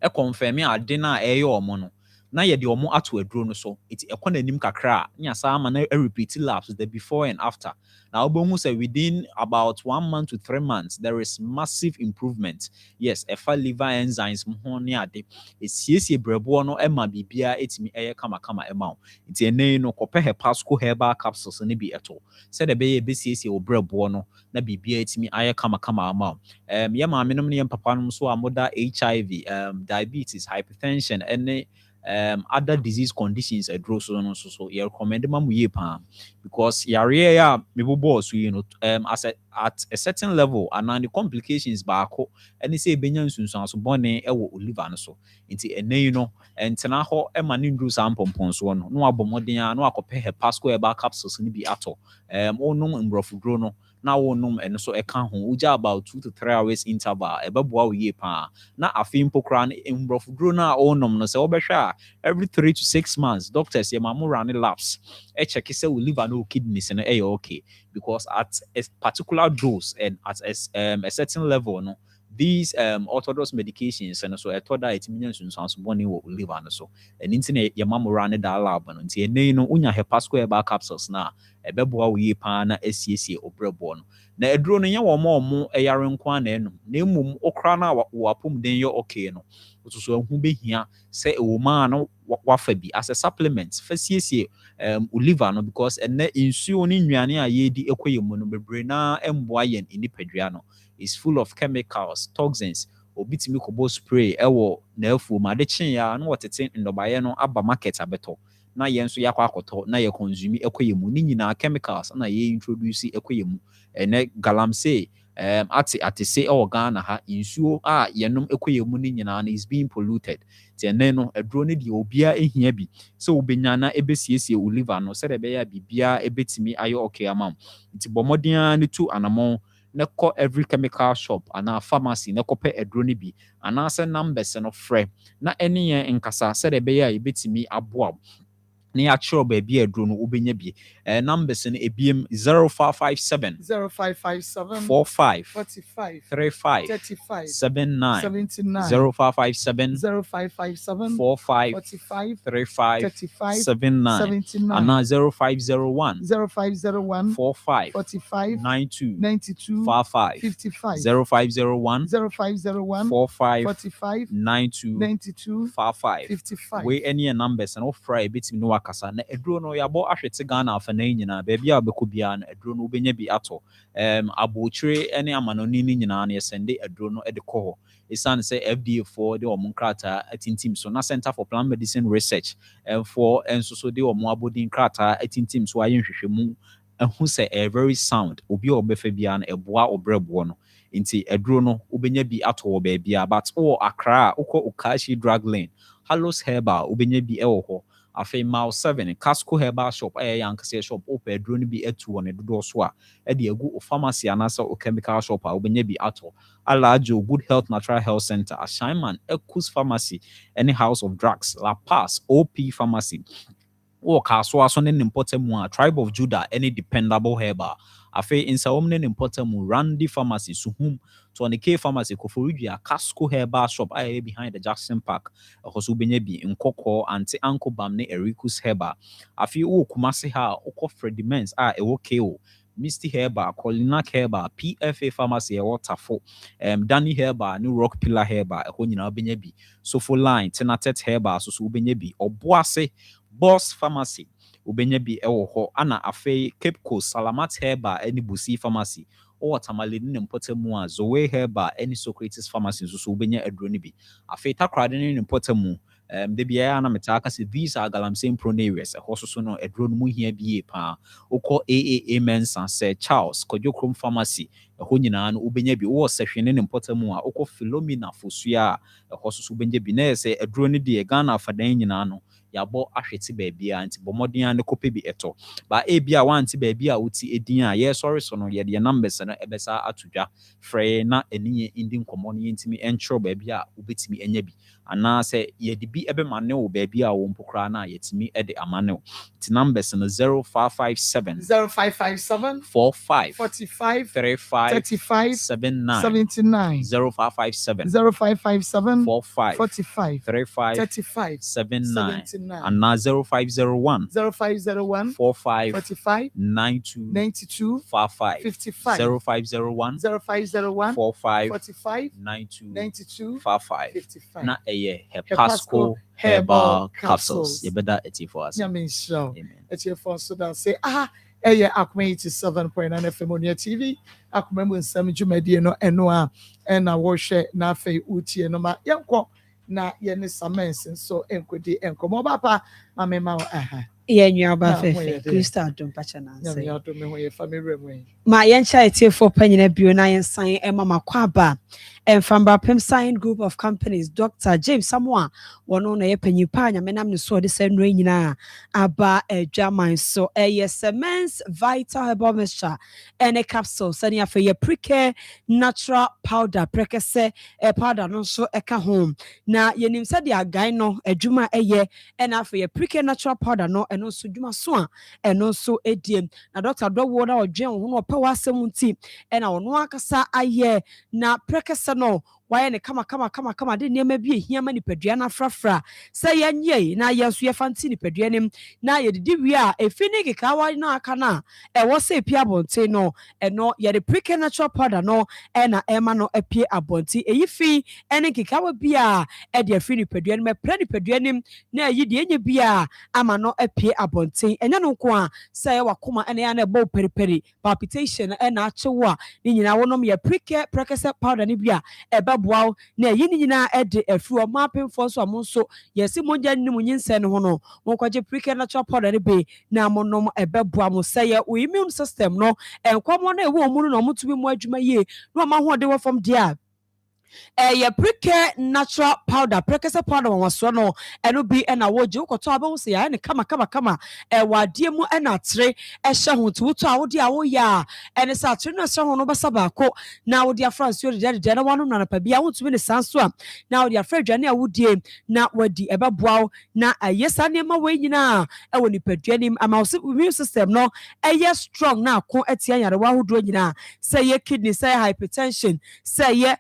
N: ɛkɔnfɛm ade na ɛyɛ ɔmo no na yɛde ɔmo ato aduro no so iti ɛkɔ n'anim kakra a nya saa ama na repeat labs the before and after na obohu sɛ within about 1 month to 3 months there is massive improvement yes ɛfa liver enzymes ho ne ade esiesie brɛboɔ no ɛma bibia etimi ɛyɛ kama ɛma wo nti ɛnɛ no kɔpɛ hepasco herbal capsules ne bi ɛto sɛ de bɛyɛ besiesie wo brɛboɔ no na bibia etimi ayɛ kama ama wo yɛ maame nom ne yɛ papa nom so a moda HIV diabetes hypertension ɛne other disease conditions adro so no so you recommend ma mu ye pa because yare ya me bobo so you know at a certain level and the complications ba ko any say benya nsunsun so bone e wo liver no so nti ene you know entena ho e ma ne ndru sam pompon so no no abomoden a no akopɛ hepasco herbal capsules ni bi ato onum mbrofudro no na wonum eno so eka ho uja about 2 to 3 hours interval ebeboa wo ye pa na afin pokra na mbrofudro na onum no se obehwe a every 3 to 6 months doctors ye mamu run labs e check say we liver no kidneys no e okay because at a particular dose and at a certain level no these orthodox medications and so I thought that it means so bone wo liver no so and internet ye mamu run that lab no nti ene no unya hepasco herbal capsules na ebeboa wo yi pa na esiesie obrebo no na eduro no nye wo mo eyare nko ana enum na emum okra na wo apom den ye okay no otuso ahu behia se ewo ma no wafa bi as a supplement fa siesie liver no because ene insuo ni nnuane a ye di ekoye mu no bebre na emboa yen inipadua no is full of chemicals toxins obitimi kobo spray ewo na afu ma de chen ya no wotete ndobaye no aba market abeto na yen so yakwa akoto na ye consume ekoye mu ni nyina chemicals na ye introduce ekoye mu ene galamsey ate say Ghana ha insuo a yenom ekoye mu ni nyina na is being polluted ti ene no eduro ne de obia ehia bi so obenya na ebesiesie oliver no se de be ya bibia ebetimi ayo okay amam nti bomoden ne tu anamon na call every chemical shop ana pharmacy na kope eduro ne bi ana se numbers no frɛ na ene yen nkasa se de be ya ebetimi aboa na ya chiro ba bi eduro no obenya bi numbers no ebiem 0557 45 35 79 0557 45 35 79 ana 0501 45 92 55 0501 45 92 55 we any numbers and fry bit no akasa na eduro no yabo ahwete Ghana afa na nyina ba bia obeko bia na eduro no obenya bi ato abochire ene amanoni ni nyina na yesende eduro no edekɔ hɔ esan say FDA for the omunkrata atintim so na Center for Plant Medicine Research for enso so de omo abodin krata atintim so ayenhwehwemu ehu say a very sound obi obefa bia na eboa obrebo no nti eduro no obenya bi ato ba bia but o Accra ukɔ Okashi drug lane Hallows Herbal obenya bi ɛwɔ hɔ Afei mile 7 Casco Herbal Shop yankase shop open aduro no bi atu wɔ ne dodo so a de agu o pharmacy anasa o chemical shop a wobenya bi ato Alajo Good Health Natural Health Center Ashaiman Ekus Pharmacy any House of Drugs La Paz OP Pharmacy Kasoa so ne important mu a Tribe of Judah any dependable herbal afei insawom ne important mu Randy Pharmacy Suhum 20K Pharmacy Koforidua Casco Herbal Shop behind the Jackson Park ahoso benya bi Nkoko Anti Uncle Bam ne Ericus Herbal afei Kumasi ha Freddy Mens ewo KO Misty Herbal, Colinac Herbal, PFA Pharmacy, Tafo, Danny Herbal, New Rock Pillar Herbal, Nyina Benyebi, Sofo Line, Tenatet Herbal, so Benyebi, Oboase, Boss Pharmacy, Ubenyebi Ewo, Anna Afe, Cape Coast, Salamat Herbal, any Busi Pharmacy, or Tamalin important mua, Zoe Herbal, any Socrates Pharmacy, so Ubenya Edronibi, Afe Takradin important mu. The Biana Metaka said these are Galamsey prone areas, a horse no a drone mu here be pa, Oko AAA Mensa said Charles, Kojokrom Pharmacy, a Honina, Ubenyabi, or session in Potamua, Oko Philomena Fusia, a horse Ubenjabine, say a drone de Ghana for Dainano, Yabo Asheti baby, and Bomodian the Copibi eto. But Abia want to baby, I would see a dinner, yes, sorry, so no, yet your numbers and Ebesa Atuja, Frey, not any Indian commodity into me, and sure baby, ubit me and yebi. And now say, ye de be ebe mano baby, I won't pokrana yet me at the amano. It's numbers in 0557
A: 0557
N: 45
A: 45
N: 35
A: 35
N: 79
A: 79
N: 0557
A: 0557
N: 45
A: 45
N: 35
A: 35
N: 79
A: 79
N: and now 0501
A: 0501
N: 45
A: 45
N: 92
A: 92
N: 55
A: 55
N: 0501
A: 0501
N: 45
A: 45
N: 92
A: 92
N: 55
A: 55
N: na Hepasco Herbal Capsules. You better eat for us.
A: Yeah, mean so. It's your first so that say Akoma 87.9 FM on your TV. Akoma Nsem Jumedi no eno and na worship na fe uti no ma yanko na yene samensin so enkodi enkomo papa mamema
E: Yeah, you are about Crystal don't patch an answer.
A: You do me when your family room.
E: My young child here for penny and Buena sign Emma Makwaba and from Bapem Sign Group of Companies, Dr. James Samoa, one on a penny pan, and I'm the sort of same rain now about a German so a cements vital herbal mixture and a capsule sending for your pre-care natural powder precase a powder no so a home. Now your name said the guy no a juma a year and after your pre-care natural powder no and also juma swan and also a DM. Now Dr. Dog water or gem who power 70 and our no akasa aye na precase no why ne kama de nneema bi ehia ma nipadua na frafra say ye na yeso ye fanti nipadua nim na ye didi wi a efini keka wa na aka na e wo say pia bonte no eno ye de pre natural powder no e na ema no apie abonti eyi fi ene keka wa bi a e de afini nipadua nim pre nipadua nim na yi de enye bi a ama no apie abonti enya no ko a say wakoma ene ya na bo periperi palpitation e na achewo ni nyina wonom ye precase powder ni bi a eba boaw na yi ni nyina ede afu o mapemfo so amonso yesi monja ni munyinse ne ho no monkwaje pre natural powder ne be na monom ebe boa mo say immune system no enkwamo na ewo mu no motumi mu adwuma ye no ma ho de wo from dia ye pre-care natural powder precase powder wanso no eno bi na woje ukoto abawo se ya ne kama wadie mu na atre ehye ho tuto a wodi a wo ya ene sa atre no ehye ho no basa ba ko na wodi afrance yo de na wanu na pa bia wotumi ne sanso a na wodi afra dwane a wodie na wadi ebeboaw na ayesa ne ma we nyina e woni paduanim ama immune system no strong na ko atia yare wa hodo nyina say ye kidney say hypertension say ye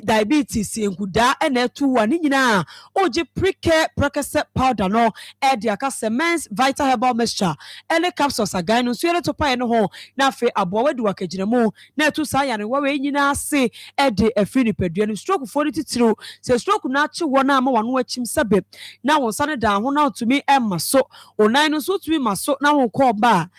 E: diabetes enkuda na etu wa ni nyina oje pre-care precase powder no de aka cements vital herbal mixture ele capsules agan no so yele to pan no ho na afi abo wadi wakagina mu na etu sa ya ne wa we nyina se de afri ni padua no stroke for it titiro se stroke na achi wona ama wano achim sabe na won sane da ho na otumi emma so onan no so otumi maso na won ko ba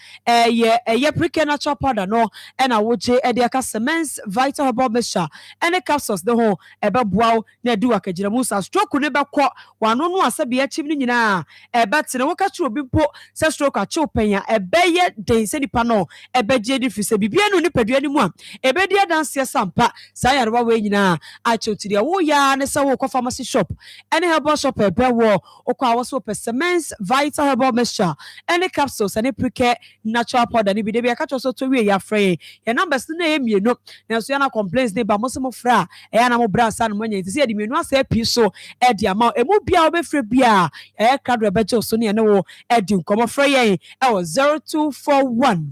E: ye pre-care natural powder no na woje de aka cements vital herbal mixture ele capsules de ho ebe boaw na edi wakagina mu sa stroke ne bekọ wano no asabe achim ni nyina ebe tene wo ka chi obi po se stroke a chi opanya ebe ye den se nipa no ebe je di fi se bibia no nipadua ni mu a ebe di adanse sampa sa yarewa we nyina a chotiri wo ya ne se wo ko pharmacy shop any herbal shop ebe wo okwa wo so persimmons vital herbal mixture any capsules any pre-care natural powder ni bi de bi aka so to we ya frɛ ya numbers na ye mienu na so ya na complaints ne ba mo se mo fra ya na mo bra sa no mo nya se ya di mienu asa pi so e di ama emu bia obefre bia e kadro ebe che so ne ne wo e di nkomo fra ye e wo 0241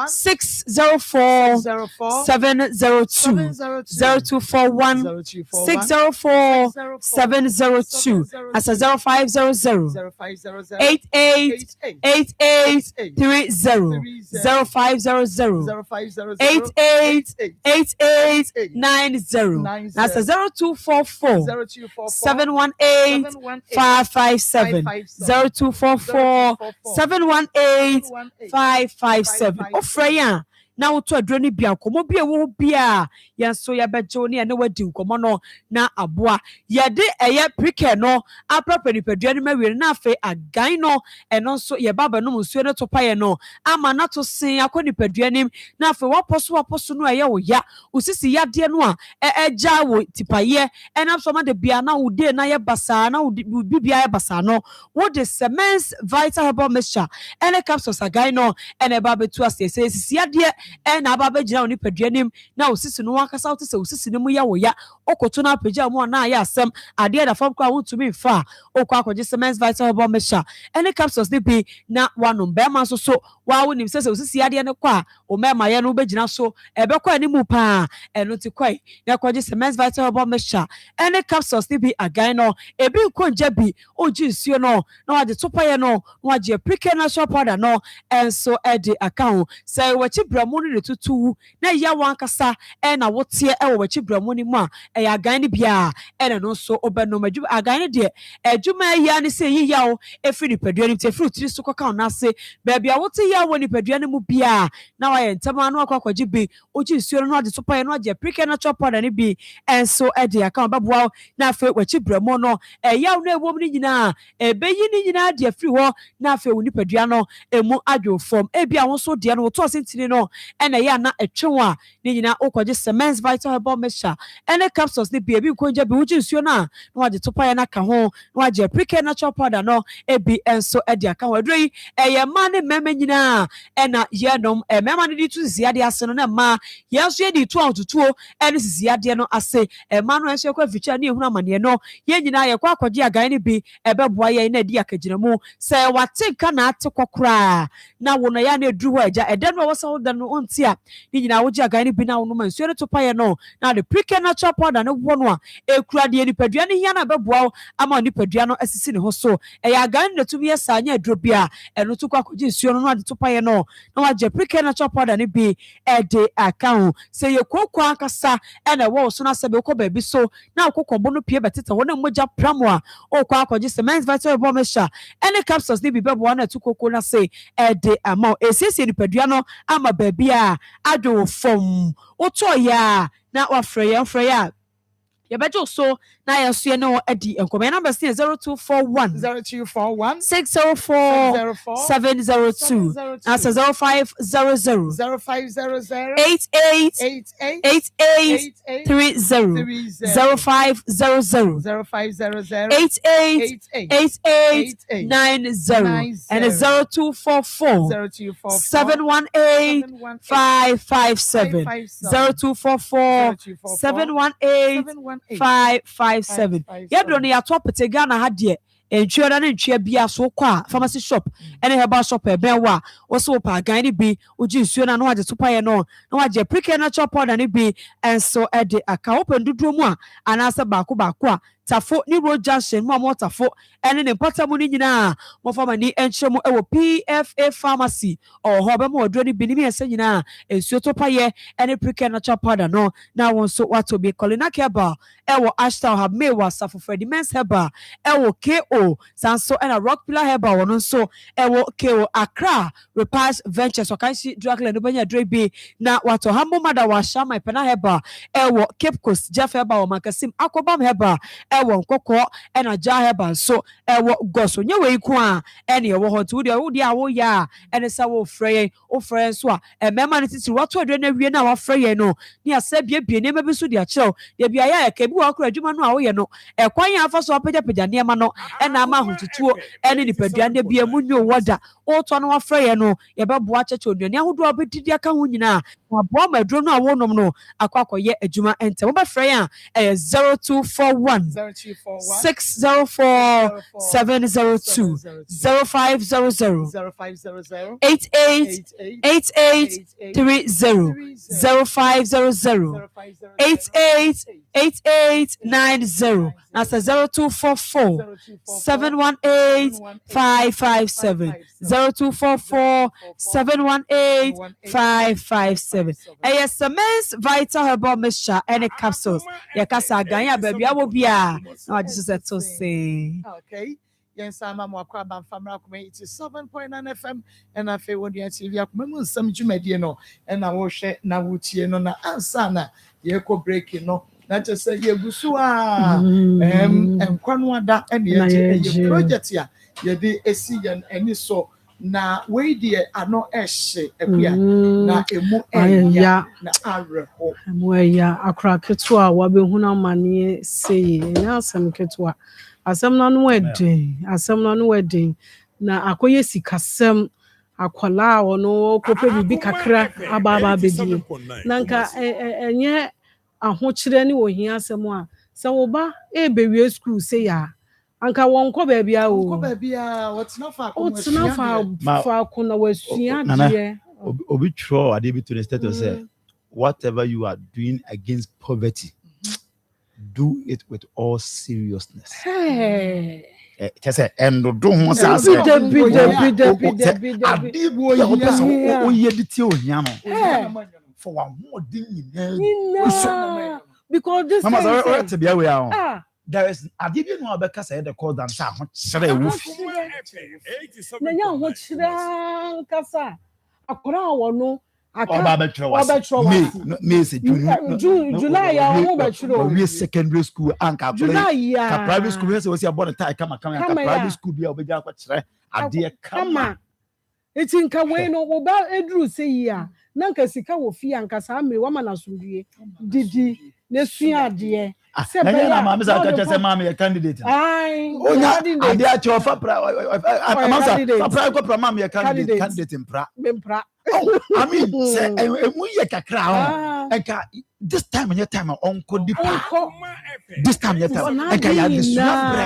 E: 604 702 0241 604 702 as a 0500 88 0500 88 90 that's a 0244 718 557 0244 718 557 Ofreya na woto adroni bia komo bia wo bia yenso ya bejo ne na wadi nkomo no na aboa yede eye prike no aprapa nipadua ne mawie na afa agan no eno so ye baba no musuo ne topaye no ama na to sen akoni padua nim na afa waposo no eye wo ya usisi yade no a eja wo tipaye ena so ma de bia na ude na ye basa na bibia ye basa no wo de semens vital herbal mixture ene capsules agan no ene ba betu asese sisi yade na baba gina oni paduanim na osisi no wakasa wote se osisi ne mu ya wo ya okoto na apagya mu na ya asem ade da fam kwa wontumi mfa okwa akogye semens vital herbal mixture any capsules ne bi na wanom be ma so wa wonim se osisi ade ne kwa o mema ye no begina so ebe kwa ni mu pa eno ti kwai na akogye semens vital herbal mixture any capsules ne bi agan no ebi nkonja bi oji nsuo no na wade topa ye no na wage pre-care natural powder no enso ede account say wachi bramu ne tutu na ya wankasa na wote wo wachi bramu ni mu a ya agan ne bia no so obenom adwuma agan ne de adwuma ya ne se yi yawo efiri nipadua ne te fruit so koka na se ba bia wote ya wo nipadua ne mu bia na wa ye ntama no akwakwagye bi oji nsuo no ade topa ye no age pre-care natural powder ne bi enso ede account baboa na afa wachi bramu no yawo na ewom ni nyina ebeyi ni nyina de afiri ho na afa wo nipadua no emu adwo fom bia wo so de no to sentini no ena ya na etwewa ni nyina okogye semens vital herbal mixture ene capsules ne bia bi nkonja bi wuji nsuo na waje topa ya na ka ho na waje pre-care natural powder no ebi enso ede aka ho adroi eye ma ne mema nyina ena ye nom mema ne di tu ziade ase no na ma ye so ye di tu antutuo ene ziade no ase ma no enso kwa ficha ne ehunu amane no ye nyina ye kwa akogye agan ne bi ebeboa ye na di akagina mu se watenka na atekokora na wo na ya na edru ho agya ede no wo da no ontia ni nyina woji agan ne bi na wo no nsuo ne topa ye no na the pre-care natural powder ne wo no a ekura de nipadua ne hia na beboa ama nipadua no asisi ne ho so ya agan ne tumi yesa anya edro bia eno to kwa akogye nsuo no ade topa ye no na waje pre-care natural powder ne bi ede account se ye kokwa akasa ena wo so na sebe ko ba bi so na akokombo no pie betete wo na moja pramo a okwa akogye semens vital herbal mixture any capsules ne bi beboa na tukoko na se ede ama esisi nipadua no ama babia adwo fom oto ya na wafrɛ ya yebejo so na yeso no adi enkomen number 0241 604 702 that's 0500 88 30 0500 88 90 and 0244 718 557 0244 718 557 yebro ne ya top te Ghana ha de entwera na ntwea bia so kwa pharmacy shop ene herbal shop ebenwa wo so pa gan ne bi oji nsuo na no age topa ye no na wage pre-care natural powder ne bi enso ede aka open duduo mu a anasa baako a
O: tafo ni road junction mo mo tafo ene ne mpatamu ni nyina mo fama ni enchemo e wo PFA pharmacy o ho be mo odro ni binimi ese nyina ensuo to paye ene prike na chapada no na won so wato be kolina keba e wo ashtown have me wa safo Freddy Men's Heba e wo KO sanso ena Rock Pillar Heba wono so e wo KO Accra Repairs Ventures wakanshi drugland no banya drebi na wato hambo mada wa shama ipena Heba e wo Cape Coast Jeff Heba wo makasim akobam Heba e wo nkoko ena ja Heba so e wo goso nyewe iku a ene e wo hot wudi a wo ya ene sa wo frey so a e mema ne titi wato adre na wie na wa frey no ni asa bie ne ma bi so dia chew de bia ya e ka bi wa kra adwuma no a wo ye no e kwan ya afa so apagya ne ma no ena ma hotutuo ene ni padua ne bia mu nyo woda o to no wa frey no ye be boa cheche onuani ahodo obedidi aka ho nyina na boa ma adro no a wo nom no akwakoye adwuma ente wo be frey a 0241 604 702 0500 8830 0500 8890 that's 0244 718 557 0244 718 557 ASMS Vital Herbal Mixture and capsules yakasa ganya baby awobia na just set so say
A: okay. Yes, I'm a Mwakwa Famra 87.9 FM, and I feel when you TV up some Jumediano, and I will share Nawuti and on Ansana, Yeko breaking no, not just say Yagusua, and Kwanwada, and your project here, you did a see and so. Na we dear are not eshe na emu ya na arreho
P: ya akra ketua wa be huna mane sei na asem ketua asem na no wedding na akoye sikasem akwala wono kope bibi kakra ababa bedi na nka enye ahokyere ni ohia asem a se wo ba e bewie school sei ya anka wonko baabia o wonko
A: baabia what's fa
P: kuna wasua die
L: obi tro ade bi to the state say whatever you are doing against poverty do it with all seriousness just say endo do ho say ade bo ya o ye diti ohia no for one more thing
P: because this
L: mama say we are there is adibia no abeka say the call than say ho kire wufi
P: na nya ho kire nkasa akora wono
L: aka me say
P: July ya ho ba chiro
L: we secondary school anka
P: ka
L: private school say we say born tie kama ka private school bia obegya akwa kire ade kama
P: eti nka we no wo ba edru say ya na nka sika wo fi anka sa amre wa mana sundue didi na sua ade
L: na mama say ka say mama your candidate onya ade a chofa pra ko pra mama your candidate mpra I mean say emu ye kakra ho enka this time your time onko dipa this time your time enka ya desua bre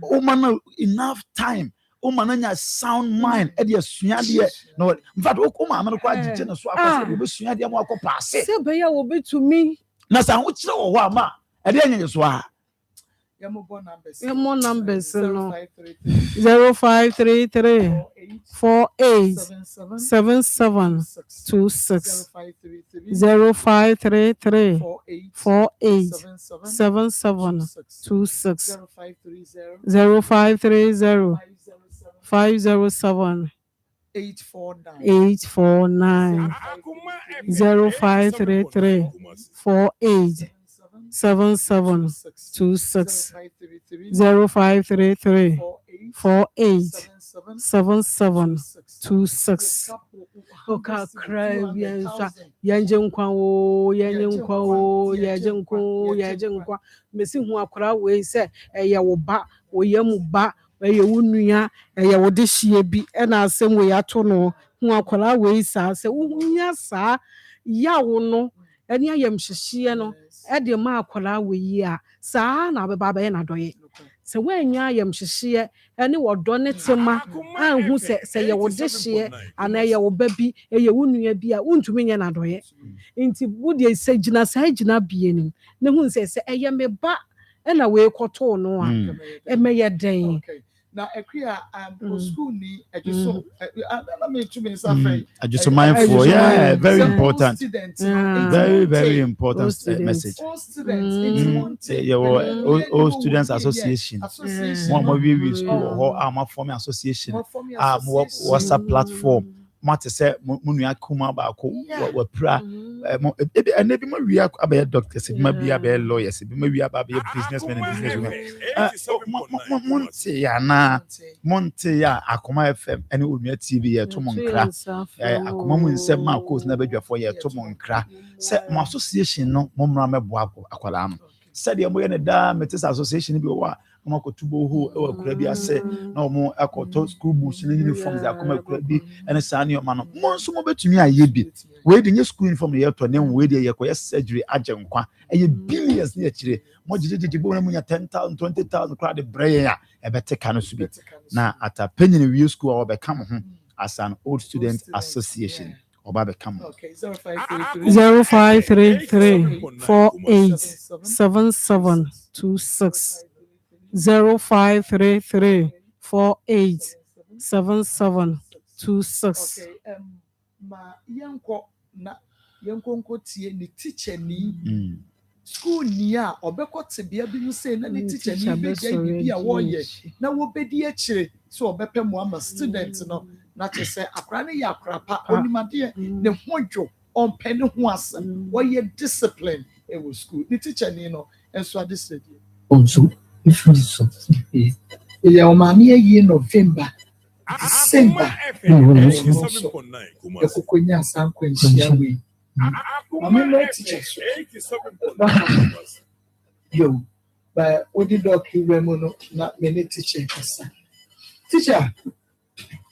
L: o man enough time o man nya sound mind e de sua de no in fact o ma no kwa agije no so akwa se be sua de mo akopra se
P: be ya wo betumi
L: na sa ho kire wo ho ama e de nya so a
A: Yamo
P: numbers no 0533 48 77 26 0533 48 77 26 0530 507 849 0533 48 7726 0533 48 7726 oka cry yanje nkwa mesi hu akora we se eye wo ba wo yamu ba eye wo nua eye wo de hie bi e na asem we ato no hu akora we sa se wo nya sa ya wo no eni ayem hyehyie no e de ma akora we yi a sa na beba ba ye na doye se wanya ayem hyehyie eni wodo ne tema anhu se ye wo de hye ana ye wo ba bi eye wo nua bi a untumi nya na doye nti wo de se gina sa gina bie nim ne hu se eye me ba ɛna weekɔtoo no a ɛmɛyɛ den.
A: Na ekria school ni ejuso na me to me say
L: ajuso mindful very important very important message all students association mo we school ho am form association WhatsApp platform mate say munua kuma ba ko wa pra and be ma wi abaya doctors be ma bi abaya lawyers be ma wi abaya businessmen and businesswomen monte ya Akoma FM and Umia TV ya to monkra Akoma mu nsem ma course na badwafo ya to monkra se mo association no mo mra meboa akwala no se de mo ye ne da metis association bi wa mo akotubo ho e wa kura bi ase na mo akoto school books ni uniforms Akoma kura bi ene sa ne ma no mo nso mo betumi aye bi we de nye school uniform ye to ne we de ye ko ye surgery agenkwa eye billions ne akire mo jijiji bo na munya 10,000 20,000 crowd de brain ya e beteka no so bi na ata penny we school or become as an old student association or become
P: 0533 487726 0533 487726
A: ma yenko tie ni teacher ni school ni a obekɔte bia bi no say na ni teacher ni be bia wo ye na wo bedi akire so obepe mo ama student no na che say akra ne ya akra pa onimade ne hodwo on pene ho asem wo ye discipline e wo school ni teacher ni no enso ade said
M: onso if you so
A: ya o ma me ye November December ekokonya sanko enhia we I'm not teacher. Yo, but what did doctor Remono not many teacher? Teacher,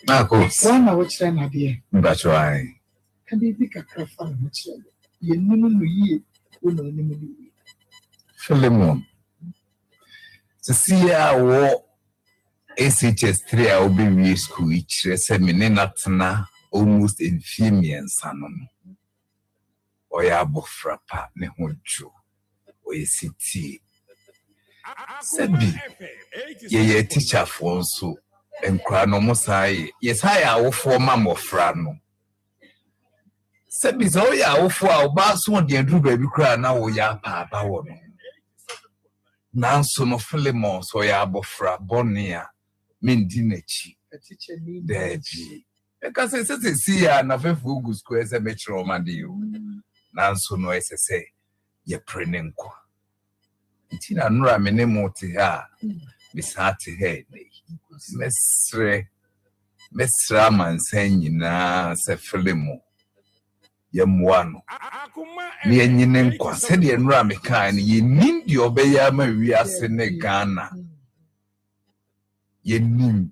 Q: Marco,
A: one hour time, idea.
Q: That's why.
A: Can you pick a craft on which you know ye will know any
Q: Philemon. To see our war SHS 3 I will be school each seminatna almost in female son. Oya bofra pa ne hojo oye city sebi ye teacher for so enkra no mo sai yes hi awofo mamofra no sebi so ya awofo a oba so de aduru ba bi kra na wo ya pa ba wo no nanso no Philemon so ya bofra bonia mendi nachi
A: teacher ni
Q: deji e ka se see ya na fefu gu school ese metro madio nanso no esese ye prenenkwa ntina nura mene moti ha bisati he mesra mansanyina se Philemo ye muano ni enyine nkwa se de nura meka ni ye nindi obeya ma wiase ne Ghana ye nim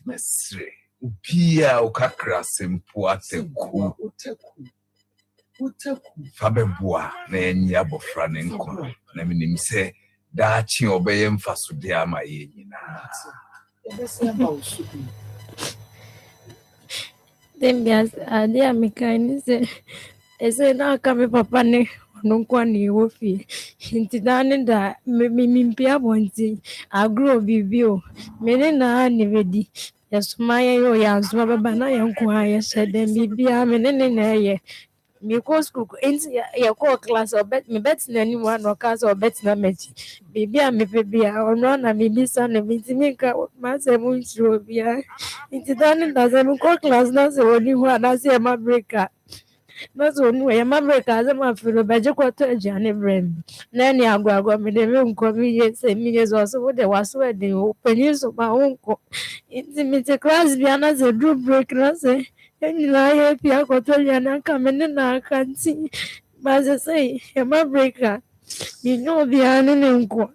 Q: mesre upia ukakra sempo ateku Fabeboa na enyi abofra ne nkwa na minim se daachi obeye mfaso de ama ye nyina
R: Dembias ade amikani se ese na aka me papa ne no nkwa ne wofi intidane da mimpia bonti agro bibio mene na ne bedi yesuma yo yanzu baba na yankwa ya sedem bibia mene na ye because into your core class or bet me bet in anyone or class or bet na mechi. Baby, I'm a baby, or no, I'm a son of Intimika, Master Munchrovia. Into done doesn't core class, not the only one I say my breaker. Not only way my breaker as a man for a budget quarter, Johnny Brim. Nanny, I'll go me the room, convenience, and millions also what there was wedding, open use of my own intimate class, be another drew breaker, say. I pia kotolia na kamene na kanti baza say ema breaker you know the ane nko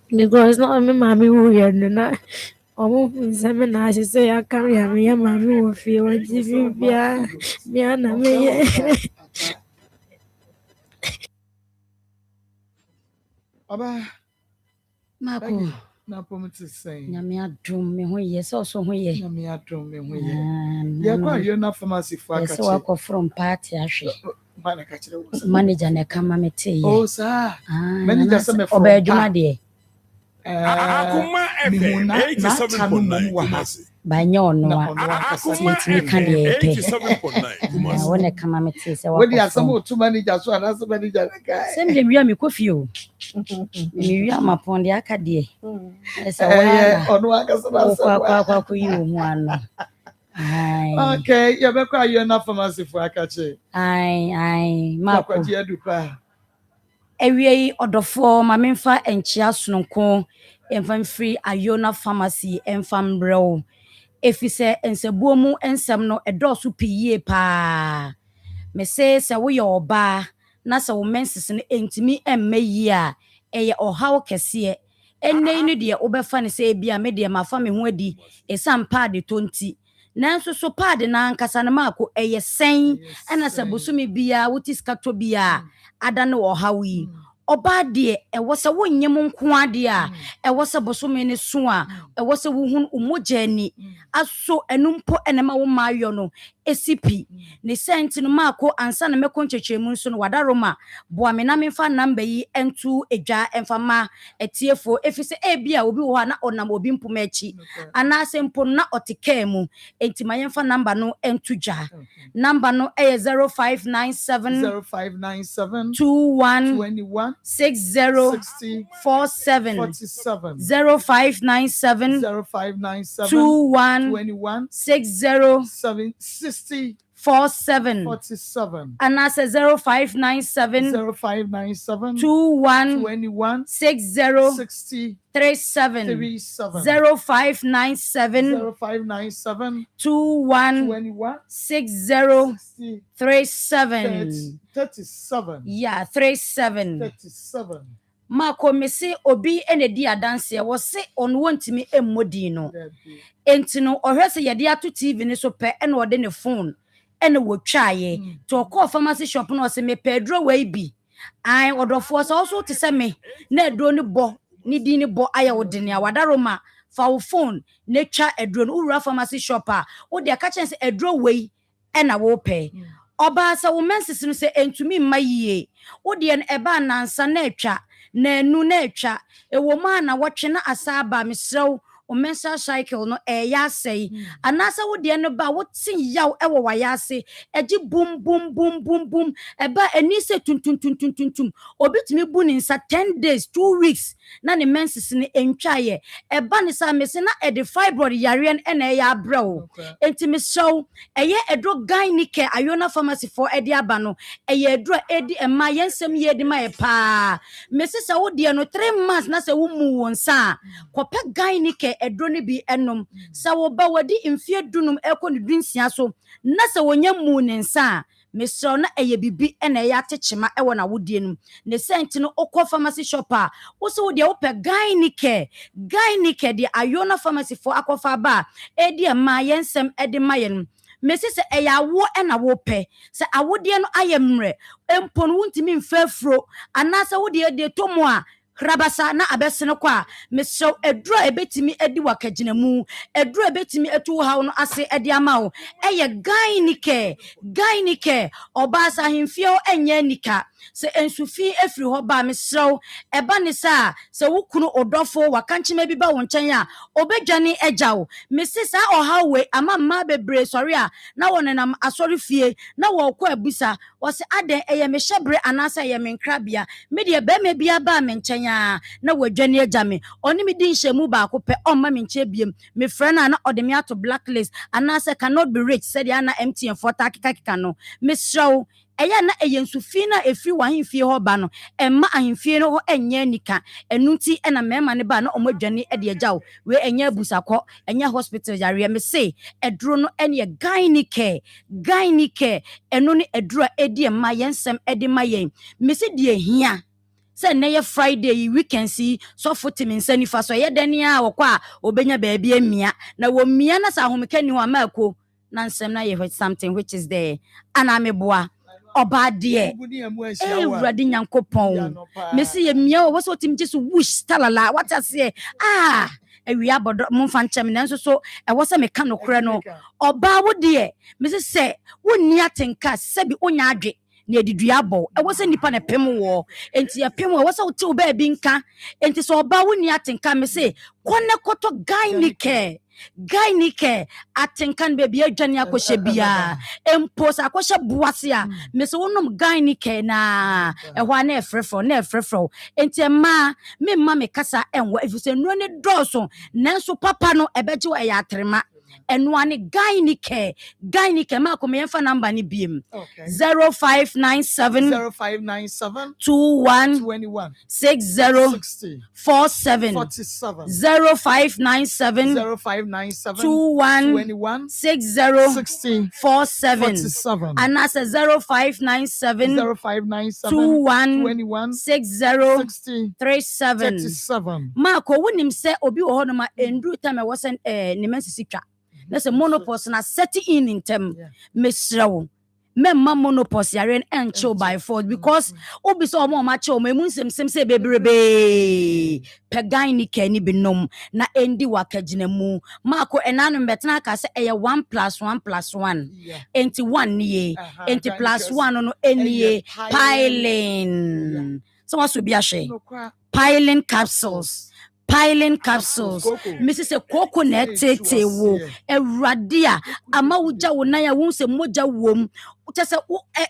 R: because no me mami who ya na omo nsem na she say I carry am ya mami wo fi wa TV bia bia na me
A: Aba
E: Marco
A: Na pomiti say.
E: Nyame adom me ho ye so so ho ye.
A: Nyame adom me ho ye. Ye kwa yo na pharmacy fo akache.
E: So akọ from party ahwe.
A: Bana ka kire wo.
E: Manager na kama mete ye.
A: Oh sir. Manager say me from.
E: Oba adwuma de.
D: Akoma FM 87.9 Kumasi.
E: Banya ono a. Tintimi ka de pe.
D: 87.9 Kumasi.
E: Wona kama mete say
A: we dey asamo to manager so and as manager na guy.
E: Sem de wia me kofi o. Me wia mapon de aka de. Esa
A: Ono aka so na so.
E: Kwa yi o mu ano. Ai.
A: Okay, you be kwa you na pharmacy fo akache.
E: Ai, ma
A: kwa dia du pa.
E: Ewie odofo ma memfa enchia sononko emfa free Ayona pharmacy emfa mbrɛw efise ensabuo mu ensɛm no ɛdɔso piye pa me se wo yɛ oba na se wo menses no entimi emmayi a ɛyɛ ɔhaw kɛse ennei no de wobɛfa ne se bia me de ma fa me ho adi esam paade tonti nanso so paade na ankasa na mako ɛyɛ sɛn ɛna se bosumi bia wotiska to bia ada no ɔhaw yi oba de ɛwɔ sɛ wonyem nko ade a ɛwɔ sɛ bosome ne so a ɛwɔ sɛ wohun umogya ni aso enumpo enema wo mayo no esipi ne sent no mako ansa na meko nkyekyeemu nso no wadaroma boa me na memfa number yi entu edwa emfa ma etiefo efise ebia obi wo ha na onam obi mpoma echi ana sempo na oteka mu entima yemfa number no entu dwa number no 0597 21 60 47 0597 21 60 47 and I say 0597 21 60 37 0597 21 60 37 yeah 37 Mako mesi obi enedi adanse wo se on wontimi emmodi no enti no ohwese yede ato TV ni so pe ene ode ne phone ene wotwaye to call pharmacy shop no se me pedro we bi ai odofo so so te se me na edro ni bo ni di ni bo aya wodene awadaroma fa wo phone na twa edro no ura pharmacy shop a wo de aka chense edro we ena wo pe oba sa wo menses no se entumi mayiye wo de en eba nansa na atwa na enu na atwa ewo ma na wotwe na asaba mesrew o mensa cycle no ya sei anasa wo de no ba wo tin yaw ewo wayase eji bum bum bum bum bum eba eni se tuntuntuntuntum obitimi bu ni nsa 10 days 2 weeks na ne menses ni entwaye eba ni sa mese na e de fibroid yare na ya abrawo entimi show eye edro gynike Ayona pharmacy for edi aba no eye edro edi ema yensem ye di ma e pa mese sa wo de no 3 months na se wo mu wonsa kope gynike edro ni bi enom sa wo ba wadi mfie dunum eko ne dunsia so na sa wonya mu ne nsa mesro na eye bibi ena ya techema ewo na wodie num ne sent no okọ pharmacy shop a wo se wo de wo pe gynike de Ayona pharmacy for akofa ba edi ma yensem edi mayen mesi se eya wo ena wo pe se awodie no ayemre empon wuntimi mfafro anasa wo de tomo a krabasa na abesene kwa mesho edro ebetimi edi wakaginamu edro ebetimi etu hawo no ase edi amawo eye gynike obasa himfio enye nika se ensufi efri ho ba mesho eba ne sa se wukunu odofo wakanchime bi ba wo nchen a obedwane ejawo mesisa ohawe ama ma bebre sori a na wonenam asori fie na wo kwa abusa wose aden eye mehyebre anasa eye menkrabia me de be me bia ba menchen na wadwane agame oni mi din hyemu ba ko pe on ma me nche biem me frɛ na ode me ato blacklist anasa cannot be rich said ya na MTN for takika no me show eya na eyensufi na efri wahemfie ho ba no emma ahemfie no ho enye nika enunti ena mema ne ba na omadwane e de agyaw we enye abusakọ enye hospital yare me say edro no ene gynike eno ne edro edi emma yensem edi mayen me se de hia se na ye Friday weekend si so fotimi nsani fa so ye dani a wokwa obenya baabi amia na wo mia na sa homeka ni ho amako na nsem na ye something which is there ana meboa Oba deɛ Awurade Nyankopɔn me se ye mia wo so tim just wish talala what I say awia bodo momfa nkyem nanso so ɛwɔ sɛ meka no korɛ no Oba wo deɛ me se wonni atenka sɛ bi onya adwe na edidua bɔ ɛwɔ sɛ nipa na pem wo enti ya pem wo sɛ wo te wo ba bi nka enti so Oba wonni atenka me se kɔne kɔtɔ guy nike atenkan baby adwane akɔhye bia empos akɔhye boase a me se wonom guy nike na ɛhɔ na ɛfrɛfrɛ enti ma me ma me kasa enwa efise no ne dɔso nanso papa no ɛbɛgye wo ɛyɛ atrema eno ane guy nike ma ko me yɛmfa number ni biem 0597 21 60 47 0597 21 60 47 and that's 0597 21 60 37 Marco wonim se obi wo hono ma endru time e wosen ne mansisi twa na se monopause na set in tem mesrawo memma monopause yare and chill by force because obi so omo ma chill me nsem se bebrebe pegan ni kani binom na endi wakagina mu Marco enanu betena ka se eye 1+1+1 enti 1 nie enti +1 no enie piling so what should be a share piling capsules Mrs. Coconut tete wo Ewradia ama wuja wo na ya wo se moja wom utese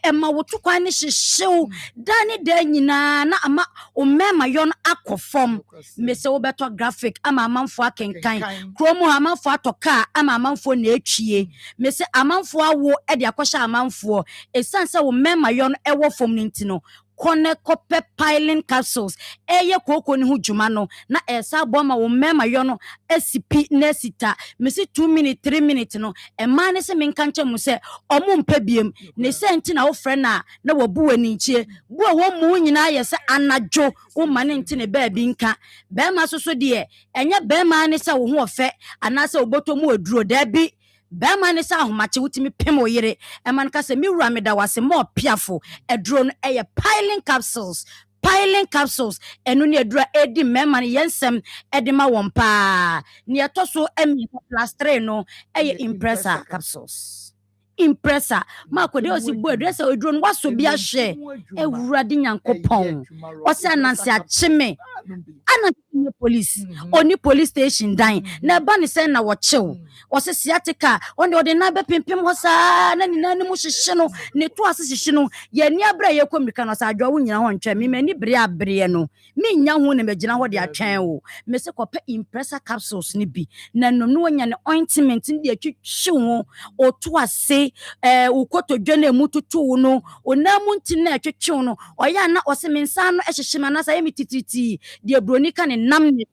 E: ema wo tukwa ne hyehyew dani da nyina na ama o mema yon akofom mese wo beto graphic ama amanfo akenkan kromo amanfo atoka ama amanfo na etwie mese amanfo awo e de akosha amanfo esanse wo mema yon ewo fom nintino kone kope piling capsules eye koko ni hujuma no na esa boma wo mema yono esipi nesita mesi 2 minutes 3 minutes no e ma ne se menka nche mu se omo mpabiem ne se nti na wo frɛ na wo bu wani nchie bu wo mu nyina ye se anajo wo ma ne nti ne ba bi nka ba ma soso de enye ba ma ne se wo ho ofe anase oboto mu aduro da bi Bema ne sa ahomache wutimi pem oyere eman ka se mi wura me da wase mo piafo edro no eye piling capsules enu ne edura edi mema ne yensem edima wompa ne etoso emi +3 no eye impressor capsules Marco de osi bo edresa edro no waso bia hye ewurade Nyankopɔn ose ananse acheme police oni police station dan na ba ne sen na wo chew ose siatika onde na be pimpim ho sa na ni mu hyehye no ne to ase hyehye no ye ni abra ye komika no sa adwo wo nyina ho ntwa mi mani bre no mi nya ho ne magina ho de atwen wo me se kope impressor capsules ni bi na no no nya ne ointment ni de atwitwe ho o to ase ukoto dwane mu tutu no onamu nti na atwitwe no oya na ose mensa no hyehye ma na sa ye mitititi de bronika ne nam ne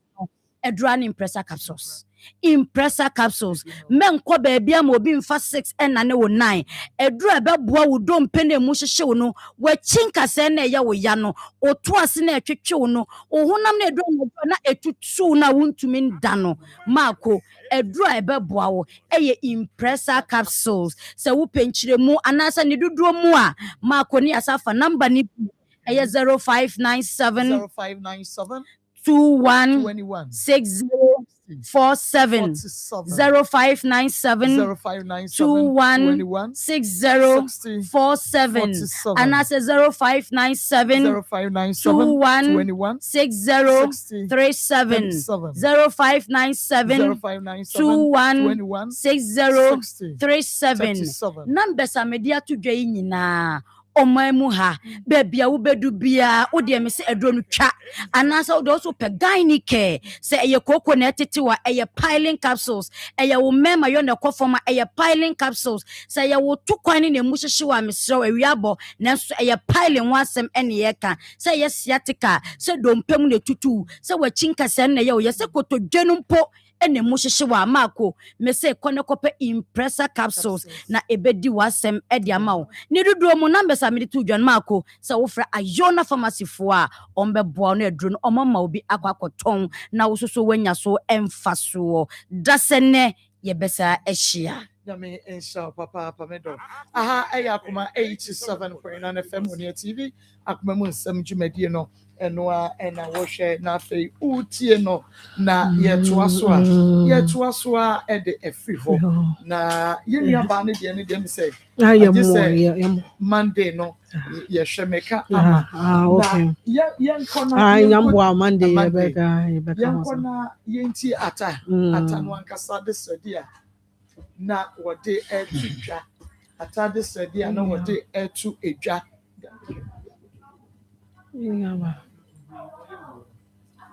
E: edran impressor capsules menko baby am obi mfa 6 na ne wo 9 edru ebeboa wo dompe na mu hyehye no wa chinka se na ye wo ya no oto ase na etwetwe no ohunam na edru na etutu na wontumi nda no Marco edru ebeboa wo eye impressor capsules se wo penchire mu anasa ne duduo mu a Marco ni asafa number ni eye 0597 21 60 47 0597 21 60 47 and I say 0597 21 60 37 0597 21 60 37 numbers are media to dwe nyina omamu ha bebia wo bedu bia wo de me se edro no twa anasa wo do so pe gyne care se eye koko na etete wa eye piling capsules eye wo mema yo na kofoma eye piling capsules se eye wo tukwan ne mu hyehye wa mesrew awiabo na so eye piling wasem ene ye ka se eye sciatica se dompem ne tutu se wa chinka se na ye wo ye se koto dwenu mpo ene mu hyehye wa Marco me se kone kope impressor capsules na ebedi wasem edi amawo ni dudu mu numbers amidi tu dwan Marco se wo fra Ayona pharmacy fo a ombeboa no edru no omama obi akwakoton na wo soso wanya so emfa so dasene ye besa ehia
A: Yami insha papa pamedo. Aha eya Akoma 87.9 FM on your TV. Akoma mu nsem dwumadi no eno a na wo hwe na afei utie no na yeto aso a e de efri ho na yenia ba ne de dem say Monday no ye hwemeka ama
P: okay
A: yenkona
P: yambo Monday yebeka
A: yenkona yenti ata no ankasa de sodi na wode etu dwa atade sedi na wode etu edwa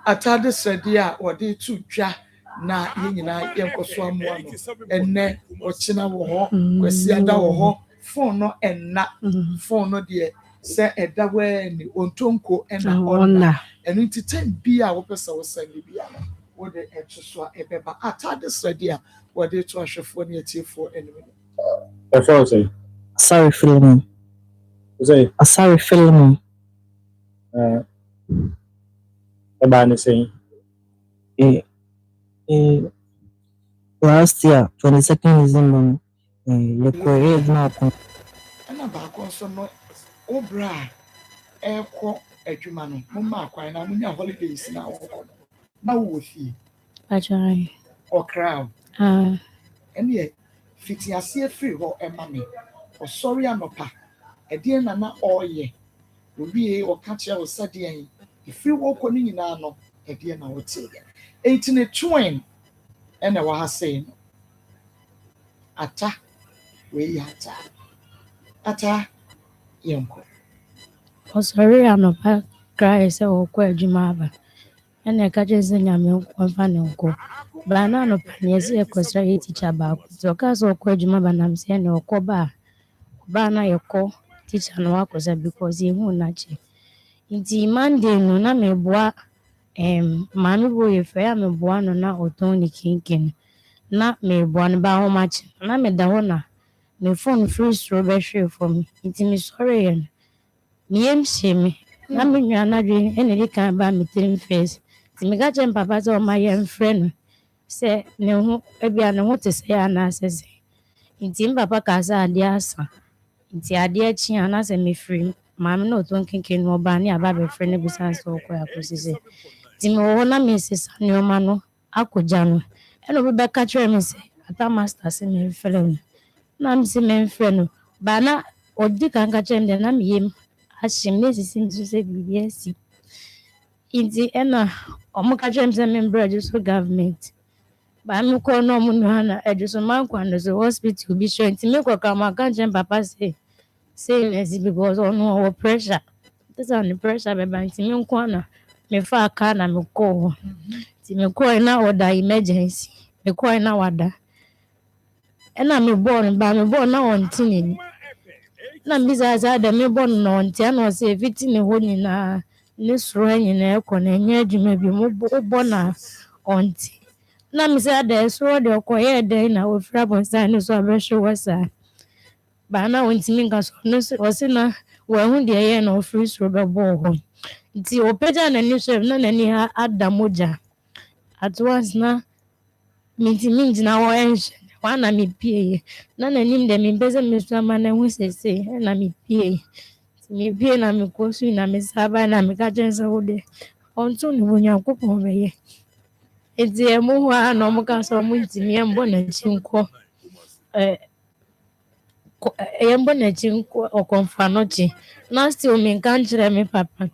A: atade sedi wode etu dwa na yenyina yenkoso amoa no enne ochina wo ho kwasi ada wo ho phone no enna phone no de se eda we ni ontonko enna onna enu ntiten bi a wo pesa wo send bi a wode etu so ebeba atade sedi wode etu ahwefo ne etiefo enemy.
S: Sorry, Philemon. Sorry, Philemon.
T: About the same.
S: Last year, 22nd December, the Korea is not.
A: And about also no obra eko adwuma no mumma akwan na munya holidays na wo na wo fi
R: Ajay.
A: Okra ene fiti ase free ho ema me o sorry anopa ede na oye obi o ka che o sade an free wo ko ni nyina no ede na wo tie 18 twin ene wa ha say no ata we ata yonko
R: O sorry anopa cry se o kwa adwuma aba. Ene ka je se nyame kwamfa ne nko. Ba na anopa ne se ekosra ye teacher ba ko. So ka so kwa adwuma ba nam se ne okoba. Ba na yeko teacher no akosa because he hu na che. Nti Monday no na meboa maame bo ye fe ya meboa no na oton ni kinkin. Na meboa no ba ho match. Na me da ho na me phone free strawberry for me. Nti me sorry yen. Miem shemi na me nwa na dwe ene di kan ba me trim face ti me ga jem papa so ma yen friend se ne ho ebia ne ho te se ya na asese nti papa ka sa ade asa nti ade achi ana se me free ma me no to nkenken no ba ne aba be friend bi san so ko akosise ti me ho na me se sa ne o ma no akoja no ene obi be ka kire me se ata master se me friend na me se me friend ba na odi kan ka kire me na me yem ashimne sisi se bibiesi inti ena omuka chemse member just government ba mi ko no mu no na ejuso man kwando so hospital bi sure inti me ko ka ma kan chem papa say less because no our pressure this on the pressure be ba inti me ko na me fa aka na me ko inti me ko na order emergency me ko na wada ena me born na on tini na mbiza za da me bon no ntia no se fiti ne ho nyina ne soro nyina ekọ na nya adwuma bi mo bo na onti na mi se da soro de okọ ye de na ofra bon sa ne so abehwe wasa ba na onti mi nka so no o se na wo hu de ye na ofri soro be bo ho nti opeja na ni chef na ni ha adamoja at once na minti na wo enje wana mi pie na nanim de mi beze mi sama na hu sese na mi pie na mi kosu na mi saba na mi ka jensa wode onto ni wonya kopon beye enti e mu ha na mo ka so mu ntimi embo na chinko embo na chinko okonfa nochi na still mi kan kire mi papa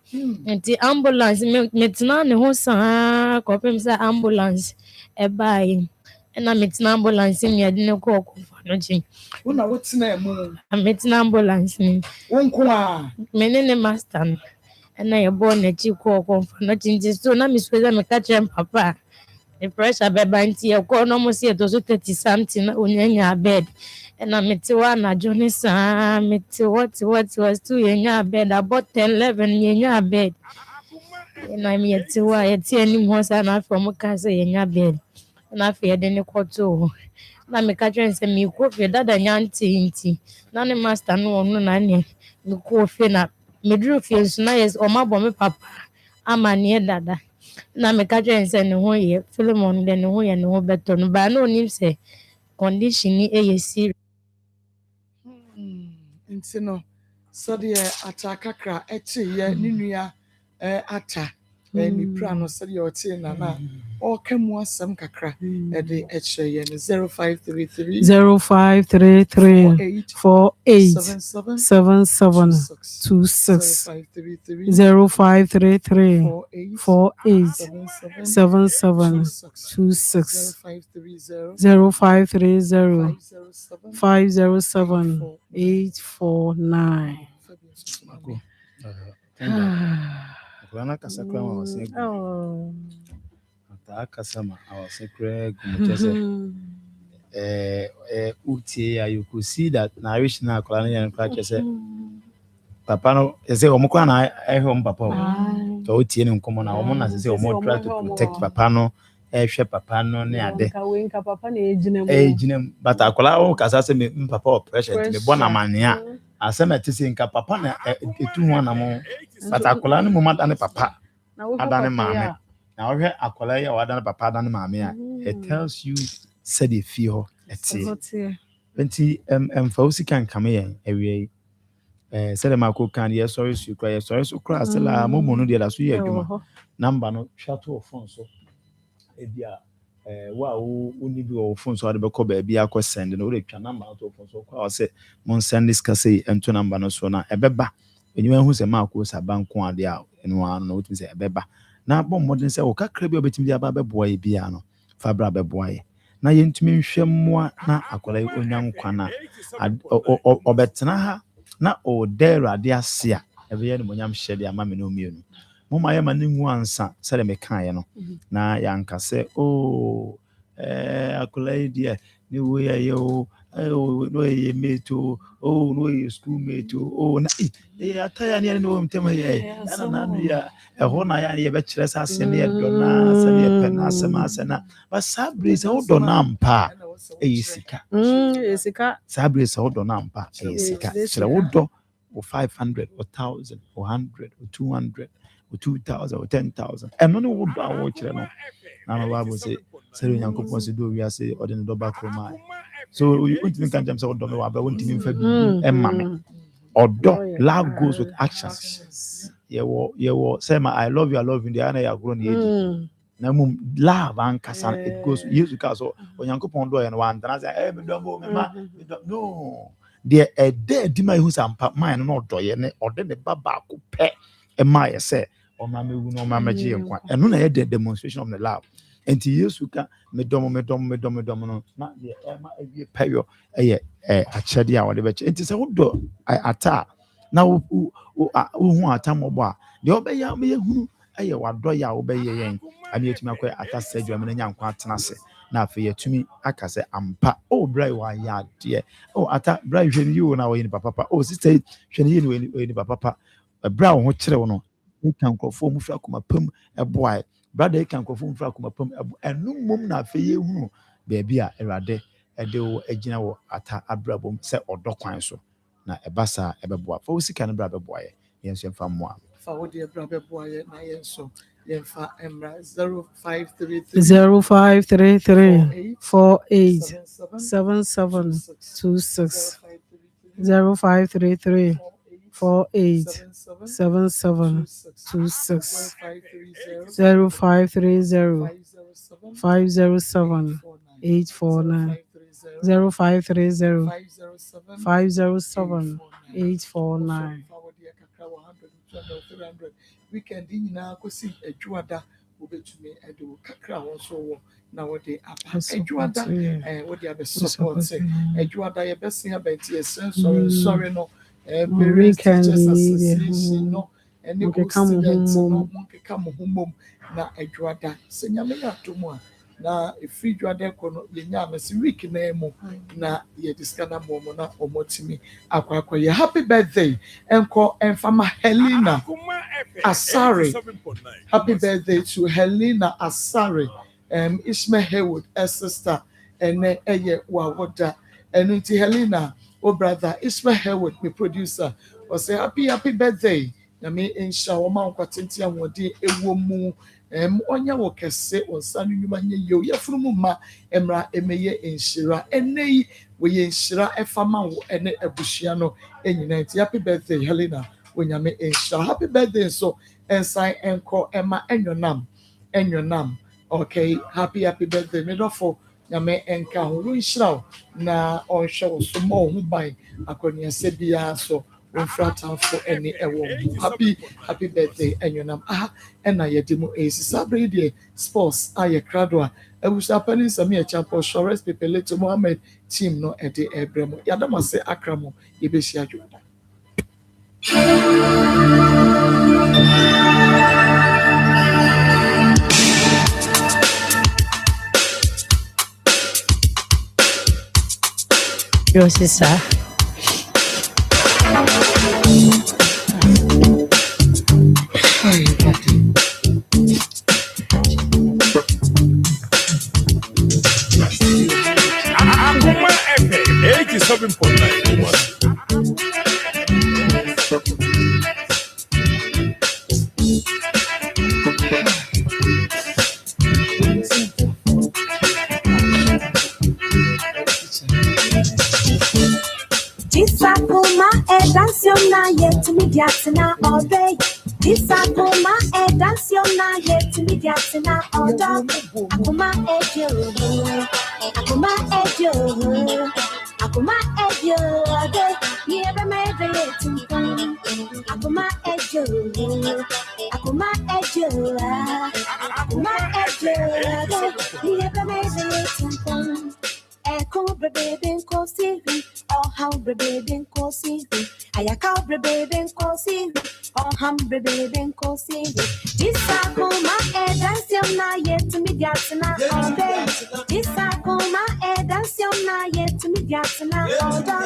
R: enti ambulance me tina ne ho sa kopem sa ambulance e bai na metina ambulance mi ade ne ko no chi
A: una wotina emu
R: metina ambulance ni
A: wonko a
R: menene master na ye born na chi ko no chi so na mi so me ka chem papa the pressure be banti e ko no mo se to so 30 something na onyanya bed na metiwa na joni sa meti what was to yenya bed about 10 11 yenya bed na mi yetiwa yeti ani mo sa na from ka se yenya bed na fe de ne kwoto na me ka twen se mi ko fe dada nyanti na ne master no no na ne mi ko fe na me dru fe so na yes o ma bo me papa ama ne dada na me ka twen se ne ho ye Philemon de ne ho ye ne ho beto no ba na onim se condition ni serious.
P: Nti no so de atakakra ye ninua ata ni pra no so de ote na na o kamu asem kakra e de ye no 0533
E: 0533 0530
L: Kulana kasa kwa ma wase gu.
E: Oh.
L: Ta kasa ma awase kura gu mutese. Utie ya you could see that narration na kulana yan kwa chese. Papa no say omo kwa na ehom papa o. To utie ne nkomo na omo na say omo try to protect papa no. Ehwe papa no ne ade.
E: Nka papa na ejinem.
L: Ejinem but akola o kasa say me papa operation me bona mania. Asema tisi nka papa na etu ho na mo but akola no mo madane papa adane maame na ohwe akola ya wadane papa adane maame a it tells you said the fear etie enti emfa usika nkame yen ewie said ma ko kan ye sorry su kra asela momo no de da so ye adwuma number no shato phone so ebia wa uni bi o phone so ade be ko ba bia ko send no re twa number to phone so kwa say mon send this ka say ento number no so na ebeba enyuma hu se ma ko sa banko ade a eno anu no wotumi se ebeba na bom modern se o kakra bi obetimi dia ba beboa ye bia no fa bra beboa ye na ye ntumi nhwe mmoa na akola onyankwa na obetena ha na o dare ade ase a ebe ye no monyam hyede ama me no mienu moma ye ma ne ngu ansa se le meka ye no na yanka se akola dia ni wo ye yo no ye meto no ye school meto na ataya ni no mtema ye na no ya ho na ya ye be kire sa ase ne do na se ne pe na ase ma ase na ba sabri se ho do na mpa sika
E: sika
L: sabri se ho do na mpa sika kire wo do 500 or 1000 or 100 or 200 or 2000 or 10,000 and no wo do awo kire no na no Bible say sere nyankopon se do wi ase o de no do ba kroma so you want to think am say o do me wa ba won timi fa bi emma me odo love goes with actions yewo say my I love you the ana ya grow na edi na mum love and kasa it goes use ka so o nyankopon do ye no wa ndana say me do mo me ma me do no the di ma hu sampa man no do ye ne ode ne baba ko pe e ma ye say o ma me wu no ma ma je nkwa eno na ye the demonstration of the love enti yesu ka me dom no na de e ma e peyo eye achede a wode be enti se wo do ata na wo hu ata mobo a de obeya me hunu eye wado ya obeye yen ami etumi akwa ata sedwa me nya nkwa atena se na afi yetumi aka se ampa brai wa ya de ata brai hwene yi wo na wo yin papa sister hwene yi wo yin papa bra wo ho kire wo no kan kofo mu fra kuma pam eboa brother kan kofo mu fra kuma pam enu mom na afi ye hunu beebi a erade ede wo agina wo ata abrabom se odokwan so na ebasa ebeboa fa osika ne bra beboa ye yenso emfa moa
P: fa wo de bra beboa ye na yenso yenfa emra 0533
E: 487726 0533 487726 0530 507 849 0530 507 849
P: weekend nyina kosi adwuada obetumi edo kakra won so wo na wo de apa adwuada wo de abe support adwuada ye besia benti esen sorry no
E: weekend
P: no ene ko student no monkeka mo humom na adwuada senyame ya tomu a na free dwuada ko no ye nya amesi week na emu na ye discana momo na omotimi akwa ye happy birthday enko enfama Helena Asare. Happy birthday to Helena Asare. Ishmael Haywood, a sister, and Wawoda. And into Helena, oh brother, Ishmael Haywood, my producer, was say happy birthday.
A: nyame ensha wo ma nkwatenti awode ewo mu onya wo kese onsa no nyuma nye ye yefunu mu ma emra emeye enshira enei we enshira efama wo ene abushia no enyina nti happy birthday Helena onyame ensha happy birthday so ensan enko ema enwonam okay happy birthday me dofo nyame enka ho nshira na onhwe wo so ma ho ban akonia se bia so Frata for any happy birthday enwonam ena yedimo sabre die sports aye kradwa ewusa pani sami e champion Shores Pepeleto Mohammed team no ede ebremo yadamase akramo yebeshi adwoda
B: Yosisa
D: Akoma FM 87.9.
G: Akoma edanciona yet mediatina all day. Akoma edanciona yet mediatina all day. Akoma ejo, Akoma ejo, Akoma ejo day. Never made it. Akoma ejo, Akoma ejo, Akoma ejo day. Never made it. Echo baby ko sivi oh how baby ko sivi ayaka baby ko sivi oh ham baby ko sivi Akoma edanciona na yet mediatina all day Akoma edanciona na yet mediatina all day